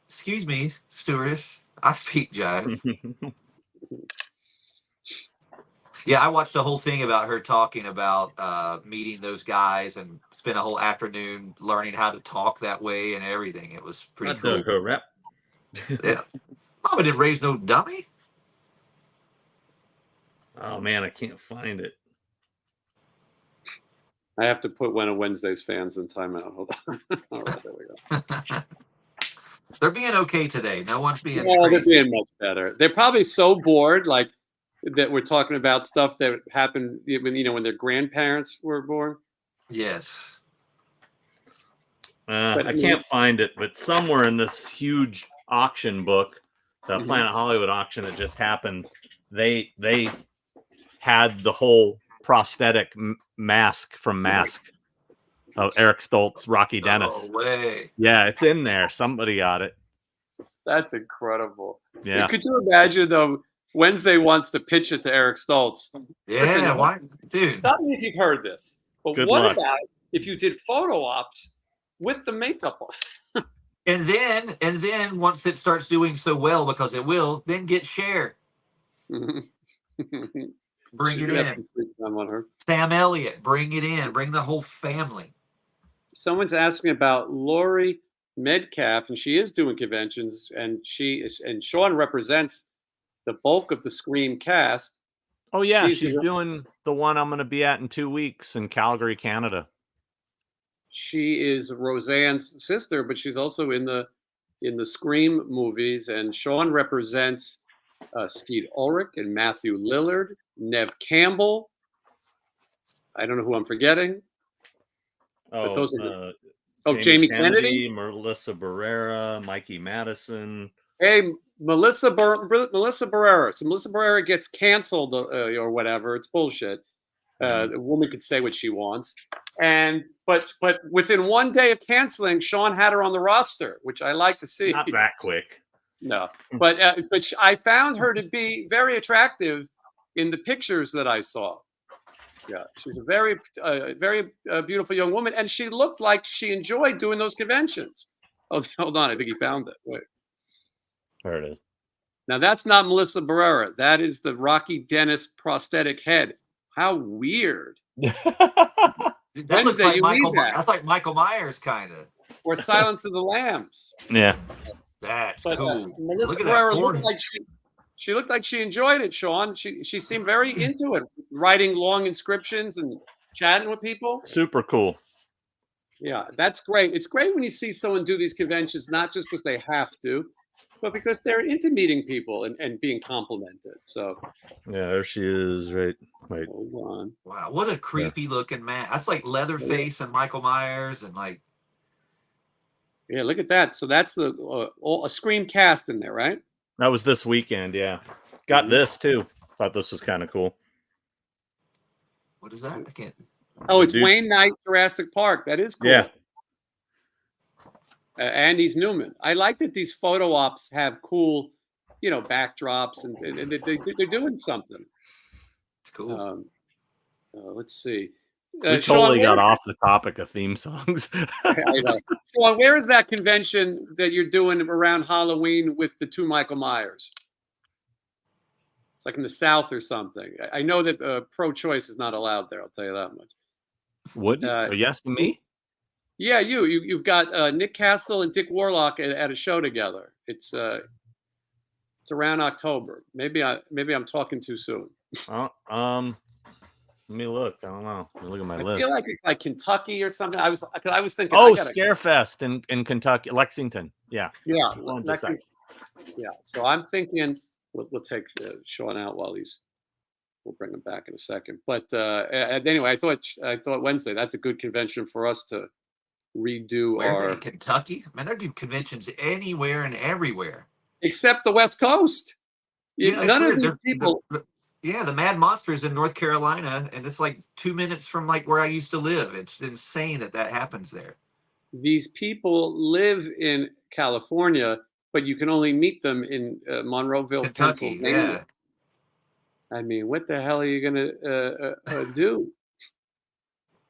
Excuse me, stewardess. I speak Jive. Yeah, I watched the whole thing about her talking about meeting those guys and spent a whole afternoon learning how to talk that way and everything. It was pretty cool. Yeah, Mama didn't raise no dummy. Oh man, I can't find it. I have to put one of Wednesday's fans in timeout. Hold on. All right, there we go. They're being okay today. No one's being crazy. They're being much better. They're probably so bored, like that we're talking about stuff that happened when their grandparents were born. Yes. I can't find it, but somewhere in this huge auction book, the Planet Hollywood auction that just happened, they had the whole prosthetic mask from Mask of Eric Stoltz, Rocky Dennis. No way. Yeah, it's in there. Somebody got it. That's incredible. Yeah. Could you imagine though? Wednesday wants to pitch it to Eric Stoltz. Yeah, listen, why, dude? Stop me if you've heard this. But Good what luck. about if you did photo ops with the makeup on? And then once it starts doing so well, because it will, then get Cher. Bring it in. On her. Sam Elliott, bring it in. Bring the whole family. Someone's asking about Laurie Metcalf, and she is doing conventions, and Sean represents the bulk of the Scream cast. Oh yeah, she's doing the one I'm going to be at in 2 weeks in Calgary, Canada. She is Roseanne's sister, but she's also in the Scream movies, and Sean represents Skeet Ulrich and Matthew Lillard, Nev Campbell. I don't know who I'm forgetting. Oh, but those are Jamie Kennedy, Melissa Barrera, Mikey Madison. Hey, Melissa Barrera. So Melissa Barrera gets canceled or whatever. It's bullshit. A woman could say what she wants, but within 1 day of canceling, Sean had her on the roster, which I like to see. Not that quick. No, but I found her to be very attractive in the pictures that I saw. Yeah, she's a very beautiful young woman, and she looked like she enjoyed doing those conventions. Oh, hold on, I think he found it. Wait. There it is. Now that's not Melissa Barrera. That is the Rocky Dennis prosthetic head. How weird. That looks Wednesday, like you Michael. need that. That's like Michael Myers, kind of. Or Silence of the Lambs. Yeah. That's But cool. Melissa Look at that Barrera horn. looked like she looked like she enjoyed it, Sean. She seemed very into it, writing long inscriptions and chatting with people. Super cool. Yeah, that's great. It's great when you see someone do these conventions, not just because they have to, but because they're into meeting people and being complimented. So Yeah, there she is. Right. Wait. hold on. Wow, what a creepy looking man. That's like Leatherface and Michael Myers and like. Yeah, look at that. So that's the a Scream cast in there, right? That was this weekend. Yeah. Got this too. Thought this was kind of cool. What is that? I can't. Oh, it's Dude. Wayne Knight, Jurassic Park. That is cool. Yeah. Andy's Newman. I like that these photo ops have cool, backdrops and they're doing something. It's cool. Let's see. We Sean, totally got off the topic of theme songs. I know. Sean, where is that convention that you're doing around Halloween with the two Michael Myers? It's like in the South or something. I know that pro-choice is not allowed there. I'll tell you that much. What? Are you asking me? Yeah, you've got Nick Castle and Dick Warlock at a show together. It's around October. Maybe I'm talking too soon. Let me look. I don't know. Let me look at my I list. feel like it's like Kentucky or something. I was thinking. Oh, Scarefest in Kentucky, Lexington. Yeah. Yeah, Hold on just a Lexington. Yeah. So I'm thinking we'll take Sean out while we'll bring him back in a second. But anyway, I thought Wednesday. That's a good convention for us to redo Where's our it, Kentucky? Man, they do conventions anywhere and everywhere. except the West Coast. Yeah, None of weird. these people. The Mad Monster's in North Carolina, and it's like 2 minutes from like where I used to live. It's insane that happens there. These people live in California, but you can only meet them in Monroeville, Kentucky, Pennsylvania. I mean, what the hell are you gonna do?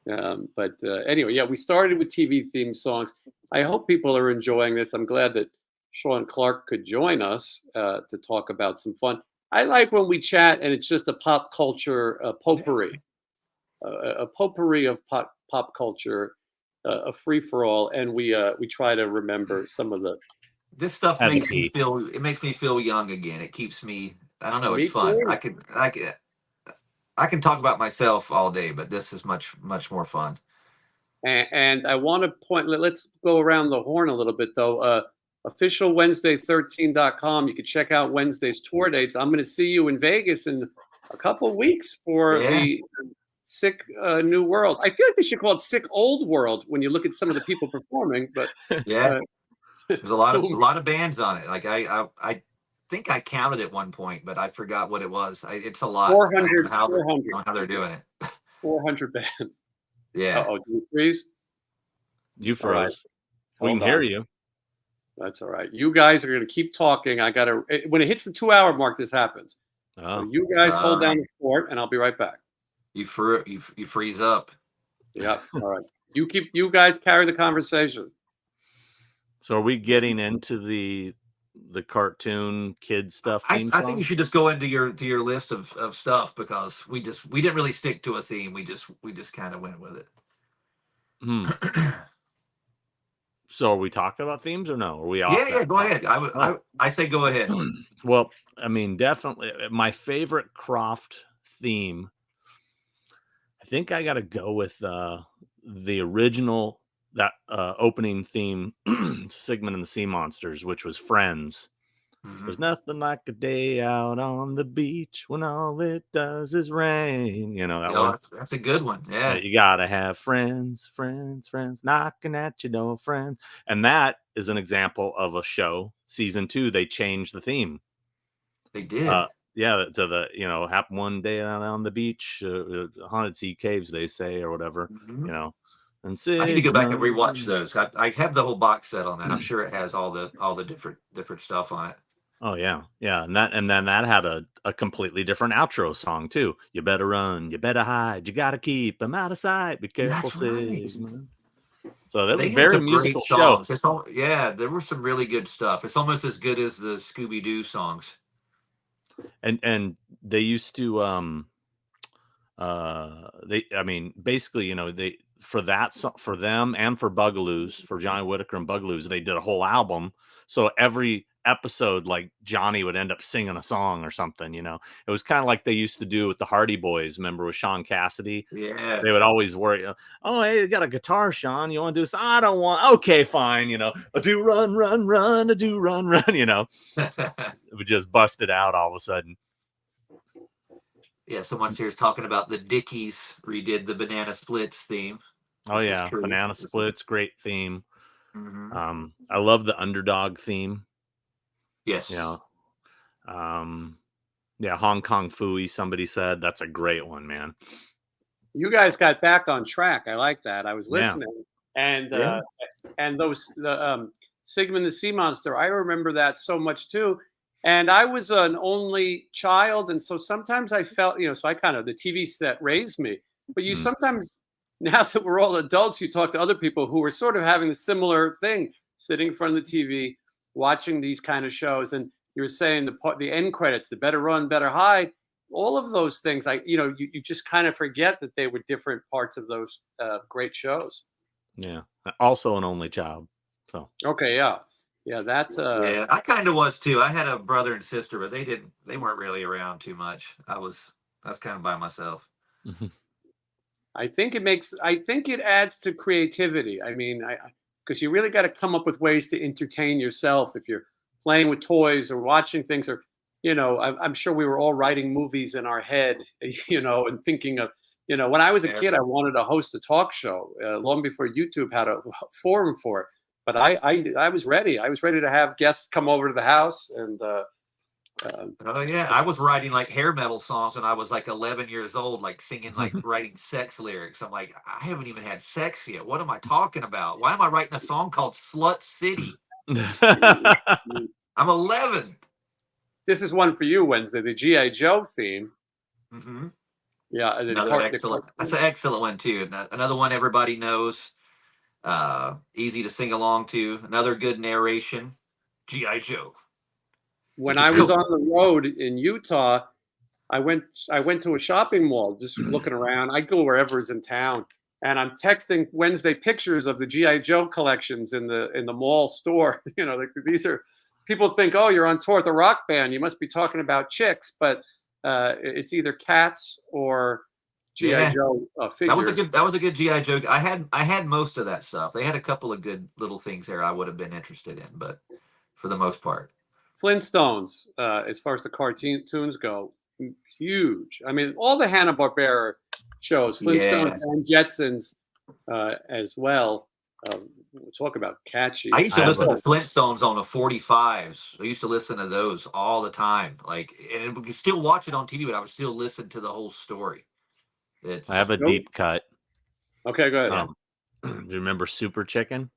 But anyway, yeah, we started with TV theme songs. I hope people are enjoying this. I'm glad that Sean Clark could join us to talk about some fun. I like when we chat and it's just a pop culture potpourri, a potpourri of pop culture, a free for all, and we try to remember some of the. This stuff makes me feel young again. It keeps me. I don't know. It's fun. Too. I can talk about myself all day, but this is much more fun. And I want to point. Let's go around the horn a little bit though. officialwednesday13.com. You can check out Wednesday's tour dates. I'm going to see you in Vegas in a couple of weeks for the Sick New World. I feel like they should call it Sick Old World when you look at some of the people performing. But yeah, there's a lot of bands on it. Like I think I counted at one point, but I forgot what it was. It's a lot. 400. How they're doing it. 400 bands. Yeah. Oh, do you freeze? You froze. Right. We can hear you. That's all right. You guys are going to keep talking. When it hits the 2-hour mark, this happens. Oh. So you guys hold down the fort, and I'll be right back. You freeze up. Yeah. All right. You guys carry the conversation. So are we getting into the cartoon kid stuff? I think you should just go into your list of stuff, because we didn't really stick to a theme. We just kind of went with it. So are we talking about themes or no? Are we off? Yeah, go ahead. I say go ahead. Well, I mean, definitely my favorite Croft theme. I think I got to go with the original opening theme, Sigmund and the Sea Monsters, which was Friends. There's nothing like a day out on the beach when all it does is rain. You know that one? That's a good one. Yeah. You gotta have friends knocking at your door, friends. And that is an example of a show. Season 2, they changed the theme. They did. To the happen one day out on the beach, haunted sea caves, they say, or whatever. And I need to go back and rewatch those. I have the whole box set on that. I'm sure it has all the different stuff on it. Oh yeah, and then that had a completely different outro song too. You better run, you better hide, you gotta keep them out of sight. Be careful, Sigmund. So that was They had very some great musical show. songs. Yeah, there was some really good stuff. It's almost as good as the Scooby Doo songs. And they used to I mean, basically, you know, they for them and for Bugaloos, for Johnny Whitaker and Bugaloos, they did a whole album. So every episode, like Johnny would end up singing a song or something, you know. It was kind of like they used to do with the Hardy Boys. Remember with Sean Cassidy? Yeah. They would always worry, oh, hey, you got a guitar, Sean. You want to do this? I don't want. Okay, fine. You know, a do run, run, run, a do run, run. You know, it would just bust it out all of a sudden. Yeah, someone's here is talking about the Dickies redid the Banana Splits theme. Oh yeah, Banana Splits, great theme. I love the Underdog theme. Yes. You know, yeah, Hong Kong Phooey. Somebody said that's a great one, man. You guys got back on track. I like that. I was listening, and those Sigmund the Sea Monster. I remember that so much too. And I was an only child, and so sometimes I felt, you know, so I kind of the TV set raised me. But you sometimes, now that we're all adults, you talk to other people who were sort of having a similar thing, sitting in front of the TV, watching these kind of shows, and you were saying the end credits, the better run, better hide. All of those things, you just kind of forget that they were different parts of those great shows. Yeah. Also an only child. So okay, yeah, that. Yeah, I kind of was too. I had a brother and sister, but they weren't really around too much. I was kind of by myself. I think it adds to creativity. I mean, because you really got to come up with ways to entertain yourself if you're playing with toys or watching things, or you know, I'm sure we were all writing movies in our head, you know, and thinking of, you know, when I was a kid, I wanted to host a talk show long before YouTube had a forum for it. But I was ready. I was ready to have guests come over to the house and. Oh yeah, I was writing like hair metal songs when I was like 11 years old, like singing, like writing sex lyrics. I'm like, I haven't even had sex yet. What am I talking about? Why am I writing a song called Slut City? I'm 11. This is one for you, Wednesday. The G.I. Joe theme. Yeah, another excellent. That's an excellent one too. Another one everybody knows. Easy to sing along to. Another good narration. G.I. Joe. When I was on the road in Utah, I went to a shopping mall, just looking around. I go wherever's in town, and I'm texting Wednesday pictures of the G.I. Joe collections in the mall store. You know, like these are, people think, oh, you're on tour with a rock band, you must be talking about chicks, but it's either cats or G.I. Joe figures. That was a good G.I. Joe. I had most of that stuff. They had a couple of good little things there I would have been interested in, but for the most part. Flintstones, as far as the cartoons go, huge. I mean, all the Hanna-Barbera shows, Flintstones and Jetsons as well. We'll talk about catchy. I used to listen to Flintstones on the 45s. I used to listen to those all the time. Like, and we could still watch it on TV, but I would still listen to the whole story. I have a deep cut. Okay, go ahead. Do you remember Super Chicken?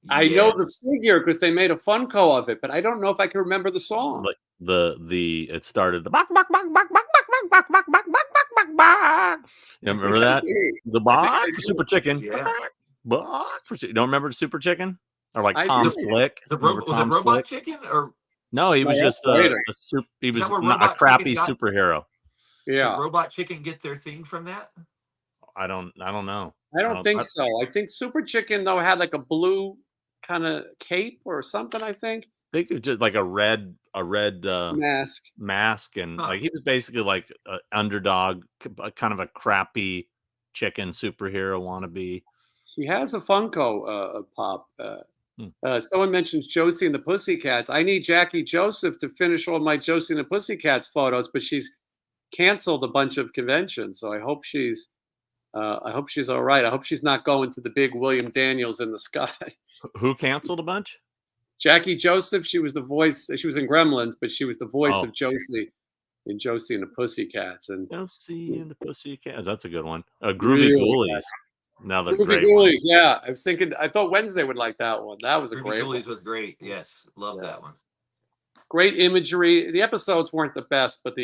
I know the figure because they made a Funko of it, but I don't know if I can remember the song. Like it started the bok bok bok bok bok bok bok bok bok bok bok bok. You remember that? The bok for Super Chicken. Bok for Don't remember Super Chicken? Or like Tom Slick? Was it Robot Chicken or no? He was just he was not a crappy superhero. Yeah. Did Robot Chicken get their thing from that? I don't know. I don't think so. I think Super Chicken though had like a blue kind of cape or something. I think it was just like a red mask, and like he was basically like an underdog, kind of a crappy chicken superhero wannabe. He has a Funko pop. Someone mentions Josie and the Pussycats. I need Jackie Joseph to finish all my Josie and the Pussycats photos, but she's canceled a bunch of conventions. So I hope she's all right. I hope she's not going to the big William Daniels in the sky. Who canceled a bunch? Jackie Joseph. She was the voice. She was in Gremlins, but she was the voice of Josie in Josie and the Pussycats. And Josie and the Pussycats. That's a good one. Groovy Ghoulies. Now the Groovy Ghoulies. Yeah, I thought Wednesday would like that one. That was a great one. Ghoulies was great. Yes, love that one. Great imagery. The episodes weren't the best, but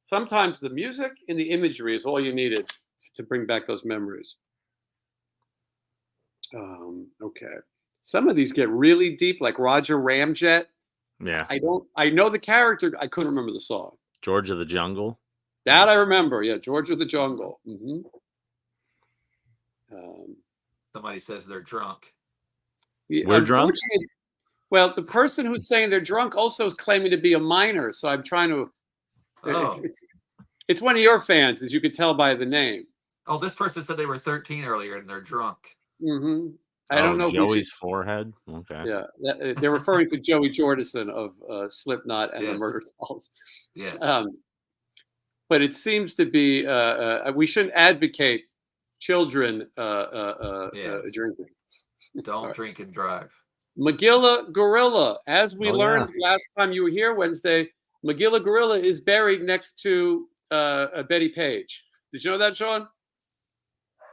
sometimes the music and the imagery is all you needed to bring back those memories. Okay. Some of these get really deep, like Roger Ramjet. Yeah. I know the character. I couldn't remember the song. George of the Jungle. That I remember. Yeah, George of the Jungle. Somebody says they're drunk. We're drunk? Unfortunately, well, the person who's saying they're drunk also is claiming to be a minor. So I'm trying to. Oh. It's one of your fans, as you could tell by the name. Oh, this person said they were 13 earlier and they're drunk. I don't know. Joey's forehead. Okay. Yeah, they're referring to Joey Jordison of Slipknot and the Murder Dolls. Yes. But it seems to be we shouldn't advocate children drinking. Don't drink and drive. Magilla Gorilla, as we learned last time you were here Wednesday, Magilla Gorilla is buried next to Betty Page. Did you know that, Sean?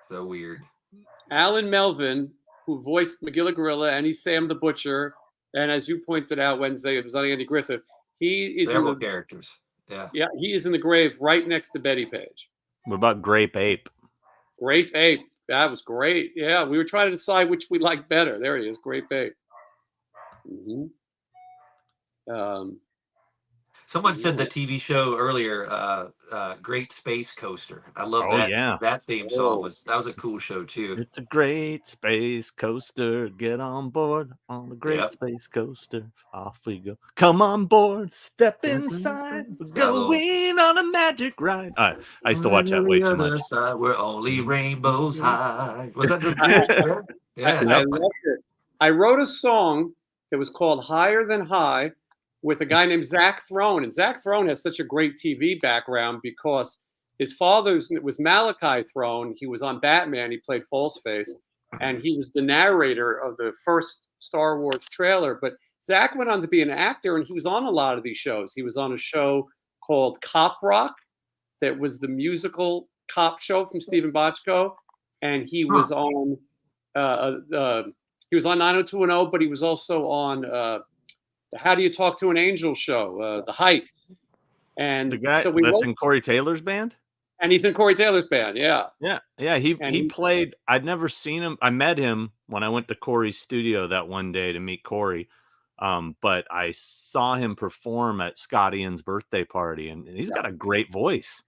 So weird. Alan Melvin, who voiced Magilla Gorilla, and he's Sam the Butcher, and as you pointed out Wednesday, it was on Andy Griffith. He is several characters. Yeah. Yeah, he is in the grave right next to Betty Page. What about Grape Ape? Grape Ape. That was great. Yeah, we were trying to decide which we liked better. There he is, Grape Ape. Someone said the TV show earlier, Great Space Coaster. I love that. Yeah. That theme song was a cool show too. It's a great space coaster. Get on board on the great space coaster. Off we go. Come on board. Step inside. We're going on a magic ride. I used to watch that way too much. Side, where only rainbows high. Was that the I loved it. I wrote a song that was called Higher Than High with a guy named Zach Throne. And Zach Throne has such a great TV background because his father was Malachi Throne. He was on Batman. He played Falseface. And he was the narrator of the first Star Wars trailer. But Zach went on to be an actor, and he was on a lot of these shows. He was on a show called Cop Rock that was the musical cop show from Stephen Bochco. And he was on he was on 90210, but he was also on How Do You Talk to an Angel show, The Heights. And the guy so that's in Corey Taylor's band? And he's in Corey Taylor's band, yeah. Yeah. He played. I'd never seen him. I met him when I went to Corey's studio that one day to meet Corey. But I saw him perform at Scott Ian's birthday party, and he's got a great voice.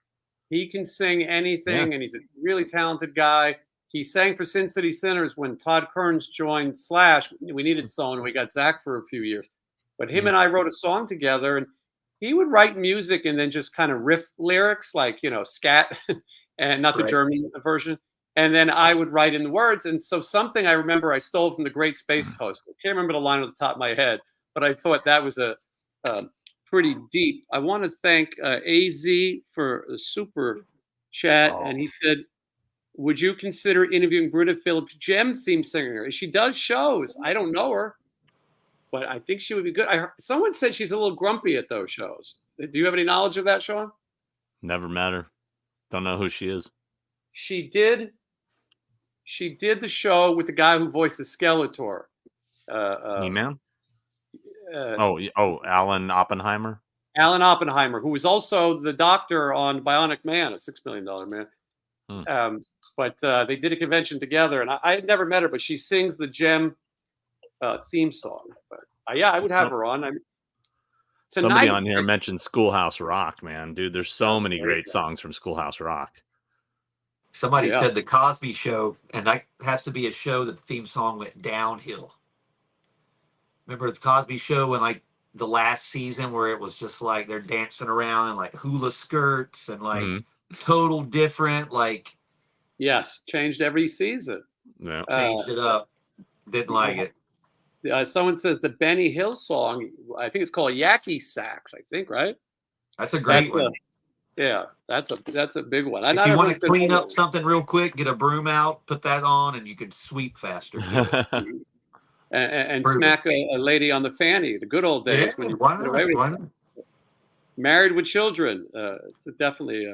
He can sing anything, and he's a really talented guy. He sang for Sin City Sinners when Todd Kearns joined Slash. We needed someone. We got Zach for a few years. But him and I wrote a song together, and he would write music and then just kind of riff lyrics like, scat, and not the German version. And then I would write in the words. And so something I remember I stole from the Great Space Coaster. I can't remember the line off the top of my head, but I thought that was a pretty deep. I want to thank AZ for the super chat. And he said, would you consider interviewing Britta Phillips, Gem theme singer? She does shows. I don't know her, but I think she would be good. Someone said she's a little grumpy at those shows. Do you have any knowledge of that, Sean? Never met her. Don't know who she is. She did the show with the guy who voices Skeletor. E-Man? Alan Oppenheimer? Alan Oppenheimer, who was also the doctor on Bionic Man, a $6 million man. But they did a convention together, and I had never met her, but she sings the Gem theme song. But I would have her on. Somebody on here mentioned Schoolhouse Rock, man. Dude, there's so many great songs from Schoolhouse Rock. Somebody said the Cosby Show, and that has to be a show that the theme song went downhill. Remember the Cosby Show when the last season where it was just like they're dancing around in like hula skirts and total different yes, changed every season. Yeah, changed it up. Didn't like it. Someone says the Benny Hill song. I think it's called Yaki Sax. I think, right? That's a great one. Yeah, that's a big one. If you want to clean up something real quick, get a broom out, put that on, and you can sweep faster. and smack a lady on the fanny. The good old days when you why not? Married with Children. It's definitely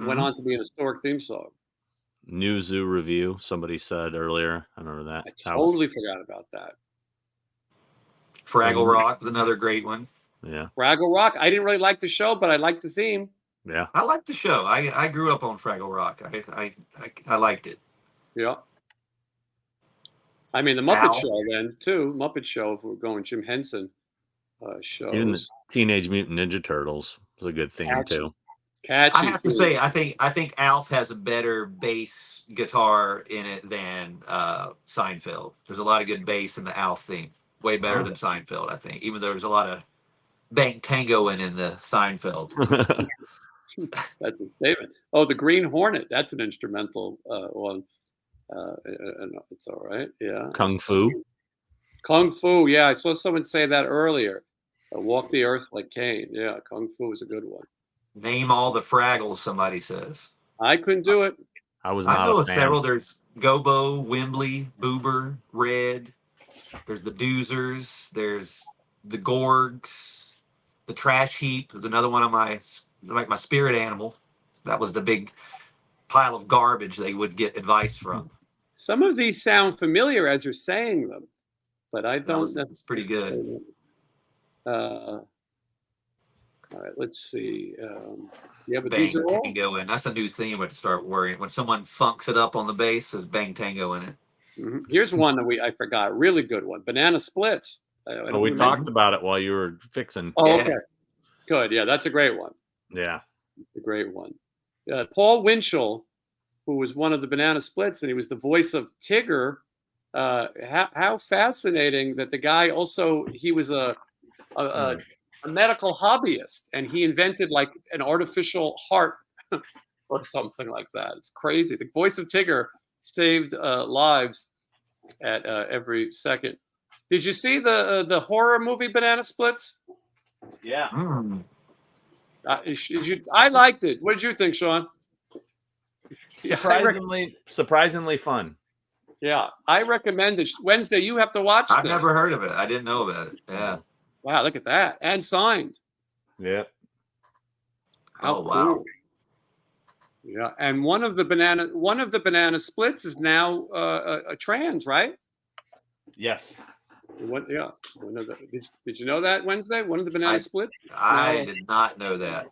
went on to be an historic theme song. New Zoo Review. Somebody said earlier. I remember that. I totally forgot about that. Fraggle Rock was another great one. Yeah. Fraggle Rock. I didn't really like the show, but I liked the theme. Yeah. I liked the show. I grew up on Fraggle Rock. I liked it. Yeah. I mean, the Muppet Alf. Show then too. Muppet Show, if we're going Jim Henson shows. Even the Teenage Mutant Ninja Turtles was a good theme too. Catchy. I have to say, I think Alf has a better bass guitar in it than Seinfeld. There's a lot of good bass in the Alf theme. Way better than Seinfeld, I think. Even though there's a lot of bang tangoing in the Seinfeld. That's a statement. Oh, the Green Hornet. That's an instrumental one. It's all right. Yeah. Kung Fu. Kung Fu. Yeah, I saw someone say that earlier. Walk the Earth like Cain. Yeah, Kung Fu is a good one. Name all the Fraggles, somebody says. I couldn't do it. I was not I know a of fan. several. There's Gobo, Wembley, Boober, Red. There's the Doozers. There's the Gorgs. The Trash Heap is another one of my spirit animal. That was the big pile of garbage they would get advice from. Some of these sound familiar as you're saying them, but I don't. That's pretty good. All right, let's see. Yeah, but Bang these are all. Tango, and that's a new theme to start worrying. When someone funks it up on the bass, there's Bang Tango in it. Mm-hmm. Here's one that I forgot. Really good one. Banana Splits. We talked about it while you were fixing. Oh, yeah. Okay. Good. Yeah, that's a great one. Yeah. It's a great one. Paul Winchell, who was one of the Banana Splits, and he was the voice of Tigger. How fascinating that the guy also, he was a medical hobbyist, and he invented like an artificial heart or something like that. It's crazy. The voice of Tigger saved lives at every second. Did you see the horror movie Banana Splits? Yeah. I liked it. What did you think, Sean? Surprisingly fun. Yeah, I recommend it. Wednesday, you have to watch this. I've never heard of it. I didn't know about it. Yeah. Wow, look at that. And signed. Yeah. Oh, wow. Yeah, and one of the banana splits is now a trans, right? Yes. What? Yeah. Did you know that, Wednesday? One of the banana splits. I did not know that.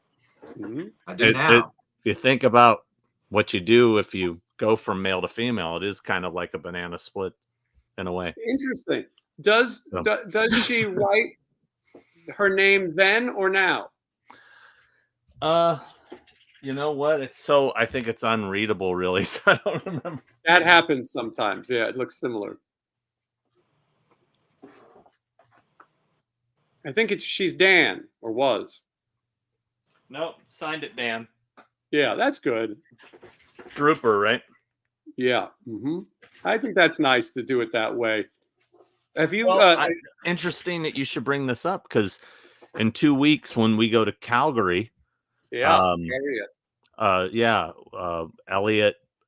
Mm-hmm. I do now. If you think about what you do if you go from male to female, it is kind of like a banana split in a way. Interesting. Does she write her name then or now? You know what? I think it's unreadable, really. So I don't remember. That happens sometimes. Yeah, it looks similar. I think she's Dan or was. Nope, signed it Dan. Yeah, that's good. Drooper, right? Yeah. Mm-hmm. I think that's nice to do it that way. Have you? Interesting that you should bring this up because in 2 weeks when we go to Calgary, Elliot,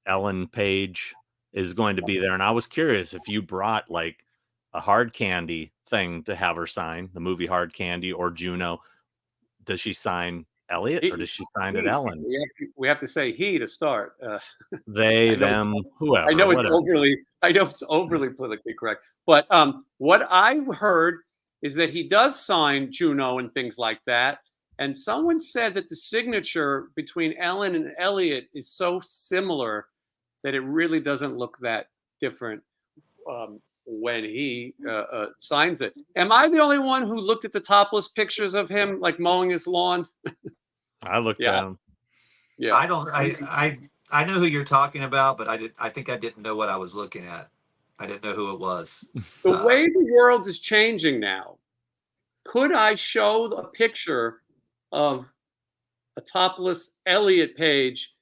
Ellen Page is going to be there, and I was curious if you brought like a hard candy thing to have her sign the movie Hard Candy or Juno. Does she sign Elliot or does she sign it Ellen? We have to say he to start. They, them, whoever. I know it's overly politically correct, but what I heard is that he does sign Juno and things like that. And someone said that the signature between Ellen and Elliot is so similar that it really doesn't look that different when he signs it. Am I the only one who looked at the topless pictures of him like mowing his lawn? I looked at him. Yeah. I know who you're talking about, but I think I didn't know what I was looking at. I didn't know who it was. The way the world is changing now, could I show a picture of a topless Elliot Page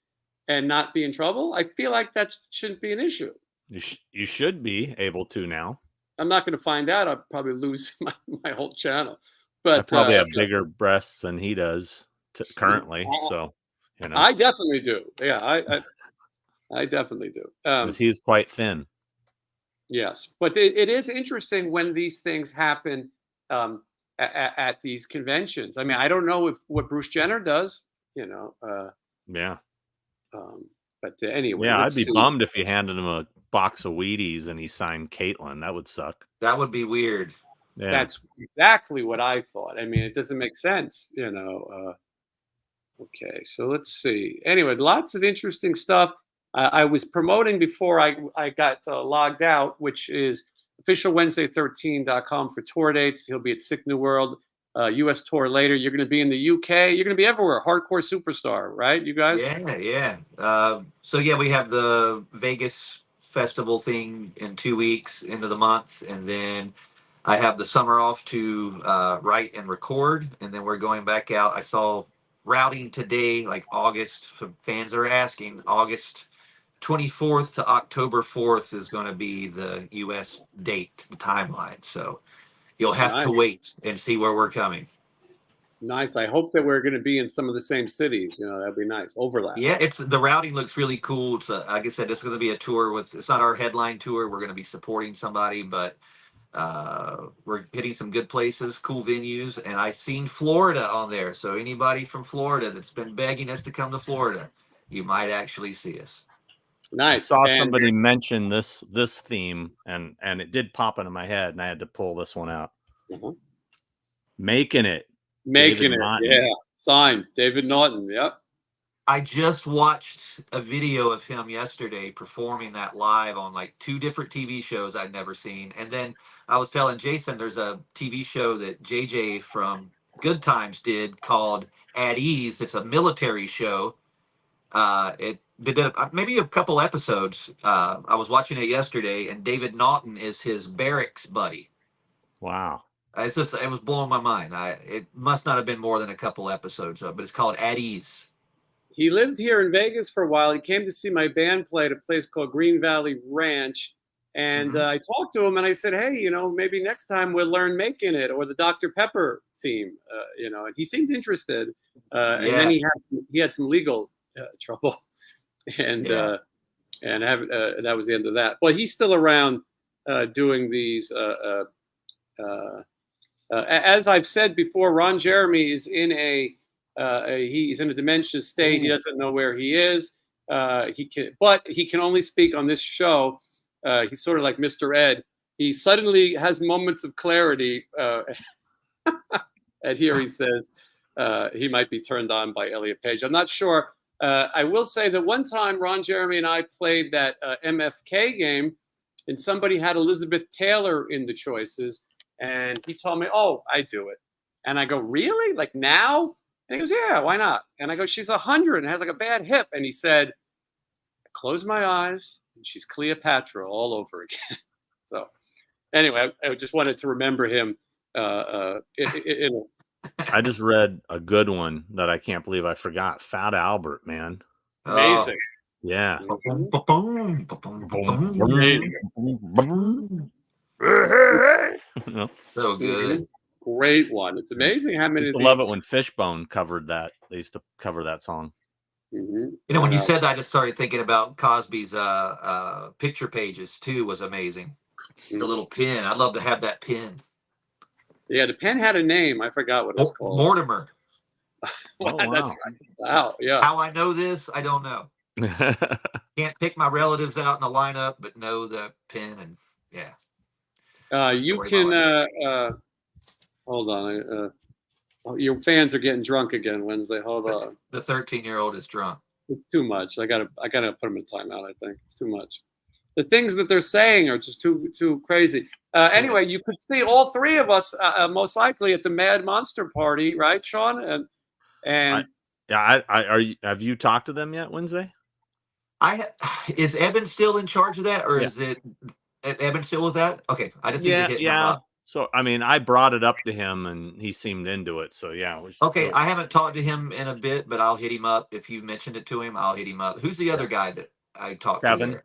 and not be in trouble? I feel like that shouldn't be an issue. You should be able to now. I'm not going to find out. I'll probably lose my whole channel. But I probably have bigger breasts than he does currently. So, you know, I definitely do. Yeah, I definitely do. Because he's quite thin. Yes, but it is interesting when these things happen at these conventions. I mean, I don't know what Bruce Jenner does. You know. Yeah. But anyway. Yeah, I'd be bummed if you handed him a box of Wheaties and he signed Caitlyn. That would suck. That would be weird. Yeah. That's exactly what I thought. I mean, it doesn't make sense, you know. Okay, so let's see. Anyway, lots of interesting stuff. I was promoting before I got logged out, which is officialwednesday13.com for tour dates. He'll be at Sick New World, U.S. tour later. You're going to be in the UK. You're going to be everywhere. Hardcore superstar, right? You guys? Yeah. So yeah, we have the Vegas festival thing in 2 weeks into the month, and then I have the summer off to write and record, and then we're going back out. I saw routing today, like August. Fans are asking, August 24th to October 4th is going to be the U.S. date, the timeline. So you'll have to wait and see where we're coming. Nice. I hope that we're going to be in some of the same cities. You know, that'd be nice. Overlap. Yeah, the routing looks really cool. It's like I said, it's going to be a tour with. It's not our headline tour. We're going to be supporting somebody, but we're hitting some good places, cool venues, and I seen Florida on there. So anybody from Florida that's been begging us to come to Florida, you might actually see us. Nice. I saw somebody mention this theme, and it did pop into my head, and I had to pull this one out. Making it. Yeah. Signed, David Naughton. Yep. I just watched a video of him yesterday performing that live on like 2 different TV shows I'd never seen. And then I was telling Jason, there's a TV show that JJ from Good Times did called At Ease. It's a military show. It did maybe a couple episodes. I was watching it yesterday, and David Naughton is his barracks buddy. Wow. It was blowing my mind. It must not have been more than a couple episodes of, but it's called At Ease. He lived here in Vegas for a while. He came to see my band play at a place called Green Valley Ranch. And I talked to him and I said, hey, you know, maybe next time we'll learn Making It or the Dr. Pepper theme, you know, and he seemed interested. And then he had some legal trouble. And that was the end of that. But he's still around doing these. As I've said before, Ron Jeremy is in he's in a dementia state. He doesn't know where he is. But he can only speak on this show. He's sort of like Mr. Ed. He suddenly has moments of clarity. And here he says he might be turned on by Elliot Page. I'm not sure. I will say that one time Ron Jeremy and I played that MFK game, and somebody had Elizabeth Taylor in the choices. And he told me, oh, I do it. And I go, really? Like now? And he goes, yeah, why not? And I go, she's 100 and has like a bad hip. And he said, I close my eyes and she's Cleopatra all over again. So anyway, I just wanted to remember him. I just read a good one that I can't believe I forgot. Fat Albert, man. Amazing. Yeah. So good. Great one. It's amazing how many. I used to love it when Fishbone covered that. They used to cover that song. You know, when you said that, I just started thinking about Cosby's picture pages too. Was amazing. The little pin. I'd love to have that pin. Yeah, the pen had a name. I forgot what it was called. Mortimer. Wow. Yeah. How I know this, I don't know. Can't pick my relatives out in the lineup, but know the pin and yeah. You can hold on. Your fans are getting drunk again Wednesday. Hold on. The 13-year-old is drunk. It's too much. I gotta put them in timeout. I think it's too much. The things that they're saying are just too crazy. Anyway, you could see all 3 of us most likely at the Mad Monster Party, right, Sean? Have you talked to them yet Wednesday? Is Eben still in charge of that, or is it Eben still with that? Okay, I just need to hit him up. So I mean, I brought it up to him, and he seemed into it. So yeah. Okay, I haven't talked to him in a bit, but I'll hit him up if you mentioned it to him. I'll hit him up. Who's the other guy that I talked to? There?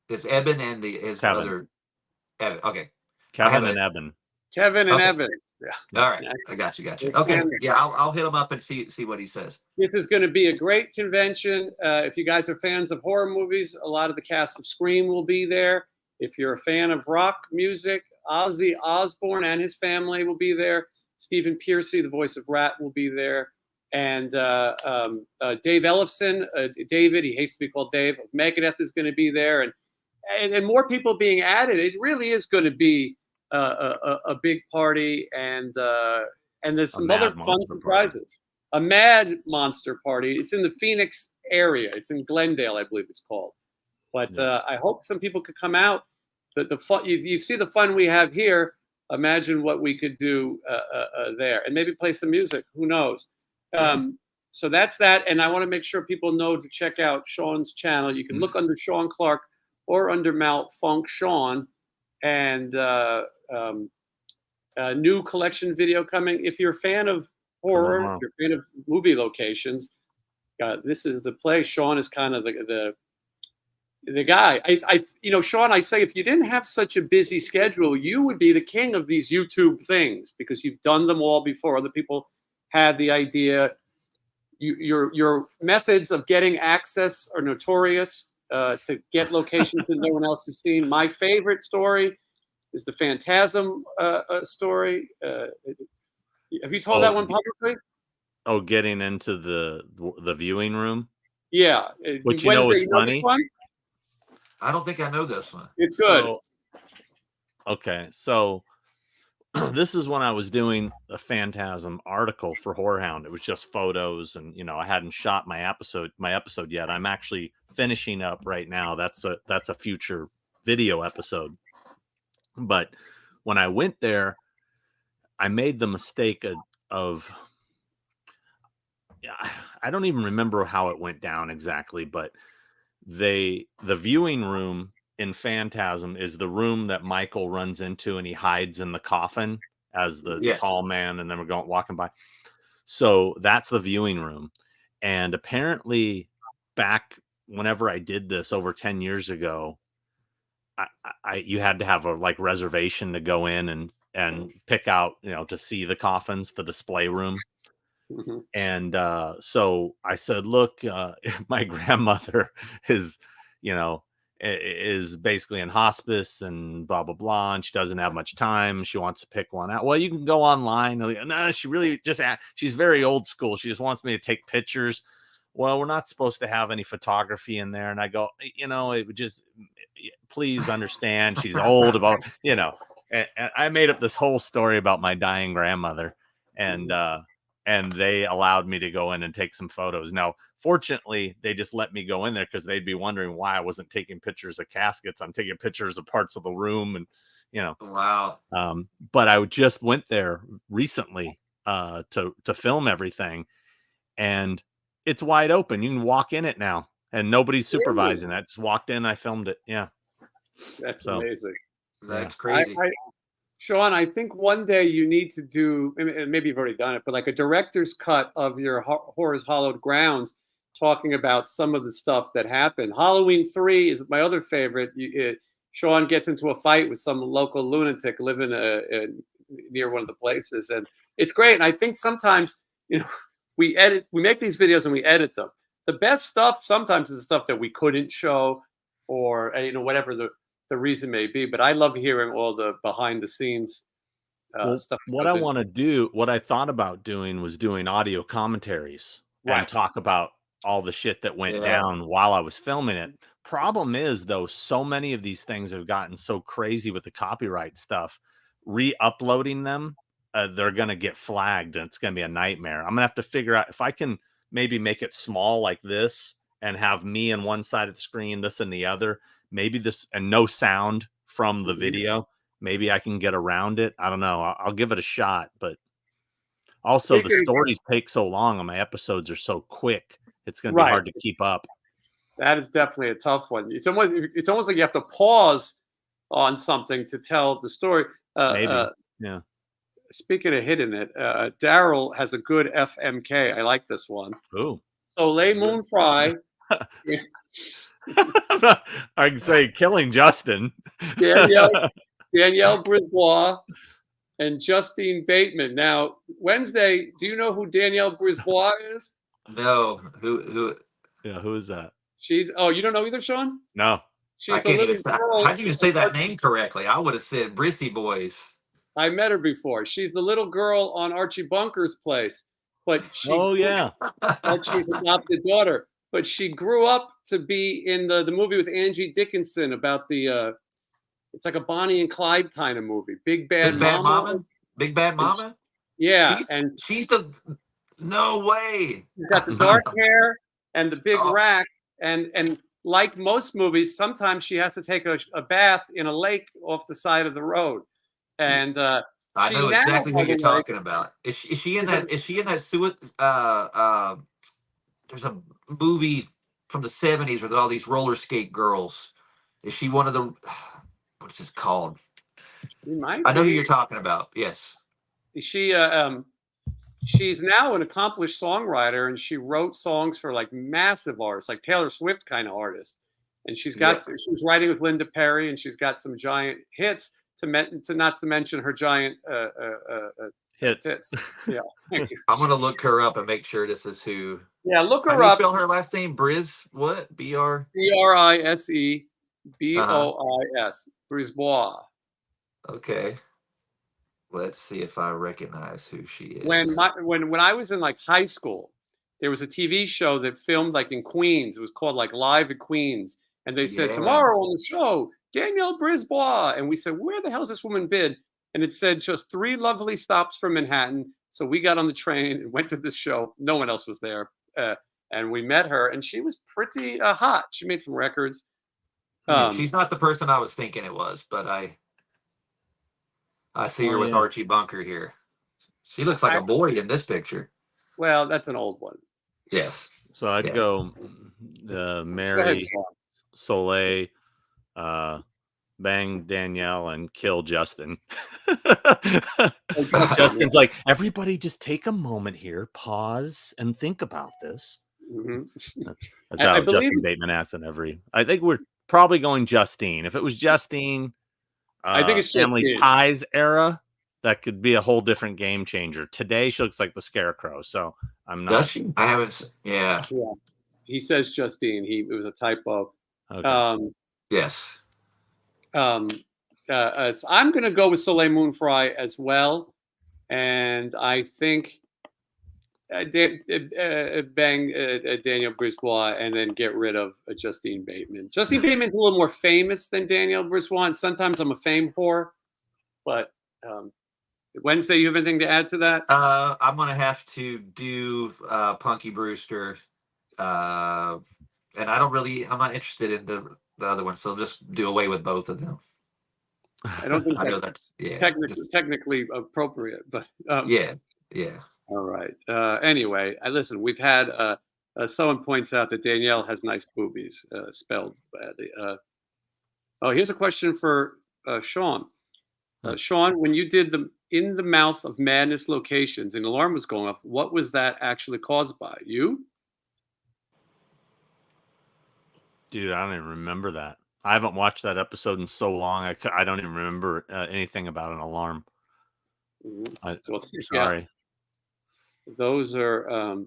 It's Eben and his other Evan. Okay, Kevin and Eben. Kevin and Eben. Yeah. All right, I got you. Okay, yeah, I'll hit him up and see what he says. This is going to be a great convention. If you guys are fans of horror movies, a lot of the cast of Scream will be there. If you're a fan of rock music, Ozzy Osbourne and his family will be there. Stephen Pearcy, the voice of RATT, will be there. And Dave Ellefson, David, he hates to be called Dave, of Megadeth, is going to be there. And more people being added. It really is going to be a big party. And there's some other fun surprises. A Mad Monster Party. It's in the Phoenix area. It's in Glendale, I believe it's called. But Yes. I hope some people could come out. The fun, you see the fun we have here. Imagine what we could do there, and maybe play some music. Who knows? So that's that. And I want to make sure people know to check out Sean's channel. You can look under Sean Clark or under Malfunk Sean, and a new collection video coming. If you're a fan of horror, if you're a fan of movie locations, this is the place. Sean is kind of the guy. Sean, I say if you didn't have such a busy schedule, you would be the king of these YouTube things because you've done them all before. Other people had the idea. Your methods of getting access are notorious to get locations that no one else has seen. My favorite story is the Phantasm story. Have you told that one publicly? Oh, getting into the viewing room? Yeah. Which you know is funny? I don't think I know this one. It's good. So this is when I was doing a Phantasm article for Whorehound. It was just photos, and I hadn't shot my episode yet. I'm actually finishing up right now. That's a future video episode. But when I went there, I made the mistake of I don't even remember how it went down exactly, but the viewing room in Phantasm is the room that Michael runs into and he hides in the coffin as the tall man, and then we're walking by. So that's the viewing room. And apparently back whenever I did this over 10 years ago, you had to have a reservation to go in and pick out, to see the coffins, the display room. Mm-hmm. And so I said, look, my grandmother is basically in hospice and blah, blah, blah. And she doesn't have much time. She wants to pick one out. Well, you can go online. No, she really she's very old school. She just wants me to take pictures. Well, we're not supposed to have any photography in there. And I go, it would just, please understand. She's old and I made up this whole story about my dying grandmother, and they allowed me to go in and take some photos. Now, fortunately, they just let me go in there because they'd be wondering why I wasn't taking pictures of caskets. I'm taking pictures of parts of the room, and Wow. But I just went there recently to film everything, and it's wide open. You can walk in it now, and nobody's supervising. I just walked in, I filmed it. Yeah, that's amazing. That's crazy. Sean, I think one day you need to do, and maybe you've already done it, but like a director's cut of your Horrors Hollowed Grounds, talking about some of the stuff that happened. Halloween 3 is my other favorite. Sean gets into a fight with some local lunatic living near one of the places, and it's great. And I think sometimes, we make these videos and we edit them. The best stuff sometimes is the stuff that we couldn't show, or whatever the reason may be. But I love hearing all the behind the scenes stuff. What I thought about doing was doing audio commentaries and talk about all the shit that went down while I was filming it. Problem is, though, so many of these things have gotten so crazy with the copyright stuff, re-uploading them, they're going to get flagged, and it's going to be a nightmare. I'm going to have to figure out if I can maybe make it small like this and have me on one side of the screen, this and the other, maybe this, and no sound from the video. Maybe I can get around it. I don't know. I'll give it a shot. But also the stories take so long and my episodes are so quick. It's going to be hard to keep up. That is definitely a tough one. It's almost like you have to pause on something to tell the story. Maybe. Yeah. Speaking of hitting it, Daryl has a good FMK. I like this one. Ooh. Soleil Moon Frye. I can say Killing Justin. Danielle Brisbois and Justine Bateman. Now, Wednesday, do you know who Danielle Brisbois is? No. Who? Yeah, who is that? You don't know either, Sean? No. She's the little girl. How'd you even say that name correctly? I would have said Brissy Boys. I met her before. She's the little girl on Archie Bunker's Place. But Archie's adopted daughter. But she grew up to be in the movie with Angie Dickinson about it's like a Bonnie and Clyde kind of movie. Big Bad Mama. Big Bad Mama? Yeah. She's the, no way. She's got the dark hair. and the big rack, and like most movies, sometimes she has to take a bath in a lake off the side of the road, and I she know now, exactly who by the you're way, talking about. Is she in she's a, that? Is she in that there's a movie from the 70s with all these roller skate girls. Is she one of the? What's this called? she might I know who be. you're talking about. Yes. She she's now an accomplished songwriter, and she wrote songs for like massive artists, like Taylor Swift kind of artists. And she's Yeah. got she's writing with Linda Perry, and she's got some giant hits. To not to mention her giant Hits. Yeah, thank you. I'm gonna look her up and make sure this is who. Yeah, look How her do you up. spell her last name? Briz? What? BR? Brise Uh-huh. Bois Brisbois. Okay. Let's see if I recognize who she is. When I was in like high school, there was a TV show that filmed like in Queens. It was called like Live at Queens, and they said Yeah. tomorrow on the show, Danielle Brisbois, and we said, where the hell's this woman been? And it said just 3 lovely stops from Manhattan. So we got on the train and went to this show. No one else was there, and we met her, and she was pretty hot. She made some records. Yeah, she's not the person I was thinking it was, but I see her with Archie Bunker here. She looks like a boy in this picture. Well, that's an old one. Yes. So I'd go marry Soleil, bang Danielle, and kill Justin. Justin's like, everybody just take a moment here, pause, and think about this. Mm-hmm. That's how Justin Bateman acts in every. I think we're probably going Justine. If it was Justine, I think it's Family Justine. Ties era, that could be a whole different game changer. Today, she looks like the Scarecrow, so I'm not. Does she? I haven't. Yeah. Yeah. He says Justine. It was a typo. Okay. Yes. So I'm going to go with Soleil Moon Frye as well, and I think bang Danielle Brisbois, and then get rid of Justine Bateman. Justine Bateman's a little more famous than Danielle Brisbois, and sometimes I'm a fame whore. But Wednesday, you have anything to add to that? I'm gonna have to do Punky Brewster, and I'm not interested in the other one, so just do away with both of them. I don't think that's technically appropriate, but yeah. All right. Anyway, listen. We've had someone points out that Danielle has nice boobies, spelled badly. Here's a question for Sean. Sean, when you did the In the Mouth of Madness locations, and the alarm was going off, what was that actually caused by? You? Dude, I don't even remember that. I haven't watched that episode in so long. I don't even remember anything about an alarm. Sorry. Yeah. Those are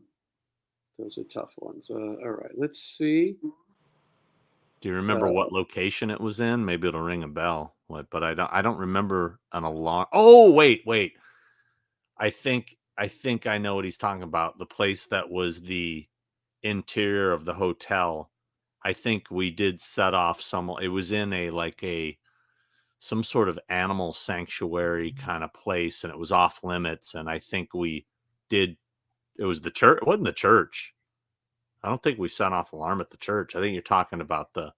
tough ones. All right, let's see. Do you remember what location it was in? Maybe it'll ring a bell. But I don't remember an alarm. Oh, wait. I think I know what he's talking about. The place that was the interior of the hotel. I think we did set off it was in some sort of animal sanctuary kind of place, and it was off limits. And I think it was the church. It wasn't the church. I don't think we set off alarm at the church. I think you're talking about the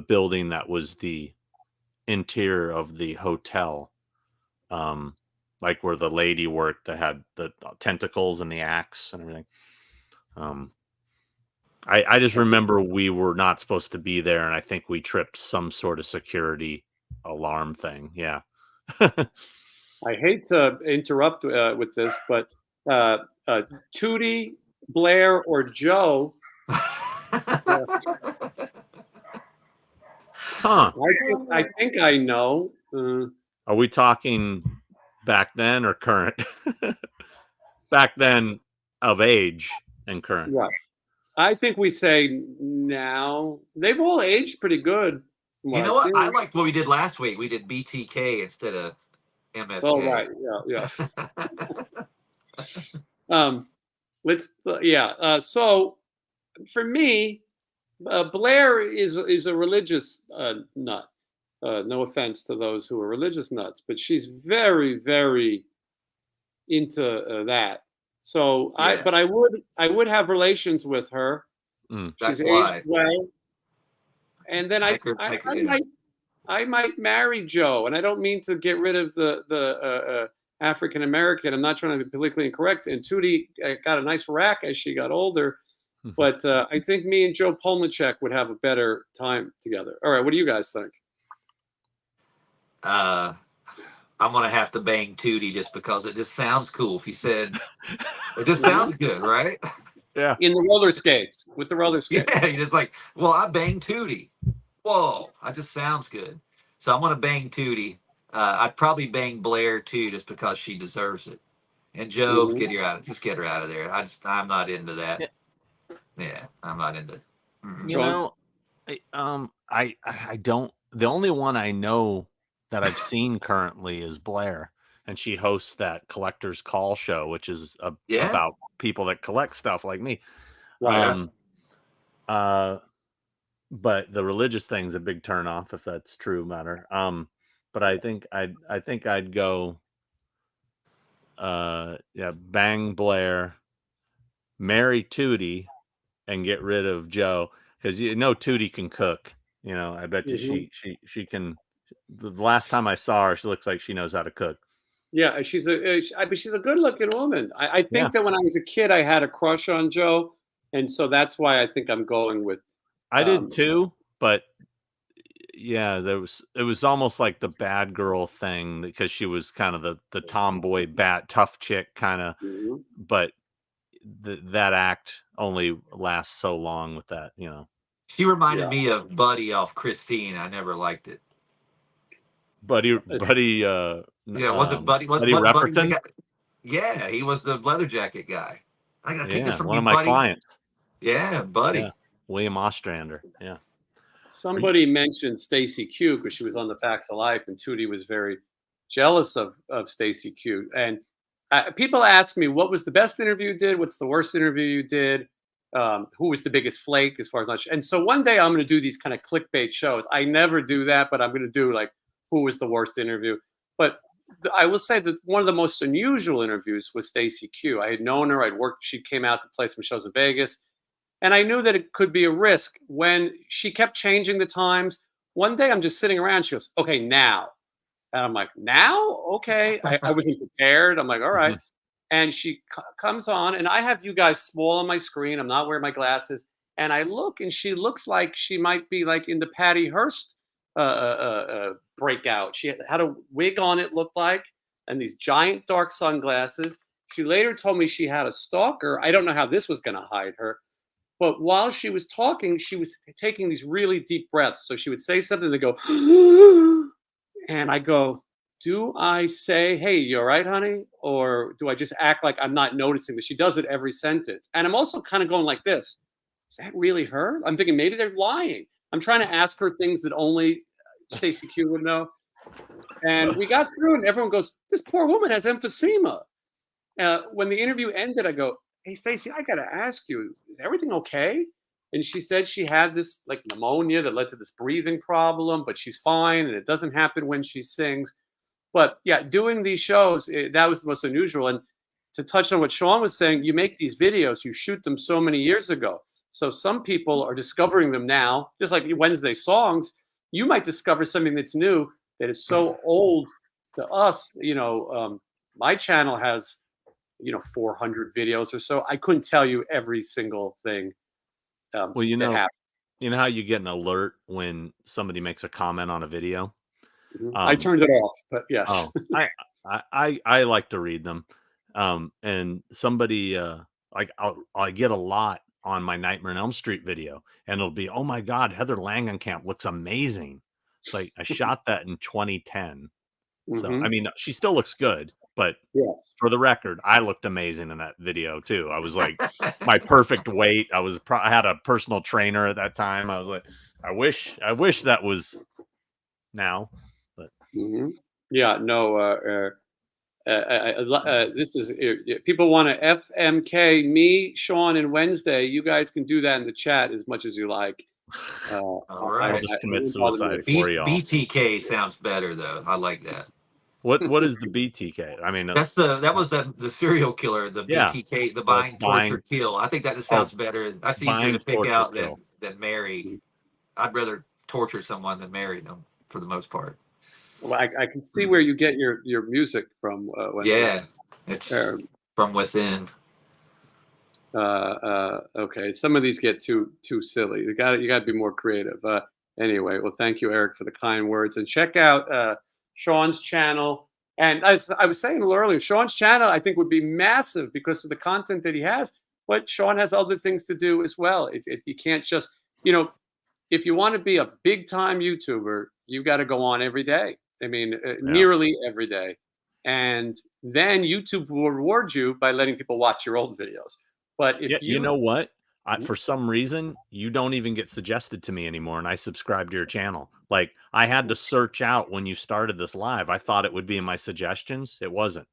building that was the interior of the hotel, like where the lady worked that had the tentacles and the axe and everything. I just remember we were not supposed to be there, and I think we tripped some sort of security alarm thing. Yeah. I hate to interrupt with this, but Tootie, Blair, or Joe. Huh. I think I know. Are we talking back then or current? Back then of age and current. Yeah. I think we say now. They've all aged pretty good. You know what? I liked what we did last week. We did BTK instead of MFK. Oh, right. Yeah. So for me, Blair is a religious nut. No offense to those who are religious nuts, but she's very, very into that. So Yeah. but I would have relations with her. Mm. She's That's aged why. well, and then Make her, yeah. I might marry Joe, and I don't mean to get rid of the African American. I'm not trying to be politically incorrect. And Tootie got a nice rack as she got older, but I think me and Joe Polnicek would have a better time together. All right, what do you guys think? I'm gonna have to bang Tootie just because it just sounds cool. If you said it just sounds good, right? Yeah. In the roller skates, with the roller skates. Yeah, you're just like, well, I banged Tootie. Whoa, that just sounds good. So I'm gonna bang Tootie. I'd probably bang Blair too, just because she deserves it. And Joe, Mhm. just get her out of there. I'm not into that. Yeah, I'm not into. You Sean? know, I don't. The only one I know that I've seen currently is Blair, and she hosts that Collector's Call show, which is Yeah. about people that collect stuff like me. Right. But the religious thing's a big turnoff if that's true matter. But I think I'd go. Yeah, bang Blair, marry Tootie, and get rid of Joe, because Tootie can cook. I bet you Mhm. she can. The last time I saw her, she looks like she knows how to cook. Yeah, she's a good-looking woman. I Yeah. think that when I was a kid, I had a crush on Joe, and so that's why I think I'm going with. I did too, but yeah, it was almost like the bad girl thing because she was kind of the tomboy, tough chick kind of, Mhm. but that act only lasts so long with that. She reminded Yeah. me of Buddy off Christine. I never liked it. Buddy, Yeah, wasn't Buddy? Wasn't Buddy Buddy the Repperton? guy? Yeah, he was the leather jacket guy. I gotta take this Yeah, from one you, of my Buddy. clients. Yeah, Buddy. Yeah, William Ostrander. Yeah. Somebody mentioned Stacy Q because she was on the Facts of Life, and Tootie was very jealous of Stacy Q. And people ask me, what was the best interview you did? What's the worst interview you did? Who was the biggest flake as far as lunch? And so one day I'm going to do these kind of clickbait shows. I never do that, but I'm going to do like who was the worst interview. But I will say that one of the most unusual interviews was Stacy Q. I had known her. I'd worked. She came out to play some shows in Vegas. And I knew that it could be a risk when she kept changing the times. One day I'm just sitting around. She goes, okay, now. And I'm like, now? Okay. I wasn't prepared. I'm like, all right. And she comes on, and I have you guys small on my screen. I'm not wearing my glasses. And I look, and she looks like she might be like in the Patty Hearst breakout. She had a wig on, it looked like, and these giant dark sunglasses. She later told me she had a stalker. I don't know how this was going to hide her. But while she was talking, she was taking these really deep breaths. So she would say something to go, and I go, do I say, hey, you all right, honey? Or do I just act like I'm not noticing that? She does it every sentence. And I'm also kind of going like this. Is that really her? I'm thinking maybe they're lying. I'm trying to ask her things that only Stacey Q would know. And we got through, and everyone goes, this poor woman has emphysema. When the interview ended, I go, hey, Stacey, I got to ask you, is everything okay? And she said she had this like pneumonia that led to this breathing problem, but she's fine, and it doesn't happen when she sings. But yeah, doing these shows, that was the most unusual. And to touch on what Sean was saying, you make these videos, you shoot them so many years ago. So some people are discovering them now, just like Wednesday songs. You might discover something that's new that is so old to us. My channel has 400 videos or so. I couldn't tell you every single thing Well, that happened. you know how you get an alert when somebody makes a comment on a video? I turned it off, but yes. I like to read them. And somebody like I get a lot on my Nightmare on Elm Street video, and it'll be, oh my God, Heather Langenkamp looks amazing. It's like I shot that in 2010. So I mean, she still looks good, but Yes. for the record, I looked amazing in that video too. I was like my perfect weight. I had a personal trainer at that time. I was like, I wish that was now, but yeah, no. This is people want to FMK me, Sean, and Wednesday. You guys can do that in the chat as much as you like. All right. I'll just commit suicide for y'all. BTK sounds better though. I like that. What is the BTK? I mean, that was the serial killer, the yeah, BTK, the bind, torture, kill. I think that just sounds better. That's easier to pick out than marry. I'd rather torture someone than marry them for the most part. Well, I can see where you get your music from. It's from within. Okay, some of these get too silly. You got to be more creative. Anyway, well, thank you, Eric, for the kind words, and check out Sean's channel. And I was saying a little earlier, Sean's channel I think would be massive because of the content that he has. But Sean has other things to do as well. You can't just, if you want to be a big time YouTuber, you got to go on every day. I mean, nearly every day, and then YouTube will reward you by letting people watch your old videos. But if you know what? For some reason, you don't even get suggested to me anymore, and I subscribe to your channel. Like, I had to search out when you started this live. I thought it would be in my suggestions. It wasn't.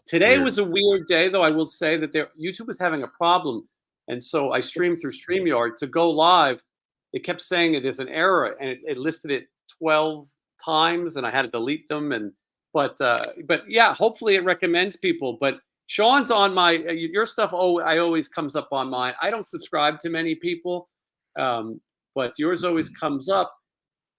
Today was a weird day, though. I will say that YouTube was having a problem, and so I streamed through StreamYard to go live. It kept saying it is an error, and it listed it 12 times, and I had to delete them. But yeah, hopefully it recommends people. But Sean's on your stuff. Oh, I always comes up on mine. I don't subscribe to many people, but yours always comes up.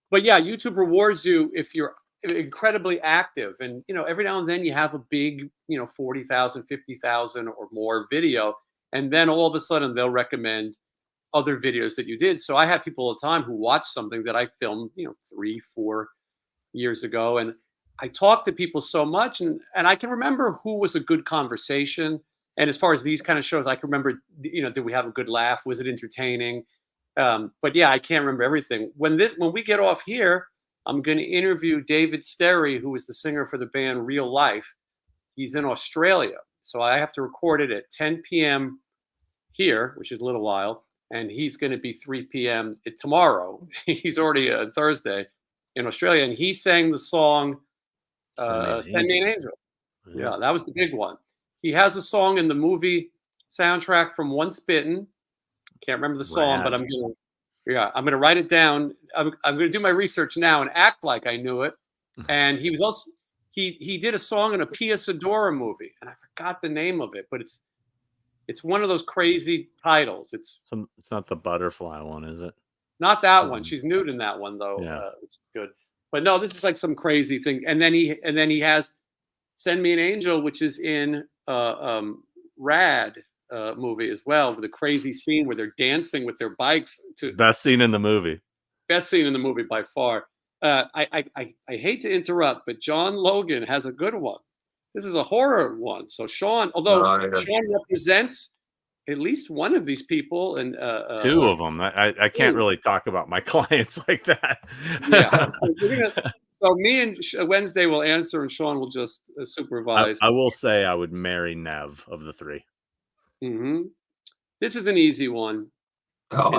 But yeah, YouTube rewards you if you're incredibly active, and every now and then you have a big 40,000, 50,000 or more video, and then all of a sudden they'll recommend other videos that you did. So I have people all the time who watch something that I filmed 3-4 years ago, and I talk to people so much, and I can remember who was a good conversation. And as far as these kind of shows, I can remember, did we have a good laugh? Was it entertaining? But yeah, I can't remember everything. When we get off here, I'm going to interview David Sterry, who is the singer for the band Real Life. He's in Australia, so I have to record it at 10 p.m. here, which is a little while, and he's going to be 3 p.m. tomorrow. He's already Thursday in Australia, and he sang the song Send Me an Angel. Yeah, that was the big one. He has a song in the movie soundtrack from Once Bitten. Can't remember the song, but I'm gonna write it down. I'm gonna do my research now and act like I knew it. And he was also he did a song in a Pia Sedora movie, and I forgot the name of it, but it's one of those crazy titles. It's not the butterfly one, is it? Not that one. She's nude in that one though. Yeah. It's good. But no, this is like some crazy thing. And then he has Send Me an Angel, which is in RATT movie as well, with a crazy scene where they're dancing with their bikes. Best scene in the movie. Best scene in the movie by far. I hate to interrupt, but John Logan has a good one. This is a horror one. So Sean, Sean represents at least one of these people, and two of them. I can't really talk about my clients like that. Yeah. So me and Wednesday will answer, and Sean will just supervise. I will say I would marry Nev of the three. Mm-hmm. This is an easy one. Oh,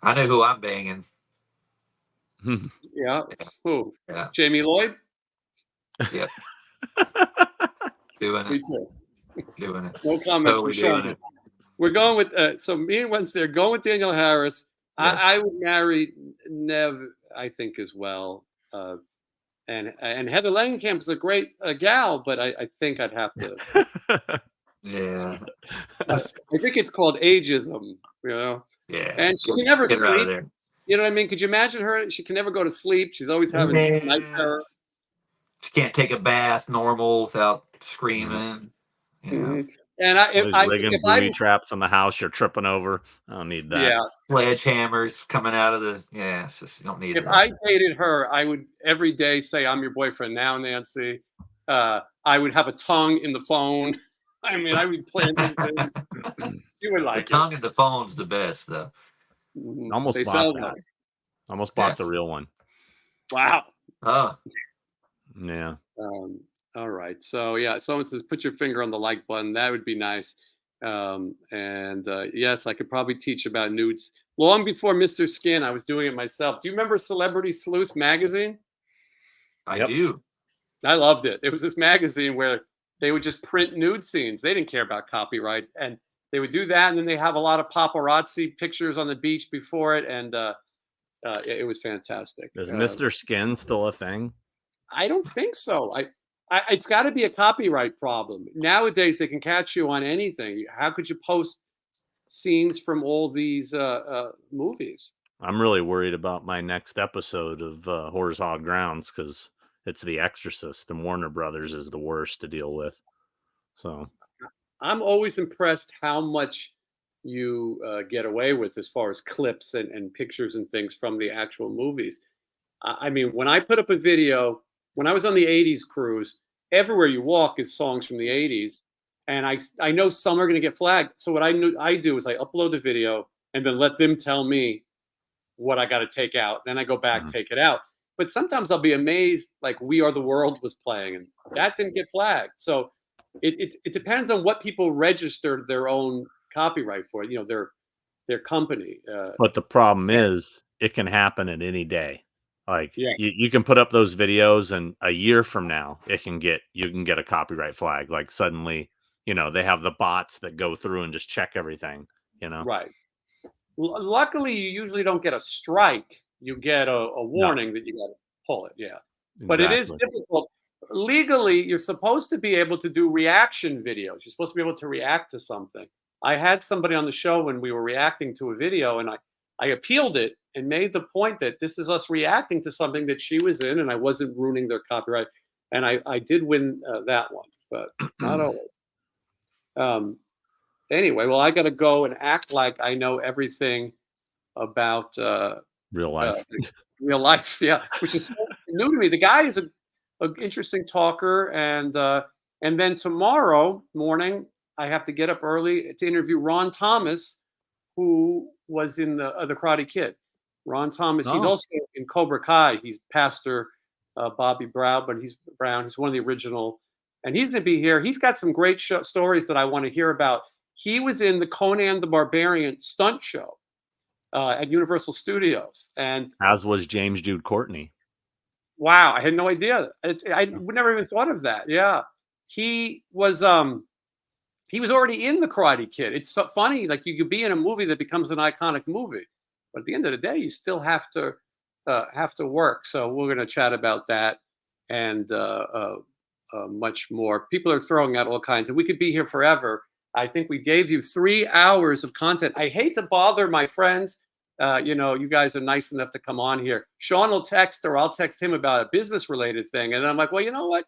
I know who I'm banging. Yeah. Who? Yeah. Jamie Lloyd? Yep. Doing it. Me too. Doing it. No comment Totally from Sean. doing it. We're going with so me and Wednesday are going with Daniel Harris. Yes. I would marry Nev, I think, as well. And Heather Langenkamp is a great gal, but I think I'd have to. Yeah. I think it's called ageism, Yeah. And she can never sleep. You know what I mean? Could you imagine her? She can never go to sleep. She's always having night terrors. She can't take a bath normal without screaming. Mm-hmm. And if booby traps in the house you're tripping over, I don't need that. Yeah, sledgehammers coming out of the it's just, you don't need if that. I dated her, I would every day say, "I'm your boyfriend now, Nancy." I would have a tongue in the phone. I mean, I would plan things. You would like the tongue in the phone's the best, though. Almost they bought that. Nice. Almost bought the real one. Wow. Oh. Yeah. All right. So yeah, someone says put your finger on the like button. That would be nice. Yes, I could probably teach about nudes. Long before Mr. Skin, I was doing it myself. Do you remember Celebrity Sleuth magazine? I do. I loved it. It was this magazine where they would just print nude scenes. They didn't care about copyright, and they would do that. And then they have a lot of paparazzi pictures on the beach before it, and it was fantastic. Is Mr. Skin still a thing? I don't think so. It's got to be a copyright problem. Nowadays, they can catch you on anything. How could you post scenes from all these movies? I'm really worried about my next episode of Horror's Hog Grounds because it's The Exorcist, and Warner Brothers is the worst to deal with. So I'm always impressed how much you get away with as far as clips and pictures and things from the actual movies. I mean, when I put up a video, when I was on the 80s cruise, everywhere you walk is songs from the 80s. And I know some are going to get flagged. So what I do is I upload the video and then let them tell me what I got to take out. Then I go back, take it out. But sometimes I'll be amazed, like We Are the World was playing and that didn't get flagged. So it depends on what people registered their own copyright for, their company. but the problem is it can happen at any day. Like Yes. you can put up those videos and a year from now you can get a copyright flag. Like suddenly, they have the bots that go through and just check everything, Right. Luckily, you usually don't get a strike. You get a warning that you got to pull it. Yeah. But it is difficult. Legally, you're supposed to be able to do reaction videos. You're supposed to be able to react to something. I had somebody on the show when we were reacting to a video, and I appealed it and made the point that this is us reacting to something that she was in, and I wasn't ruining their copyright. And I did win that one, but not always. Anyway, well, I got to go and act like I know everything about real life. Real life, yeah, which is so new to me. The guy is an interesting talker, and then tomorrow morning I have to get up early to interview Ron Thomas, who was in the Karate Kid. Ron Thomas, he's also in Cobra Kai. He's Pastor Bobby Brown, but he's one of the original, and he's going to be here. He's got some great stories that I want to hear about. He was in the Conan the Barbarian stunt show at Universal Studios, and as was James Jude Courtney. Wow, I had no idea. I would never even thought of that. Yeah, he was already in the Karate Kid. It's so funny, like you could be in a movie that becomes an iconic movie, but at the end of the day, you still have to work. So we're going to chat about that and much more. People are throwing out all kinds, and we could be here forever. I think we gave you 3 hours of content. I hate to bother my friends. You guys are nice enough to come on here. Sean will text, or I'll text him about a business-related thing, and I'm like, well, you know what?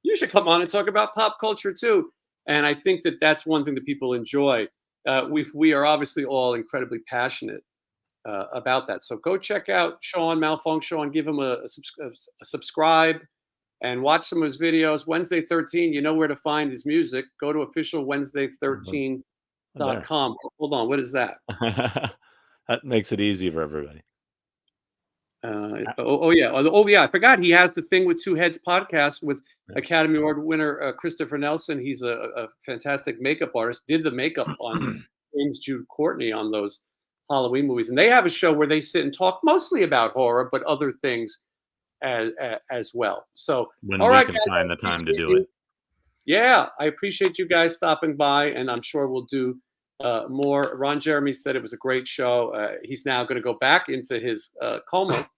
You should come on and talk about pop culture too. And I think that that's one thing that people enjoy. We are obviously all incredibly passionate about that. So go check out Sean Malfunction, give him a subscribe, and watch some of his videos. Wednesday 13, you know where to find his music. Go to officialwednesday13.com. Hold on, what is that? That makes it easy for everybody. I forgot he has the Thing with Two Heads podcast with Academy Award winner Christopher Nelson. He's a fantastic makeup artist. Did the makeup on James Jude Courtney on those Halloween movies, and they have a show where they sit and talk mostly about horror, but other things as well. So when all we right, can guys, find the time to do it. Yeah, I appreciate you guys stopping by, and I'm sure we'll do more. Ron Jeremy said it was a great show. He's now going to go back into his coma.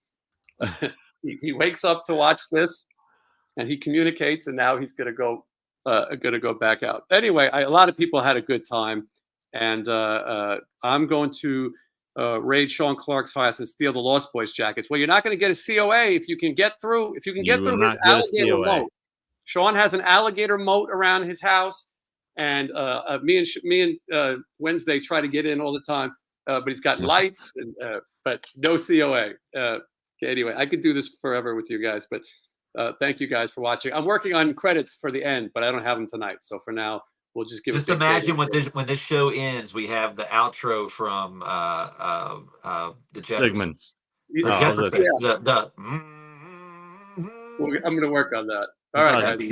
He wakes up to watch this, and he communicates, and now he's going to go back out. Anyway, a lot of people had a good time, and I'm going to raid Sean Clark's house and steal the Lost Boys jackets. Well, you're not going to get a COA if you can get through. If you can get through his alligator moat. Sean has an alligator moat around his house, and me and Wednesday try to get in all the time, but he's got lights, but no COA. Anyway, I could do this forever with you guys, but thank you guys for watching. I'm working on credits for the end, but I don't have them tonight. So for now, we'll just give. Just imagine when this show ends, we have the outro from the Jeffersons. I'm going to work on that. All right, guys.